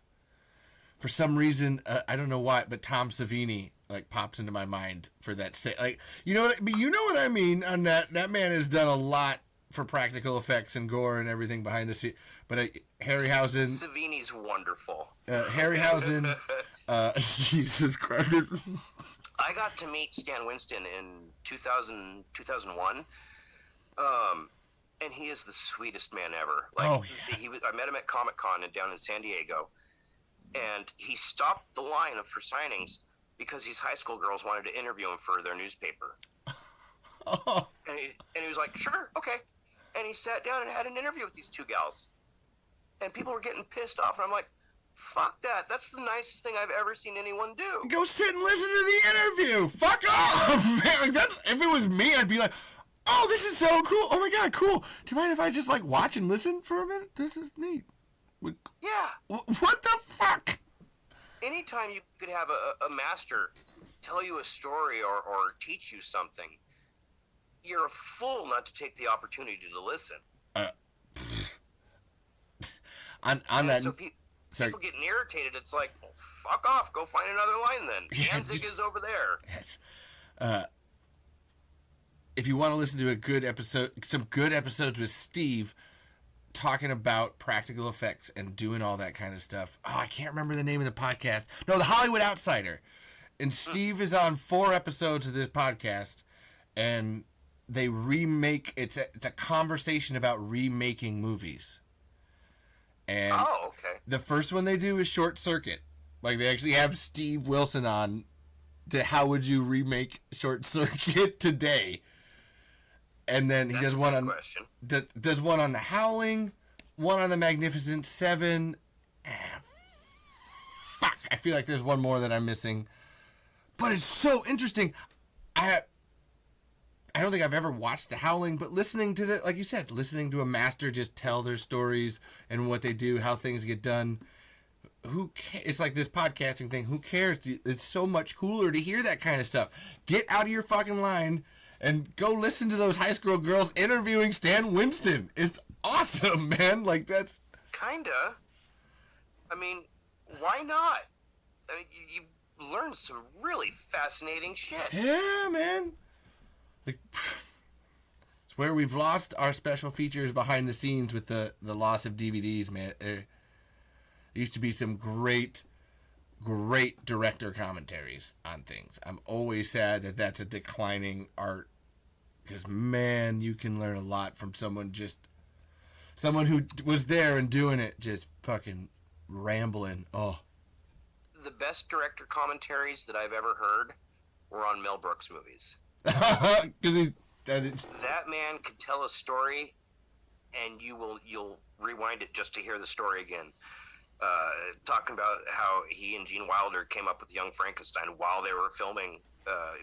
for some reason, I don't know why, but Tom Savini. like pops into my mind for that. Like, you know what I mean. On that man has done a lot for practical effects and gore and everything behind the scene. But Harryhausen, Savini's wonderful. Harryhausen, Jesus Christ. I got to meet Stan Winston in 2001. And he is the sweetest man ever. Like, I met him at Comic-Con down in San Diego, and he stopped the line for signings because these high school girls wanted to interview him for their newspaper. Oh. And he was like, sure, okay. And he sat down and had an interview with these two gals. And people were getting pissed off, and I'm like, fuck that. That's the nicest thing I've ever seen anyone do. Go sit and listen to the interview. Fuck off, man. Like, if it was me, I'd be like, oh, this is so cool. Oh, my God, cool. Do you mind if I just, like, watch and listen for a minute? This is neat. Yeah. What the fuck? Anytime you could have a master tell you a story or teach you something, you're a fool not to take the opportunity to listen. On that... So people getting irritated. It's like, well, fuck off. Go find another line then. Danzig is over there. Yes. If you want to listen to a good episode, some good episodes with Steve talking about practical effects and doing all that kind of stuff. Oh, I can't remember the name of the podcast. No, The Hollywood Outsider. And Steve is on 4 episodes of this podcast, and they remake. It's a conversation about remaking movies. And the first one they do is Short Circuit. Like, they actually have Steve Wilson on to how would you remake Short Circuit today. And then he does one on does one on The Howling, one on The Magnificent Seven. Fuck, I feel like there's one more that I'm missing. But it's so interesting. I don't think I've ever watched The Howling, but listening to like you said, listening to a master just tell their stories and what they do, how things get done. Who cares? It's like this podcasting thing. Who cares? It's so much cooler to hear that kind of stuff. Get out of your fucking line and go listen to those high school girls interviewing Stan Winston. It's awesome, man. Like, that's... Kinda. I mean, why not? I mean, you learn some really fascinating shit. Yeah, man. Like, it's where we've lost our special features behind the scenes with the loss of DVDs, man. There used to be some great director commentaries on things. I'm always sad that that's a declining art, because, man, you can learn a lot from someone who was there and doing it, just fucking rambling. Oh. The best director commentaries that I've ever heard were on Mel Brooks movies. Because that man could tell a story, and you'll rewind it just to hear the story again. Talking about how he and Gene Wilder came up with Young Frankenstein while they were filming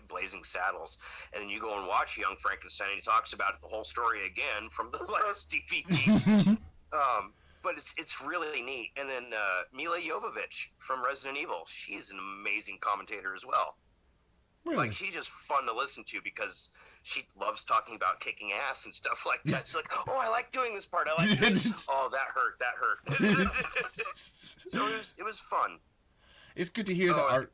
Blazing Saddles, and then you go and watch Young Frankenstein, and he talks about it, the whole story again from the last DVD. But it's really neat. And then Mila Jovovich from Resident Evil, she's an amazing commentator as well. Really? Like, she's just fun to listen to because she loves talking about kicking ass and stuff like that. She's like, oh, I like doing this part. I like doing this. Oh, that hurt. So it was fun. It's good to hear the art.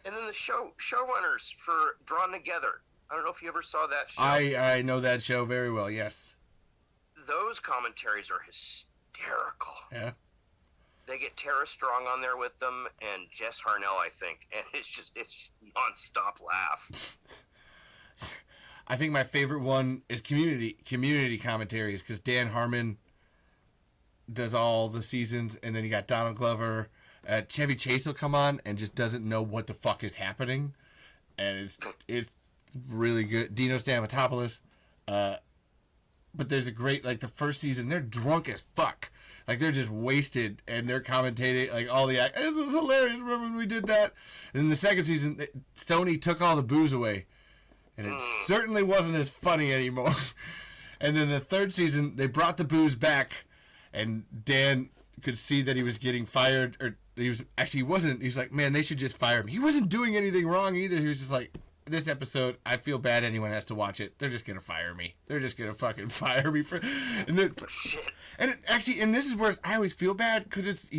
And then the showrunners for Drawn Together. I don't know if you ever saw that show. I know that show very well, yes. Those commentaries are hysterical. Yeah. They get Tara Strong on there with them and Jess Harnell, I think. And it's just non-stop laugh. I think my favorite one is community commentaries, because Dan Harmon does all the seasons, and then you got Donald Glover. Chevy Chase will come on and just doesn't know what the fuck is happening, and it's really good. Dino Stamatopoulos, but there's a great, like, the first season, they're drunk as fuck, like they're just wasted, and they're commentating like all the act. This was hilarious. Remember when we did that? And then the second season, Sony took all the booze away, and it certainly wasn't as funny anymore. And then the third season, they brought the booze back, and Dan could see that he was getting fired, or he wasn't. He's like, man, they should just fire him. He wasn't doing anything wrong either. He was just like, this episode, I feel bad anyone has to watch it. They're just gonna fire me. They're just gonna fucking fire me for. And then, Shit. and this is where I always feel bad, because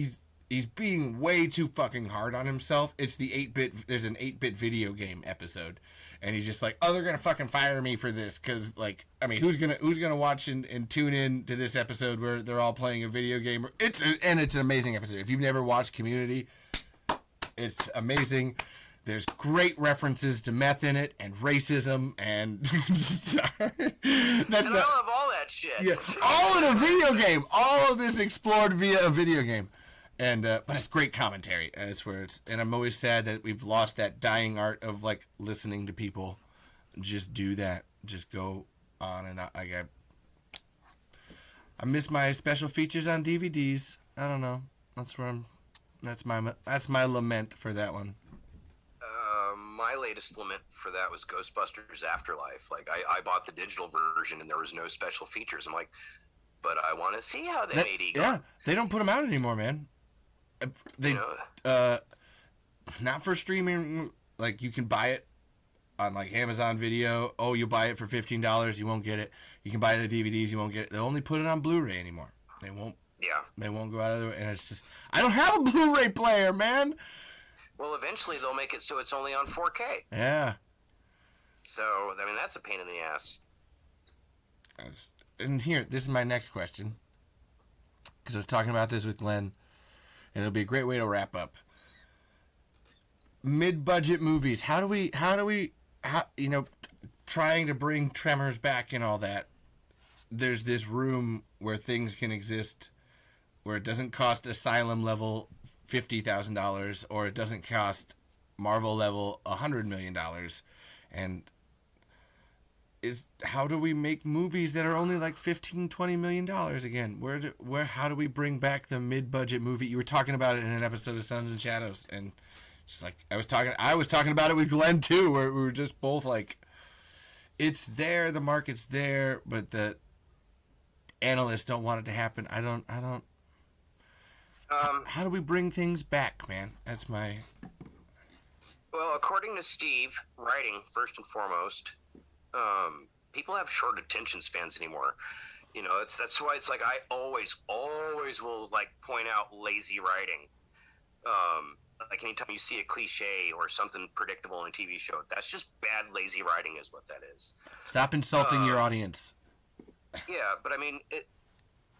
he's being way too fucking hard on himself. It's the 8-bit. There's an 8-bit video game episode, and he's just like, oh, they're gonna fucking fire me for this because, like, I mean, who's gonna watch and tune in to this episode where they're all playing a video game? It's an amazing episode. If you've never watched Community, it's amazing. There's great references to meth in it and racism and I love all that shit. Yeah, all in a video game. All of this explored via a video game, and but it's great commentary. That's where it's. And I'm always sad that we've lost that dying art of like listening to people. Just do that. Just go on and on. I miss my special features on DVDs. I don't know. That's where I'm. That's my lament for that one. My latest lament for that was Ghostbusters Afterlife. Like, I bought the digital version and there was no special features. I'm like, but I want to see how they made Egon. Yeah, they don't put them out anymore, man. They not for streaming. Like, you can buy it on like Amazon Video. Oh, you buy it for $15, you won't get it. You can buy the DVDs, you won't get it. They only put it on Blu-ray anymore. They won't. Yeah. They won't go out of the way, and it's just I don't have a Blu-ray player, man. Well, eventually they'll make it so it's only on 4K. Yeah. So, I mean, that's a pain in the ass. And here, this is my next question. Because I was talking about this with Glenn, and it'll be a great way to wrap up. Mid-budget movies. How do we, you know, trying to bring Tremors back and all that, there's this room where things can exist where it doesn't cost Asylum level $50,000 or it doesn't cost Marvel level $100 million, and how do we make movies that are only like $15-20 million again? How do we bring back the mid-budget movie? You were talking about it in an episode of Sons and Shadows, and just like I was talking about it with Glenn too, where we were just both like, it's there, the market's there, but the analysts don't want it to happen. I don't. How do we bring things back, man? That's my... Well, according to Steve, writing, first and foremost, people have short attention spans anymore. You know, that's why it's like I always will, like, point out lazy writing. Like, anytime you see a cliche or something predictable in a TV show, that's just bad, lazy writing is what that is. Stop insulting your audience. Yeah, but I mean,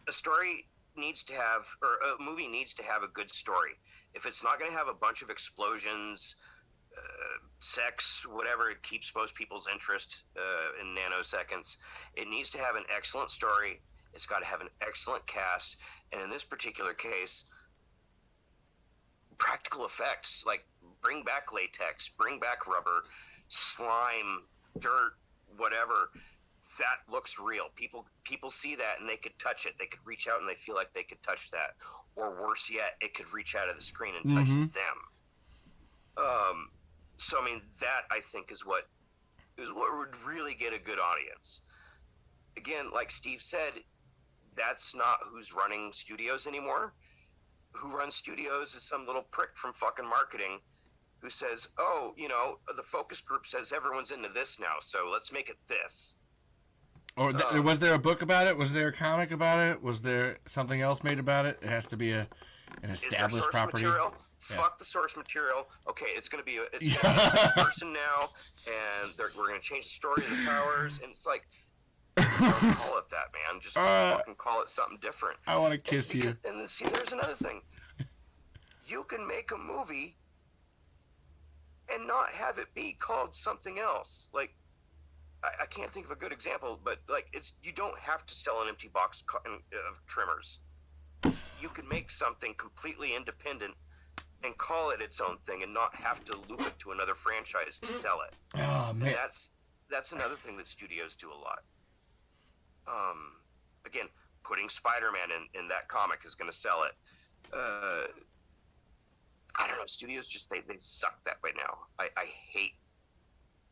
a story needs to have, or a movie needs to have a good story. If it's not going to have a bunch of explosions, sex, whatever, it keeps most people's interest in nanoseconds. It needs to have an excellent story. It's got to have an excellent cast. And in this particular case, practical effects, like bring back latex, bring back rubber, slime, dirt, whatever. That looks real. People see that and they could touch it. They could reach out and they feel like they could touch that. Or worse yet, it could reach out of the screen and touch them. So I mean, that I think is what would really get a good audience. Again, like Steve said, that's not who's running studios anymore. Who runs studios is some little prick from fucking marketing who says, oh, you know, the focus group says everyone's into this now, so let's make it this. Or was there a book about it? Was there a comic about it? Was there something else made about it? It has to be an established property. Material? Yeah. Fuck the source material. Okay, it's going to be a person now, and we're going to change the story of the powers, and it's like, don't call it that, man. Just fucking call it something different. I want to kiss you. And then, see, there's another thing. You can make a movie and not have it be called something else. Like, I can't think of a good example, but like you don't have to sell an empty box of Tremors. You can make something completely independent and call it its own thing and not have to loop it to another franchise to sell it. Oh man, and that's another thing that studios do a lot. Again, putting Spider-Man in that comic is going to sell it. I don't know. Studios just they suck that way now. I hate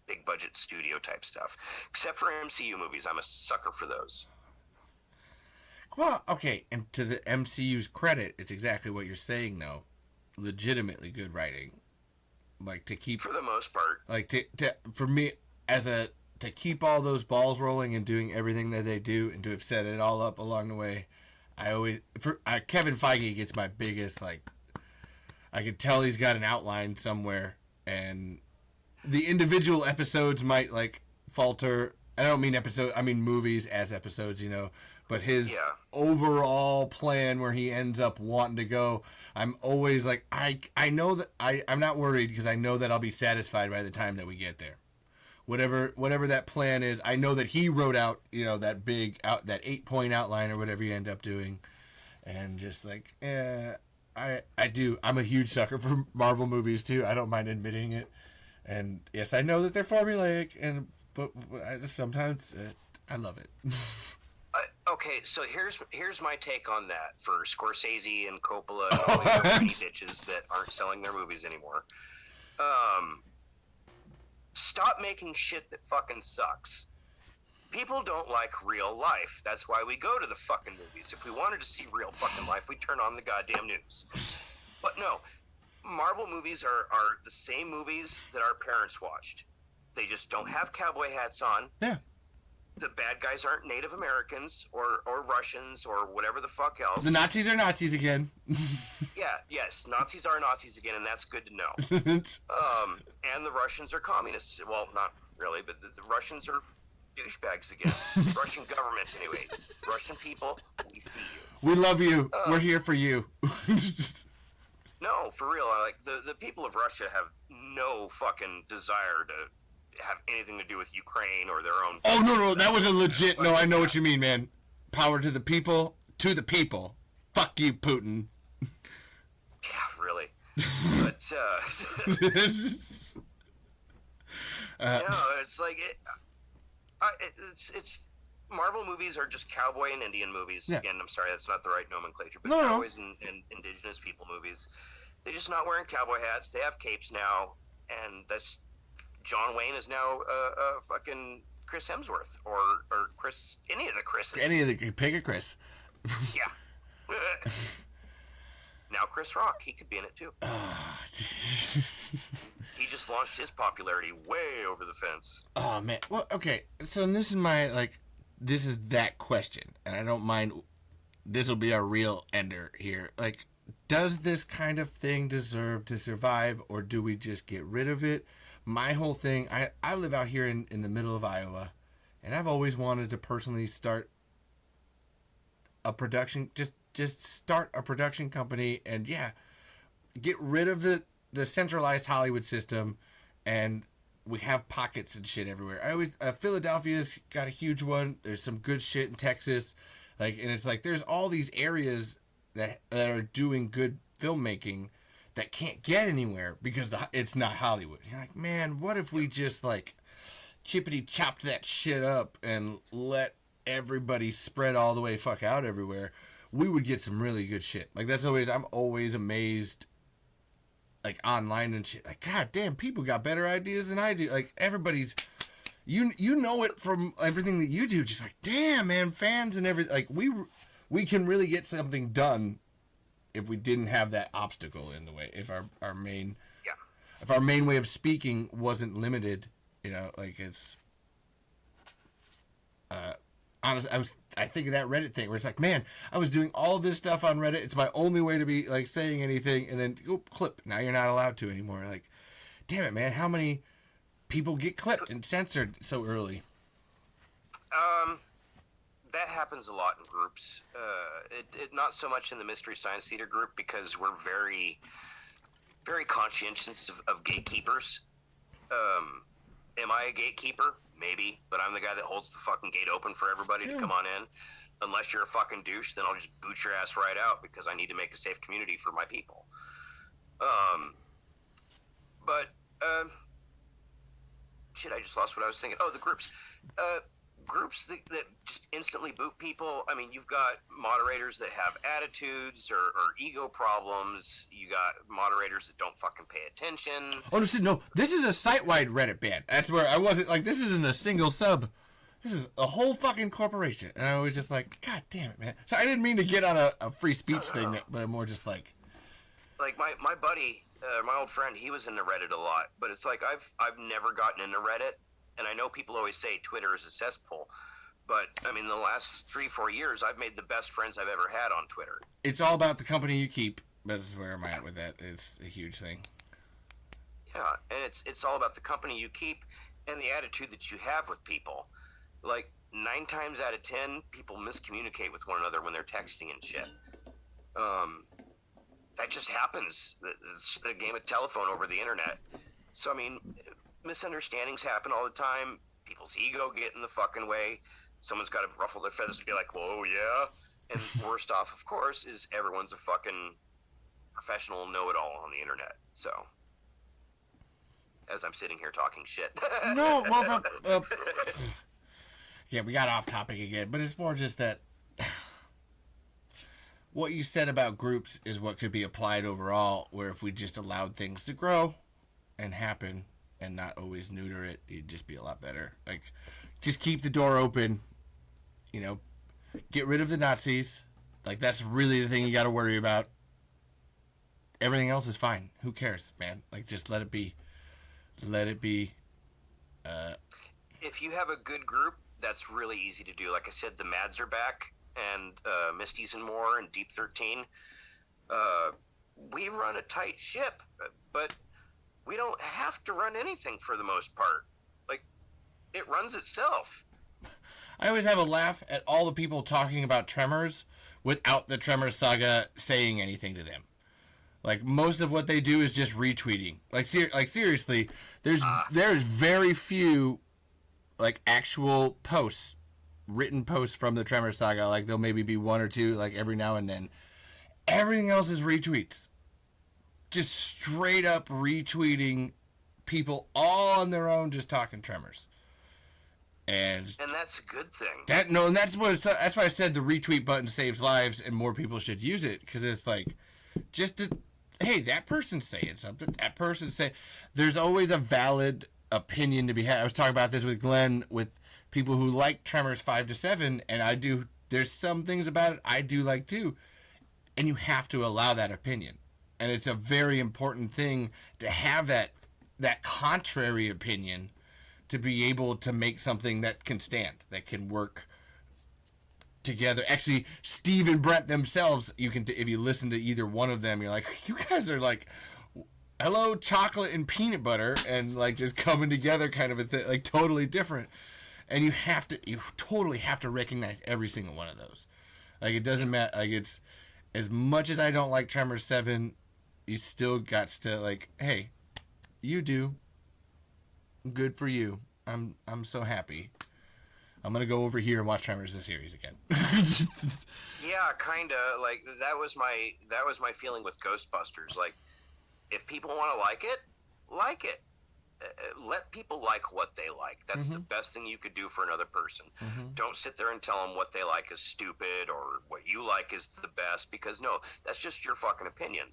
big budget studio type stuff, except for MCU movies. I'm a sucker for those. Well, okay, and to the MCU's credit, it's exactly what you're saying, though. Legitimately good writing, like to keep for the most part. Like to for me to keep all those balls rolling and doing everything that they do, and to have set it all up along the way. Kevin Feige gets my biggest like I could tell he's got an outline somewhere, and the individual episodes might like falter. I don't mean episode. I mean movies as episodes, you know. But his overall plan, where he ends up wanting to go, I'm always like, I know that I'm not worried because I know that I'll be satisfied by the time that we get there. Whatever that plan is, I know that he wrote out, you know, that 8-point outline or whatever you end up doing, and just like, I do. I'm a huge sucker for Marvel movies too. I don't mind admitting it. And yes, I know that they're formulaic, but I just sometimes I love it. Okay, so here's my take on that for Scorsese and Coppola and all these other bitches that aren't selling their movies anymore. Stop making shit that fucking sucks. People don't like real life. That's why we go to the fucking movies. If we wanted to see real fucking life, we turn on the goddamn news. But no, Marvel movies are the same movies that our parents watched. They just don't have cowboy hats on. Yeah. The bad guys aren't Native Americans or Russians or whatever the fuck else. The Nazis are Nazis again. Yes, Nazis are Nazis again, and that's good to know. And the Russians are communists. Well, not really, but the Russians are douchebags again. Russian government, anyway. Russian people, we see you. We love you. We're here for you. No, for real. Like the people of Russia have no fucking desire to have anything to do with Ukraine or their own. Oh no, that was a legit. No, I know what you mean, man. Power to the people. Fuck you, Putin. Yeah, really. But it's like it's Marvel movies are just cowboy and Indian movies. Yeah. Again, I'm sorry, that's not the right nomenclature, but No. cowboys and indigenous people movies. They're just not wearing cowboy hats. They have capes now, and that's. John Wayne is now fucking Chris Hemsworth or Chris, any of the Chris's. Pick a Chris. Yeah. Now Chris Rock, he could be in it too. He just launched his popularity way over the fence. Oh man. Well, okay. So this is that question, and I don't mind. This will be our real ender here. Like, does this kind of thing deserve to survive, or do we just get rid of it? My whole thing, I live out here in the middle of Iowa, and I've always wanted to personally start a production, just start a production company, and get rid of the centralized Hollywood system, and we have pockets and shit everywhere. Philadelphia's got a huge one. There's some good shit in Texas, and it's like there's all these areas that are doing good filmmaking that can't get anywhere because it's not Hollywood. You're like, man, what if we just chippity chopped that shit up and let everybody spread all the way fuck out everywhere? We would get some really good shit. I'm always amazed, online and shit. God damn, people got better ideas than I do. Everybody's, you know it from everything that you do. Just damn, man, fans and everything. We can really get something done if we didn't have that obstacle in the way, if our main way of speaking wasn't limited, it's honestly, I think of that Reddit thing where it's man, I was doing all this stuff on Reddit. It's my only way to be saying anything, and then clip. Now you're not allowed to anymore. Damn it, man, how many people get clipped and censored so early? That happens a lot in groups. It not so much in the Mystery Science Theater group because we're very, very conscientious of gatekeepers. Am I a gatekeeper? Maybe, but I'm the guy that holds the fucking gate open for everybody to come on in. Unless you're a fucking douche, then I'll just boot your ass right out because I need to make a safe community for my people. Shit, I just lost what I was thinking. Oh, the groups. Groups that just instantly boot people. I mean, you've got moderators that have attitudes or ego problems. You got moderators that don't fucking pay attention. Understood. No, this is a site-wide Reddit ban. That's where I wasn't this isn't a single sub. This is a whole fucking corporation. And I was just God damn it, man. So I didn't mean to get on a free speech thing, but I'm more just my buddy, my old friend, he was into Reddit a lot. But it's I've never gotten into Reddit. And I know people always say Twitter is a cesspool, but I mean, the last 3-4 years, I've made the best friends I've ever had on Twitter. It's all about the company you keep, That's where I'm at with that. It's a huge thing. Yeah, and it's all about the company you keep and the attitude that you have with people. Like 9 times out of 10, people miscommunicate with one another when they're texting and shit. That just happens. It's a game of telephone over the internet. So I mean, misunderstandings happen all the time. People's ego get in the fucking way. Someone's got to ruffle their feathers to be like, "Whoa, yeah." And worst off, of course, is everyone's a fucking professional know-it-all on the internet. So, as I'm sitting here talking shit. No, well, yeah, we got off topic again, but it's more just that what you said about groups is what could be applied overall, where if we just allowed things to grow and happen and not always neuter it, it'd just be a lot better. Like, just keep the door open, you know, get rid of the Nazis. Like, that's really the thing you got to worry about. Everything else is fine. Who cares, man? Like, just let it be. Let it be. If you have a good group, that's really easy to do. Like I said, the Mads are back, and Misty's and more, and Deep 13. We run a tight ship, but we don't have to run anything for the most part. Like, it runs itself. I always have a laugh at all the people talking about Tremors without the Tremors saga saying anything to them. Like, most of what they do is just retweeting. Like seriously, there's very few, like, actual posts, written posts from the Tremors saga. Like, there'll maybe be one or two, like, every now and then. Everything else is retweets. Just straight up retweeting people all on their own, just talking Tremors. And that's a good thing. And that's why I said the retweet button saves lives, and more people should use it, because it's like, just to, hey, that person's saying something. That person's saying, there's always a valid opinion to be had. I was talking about this with Glenn, with people who like Tremors 5 to 7, and I do. There's some things about it I do like too, and you have to allow that opinion. And it's a very important thing to have that contrary opinion, to be able to make something that can stand, that can work together. Actually, Steve and Brent themselves, you can, if you listen to either one of them, you're like, you guys are like, hello, chocolate and peanut butter, and like just coming together, kind of a thing, like totally different. And you totally have to recognize every single one of those. Like, it doesn't matter. Like, it's, as much as I don't like Tremors 7, you still got to, like, hey, you do. Good for you. I'm so happy. I'm gonna go over here and watch Tremors the series again. Yeah, kinda. Like, that was my feeling with Ghostbusters. Like, if people want to like it, like it. Let people like what they like. That's the best thing you could do for another person. Don't sit there and tell them what they like is stupid or what you like is the best, because no, that's just your fucking opinion.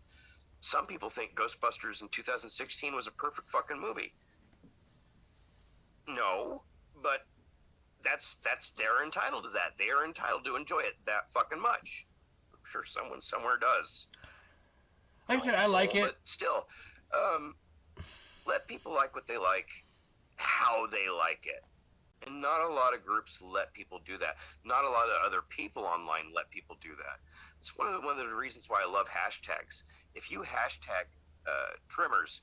Some people think Ghostbusters in 2016 was a perfect fucking movie. No, but that's they're entitled to that. They are entitled to enjoy it that fucking much. I'm sure someone somewhere does. Like I said, I like it. But still, let people like what they like, how they like it. And not a lot of groups let people do that. Not a lot of other people online let people do that. It's one of the reasons why I love hashtags. If you hashtag Tremors,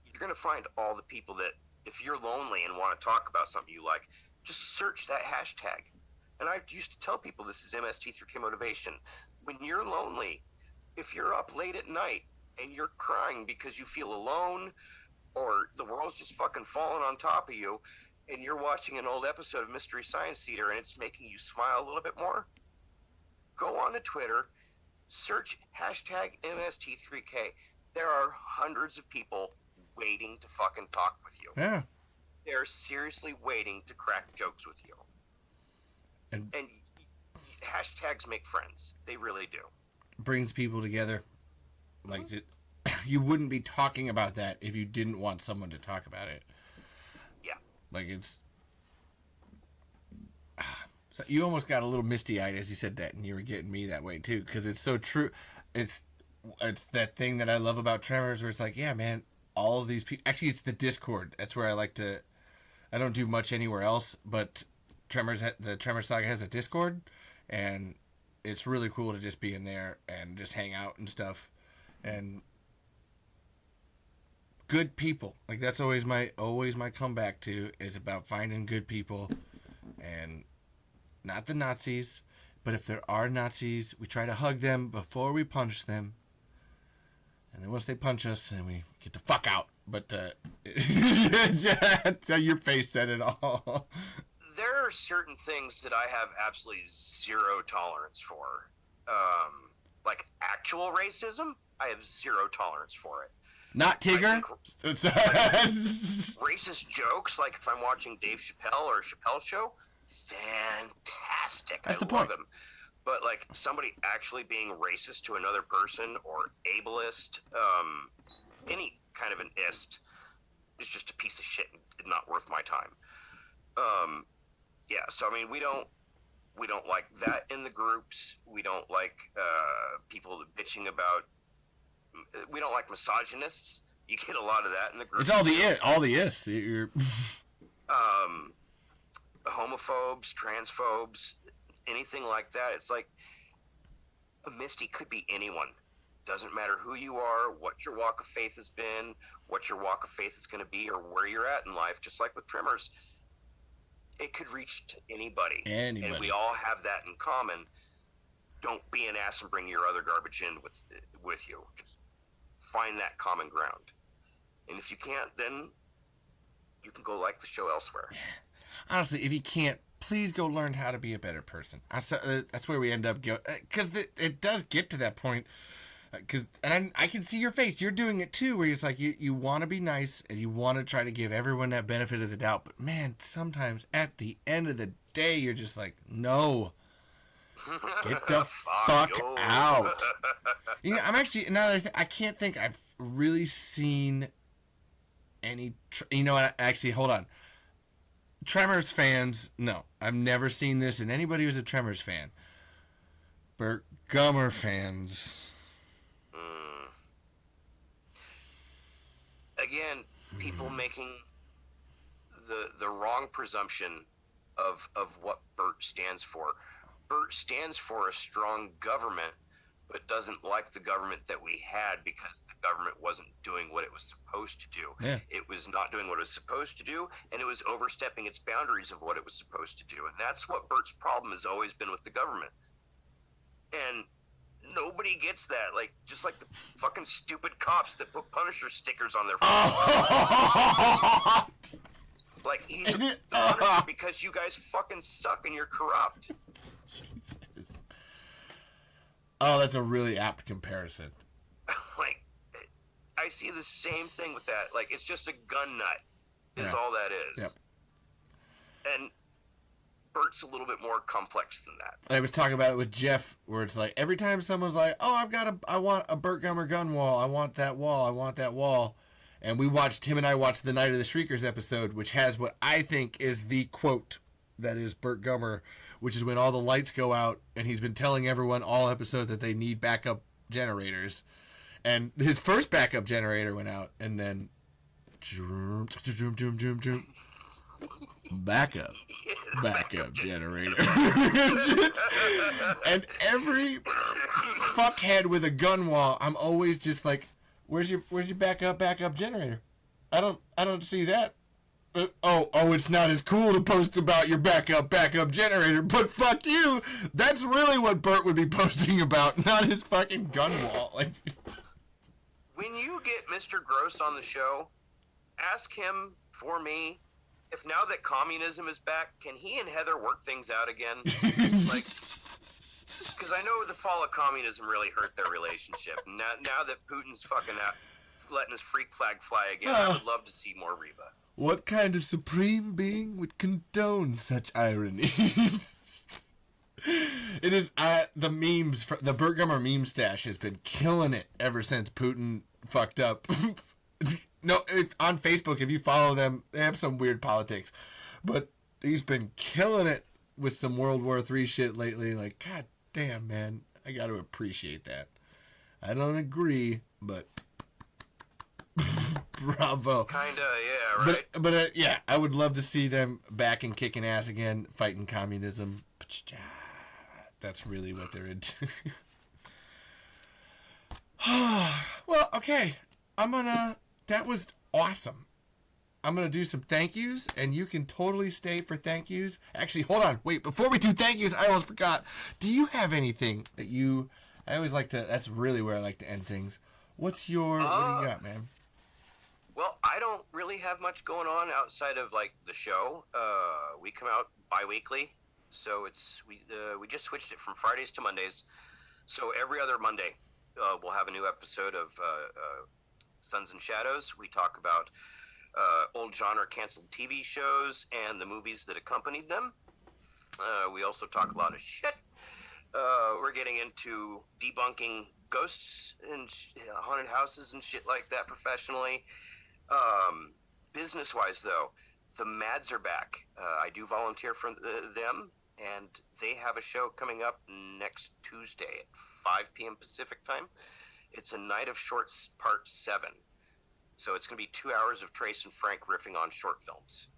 you're going to find all the people that, if you're lonely and want to talk about something you like, just search that hashtag. And I used to tell people, this is MST3K Motivation. When you're lonely, if you're up late at night and you're crying because you feel alone, or the world's just fucking falling on top of you, and you're watching an old episode of Mystery Science Theater and it's making you smile a little bit more, go on to Twitter, search hashtag MST3K. There are hundreds of people waiting to fucking talk with you. Yeah. They're seriously waiting to crack jokes with you. And hashtags make friends. They really do. Brings people together. Like, you wouldn't be talking about that if you didn't want someone to talk about it. Yeah. Like, it's... So you almost got a little misty-eyed as you said that, and you were getting me that way, too, because it's so true. It's that thing that I love about Tremors, where it's like, yeah, man, all of these people... Actually, it's the Discord. That's where I like to... I don't do much anywhere else, but the Tremors Saga has a Discord, and it's really cool to just be in there and just hang out and stuff. and good people. Like, that's always my comeback to, is about finding good people, and not the Nazis. But if there are Nazis, we try to hug them before we punch them. And then once they punch us, then we get the fuck out. But so your face said it all. There are certain things that I have absolutely zero tolerance for. Like actual racism, I have zero tolerance for it. Not Tigger? Racist jokes, like if I'm watching Dave Chappelle or Chappelle's show, fantastic. That's the love point. him. But like somebody actually being racist to another person or ableist, any kind of an ist, is just a piece of shit and not worth my time. Yeah, so I mean, we don't like that in the groups. We don't like people bitching about. We don't like misogynists. You get a lot of that in the groups. It's all the ists. You're... homophobes, transphobes, anything like that. It's like a Misty could be anyone. Doesn't matter who you are, what your walk of faith has been, what your walk of faith is going to be, or where you're at in life. Just like with Tremors, it could reach to anybody. And we all have that in common. Don't be an ass and bring your other garbage in with you. Just find that common ground. And if you can't, then you can go like the show elsewhere. Honestly, if you can't, please go learn how to be a better person. That's where we end up going. Because it does get to that point. And I can see your face. You're doing it too, where it's like you want to be nice and you want to try to give everyone that benefit of the doubt. But man, sometimes at the end of the day, you're just like, no. Get the fuck out. You know, I'm actually, now that I can't think I've really seen any, you know what, actually, hold on. Tremors fans, no. I've never seen this in anybody who's a Tremors fan. Burt Gummer fans. Again, people making the wrong presumption of what Burt stands for. Burt stands for a strong government, but doesn't like the government that we had because the government wasn't doing what it was supposed to do. Yeah. It was not doing what it was supposed to do, and it was overstepping its boundaries of what it was supposed to do. And that's what Burt's problem has always been with the government. And nobody gets that. Like, just like the fucking stupid cops that put Punisher stickers on their phones. Like, he's the Punisher because you guys fucking suck and you're corrupt. Jesus. Oh, that's a really apt comparison. Like, I see the same thing with that. Like, it's just a gun nut is all that is. Yep. And Burt's a little bit more complex than that. I was talking about it with Jeff, where it's like, every time someone's like, oh, I want a Burt Gummer gun wall. I want that wall. And Tim and I watched the Night of the Shriekers episode, which has what I think is the quote that is Burt Gummer, which is when all the lights go out, and he's been telling everyone all episode that they need backup generators. And his first backup generator went out, and then backup generator. And every fuckhead with a gun wall, I'm always just like, where's your backup generator? I don't see that. Oh, it's not as cool to post about your backup generator, but fuck you. That's really what Burt would be posting about, not his fucking gun wall. Like, when you get Mr. Gross on the show, ask him for me, if now that communism is back, can he and Heather work things out again? Like, because I know the fall of communism really hurt their relationship. Now that Putin's fucking out, letting his freak flag fly again, I would love to see more Reba. What kind of supreme being would condone such irony? It is the memes. The Burt Gummer meme stash has been killing it ever since Putin fucked up. No, on Facebook, if you follow them, they have some weird politics, but he's been killing it with some World War III shit lately. Like, god damn, man, I got to appreciate that. I don't agree, but bravo. Kinda, yeah, right. But yeah, I would love to see them back and kicking ass again, fighting communism. That's really what they're into. Well, okay. That was awesome. I'm gonna do some thank yous, and you can totally stay for thank yous. Actually, hold on. Wait, before we do thank yous, I almost forgot. Do you have anything that I always like to, that's really where I like to end things. What do you got, man? Well, I don't really have much going on outside of like the show. We come out bi-weekly, so we just switched it from Fridays to Mondays. So every other Monday, we'll have a new episode of Suns and Shadows. We talk about old genre canceled TV shows and the movies that accompanied them. We also talk a lot of shit. We're getting into debunking ghosts and haunted houses and shit like that professionally. Business-wise, though, the Mads are back. I do volunteer for them, and they have a show coming up next Tuesday at 5 p.m. Pacific time. It's a Night of Shorts Part 7. So it's going to be 2 hours of Trace and Frank riffing on short films.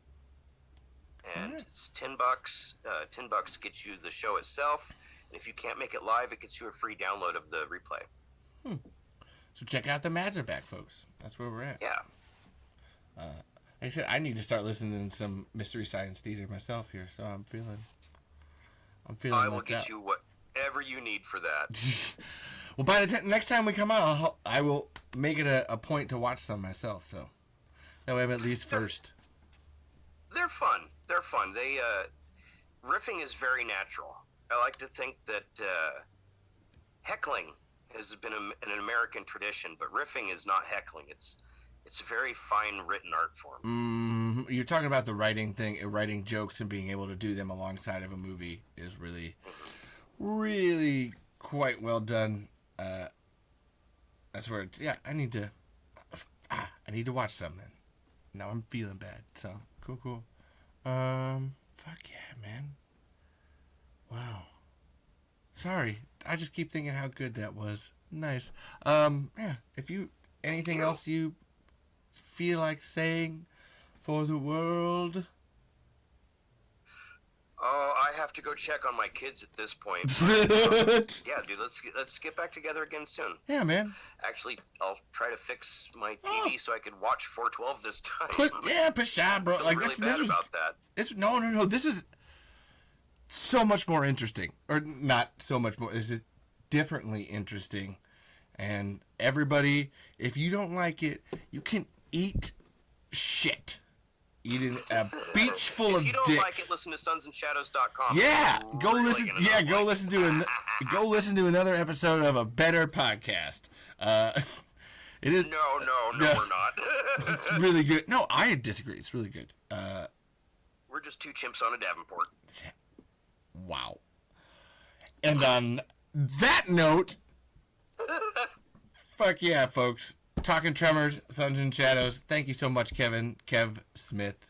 And it's $10. $10 gets you the show itself. And if you can't make it live, it gets you a free download of the replay. So check out the Mads are back, folks. That's where we're at. Yeah. Like I said, I need to start listening to some Mystery Science Theater myself here, so I'm feeling I will get you whatever you need for that. Well, by the next time we come out, I will make it a point to watch some myself, so that way I'm at least first. They're fun. They're fun. They riffing is very natural. I like to think that heckling has been an American tradition, but riffing is not heckling. It's a very fine written art form. You're talking about the writing thing, writing jokes and being able to do them alongside of a movie is really, really quite well done. That's where it's, I need to watch something. Now I'm feeling bad. So cool. Fuck yeah, man. Wow. Sorry, I just keep thinking how good that was. Nice. If anything else you feel like saying for the world? Oh, I have to go check on my kids at this point. Yeah, dude, let's get back together again soon. Yeah, man. Actually, I'll try to fix my TV so I can watch 412 this time. Pshaw, bro. Like really bad about that. No. This is so much more interesting, or not so much more. This is differently interesting, and everybody, if you don't like it, you can eat shit. Eating a beach full of dicks. If you don't like it, listen to sunsandshadows.com. Yeah, go listen to another episode of a better podcast. It is. No, we're not. It's really good. No, I disagree. It's really good. We're just two chimps on a Davenport. Wow. And on that note, fuck yeah, folks. Talking Tremors, Suns and Shadows. Thank you so much, Kev Smith.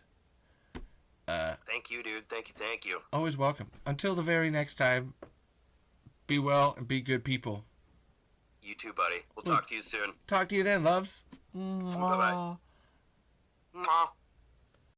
Thank you, dude. Thank you. Always welcome. Until the very next time, be well and be good people. You too, buddy. We'll talk to you soon. Talk to you then, loves. Bye-bye. Mwah.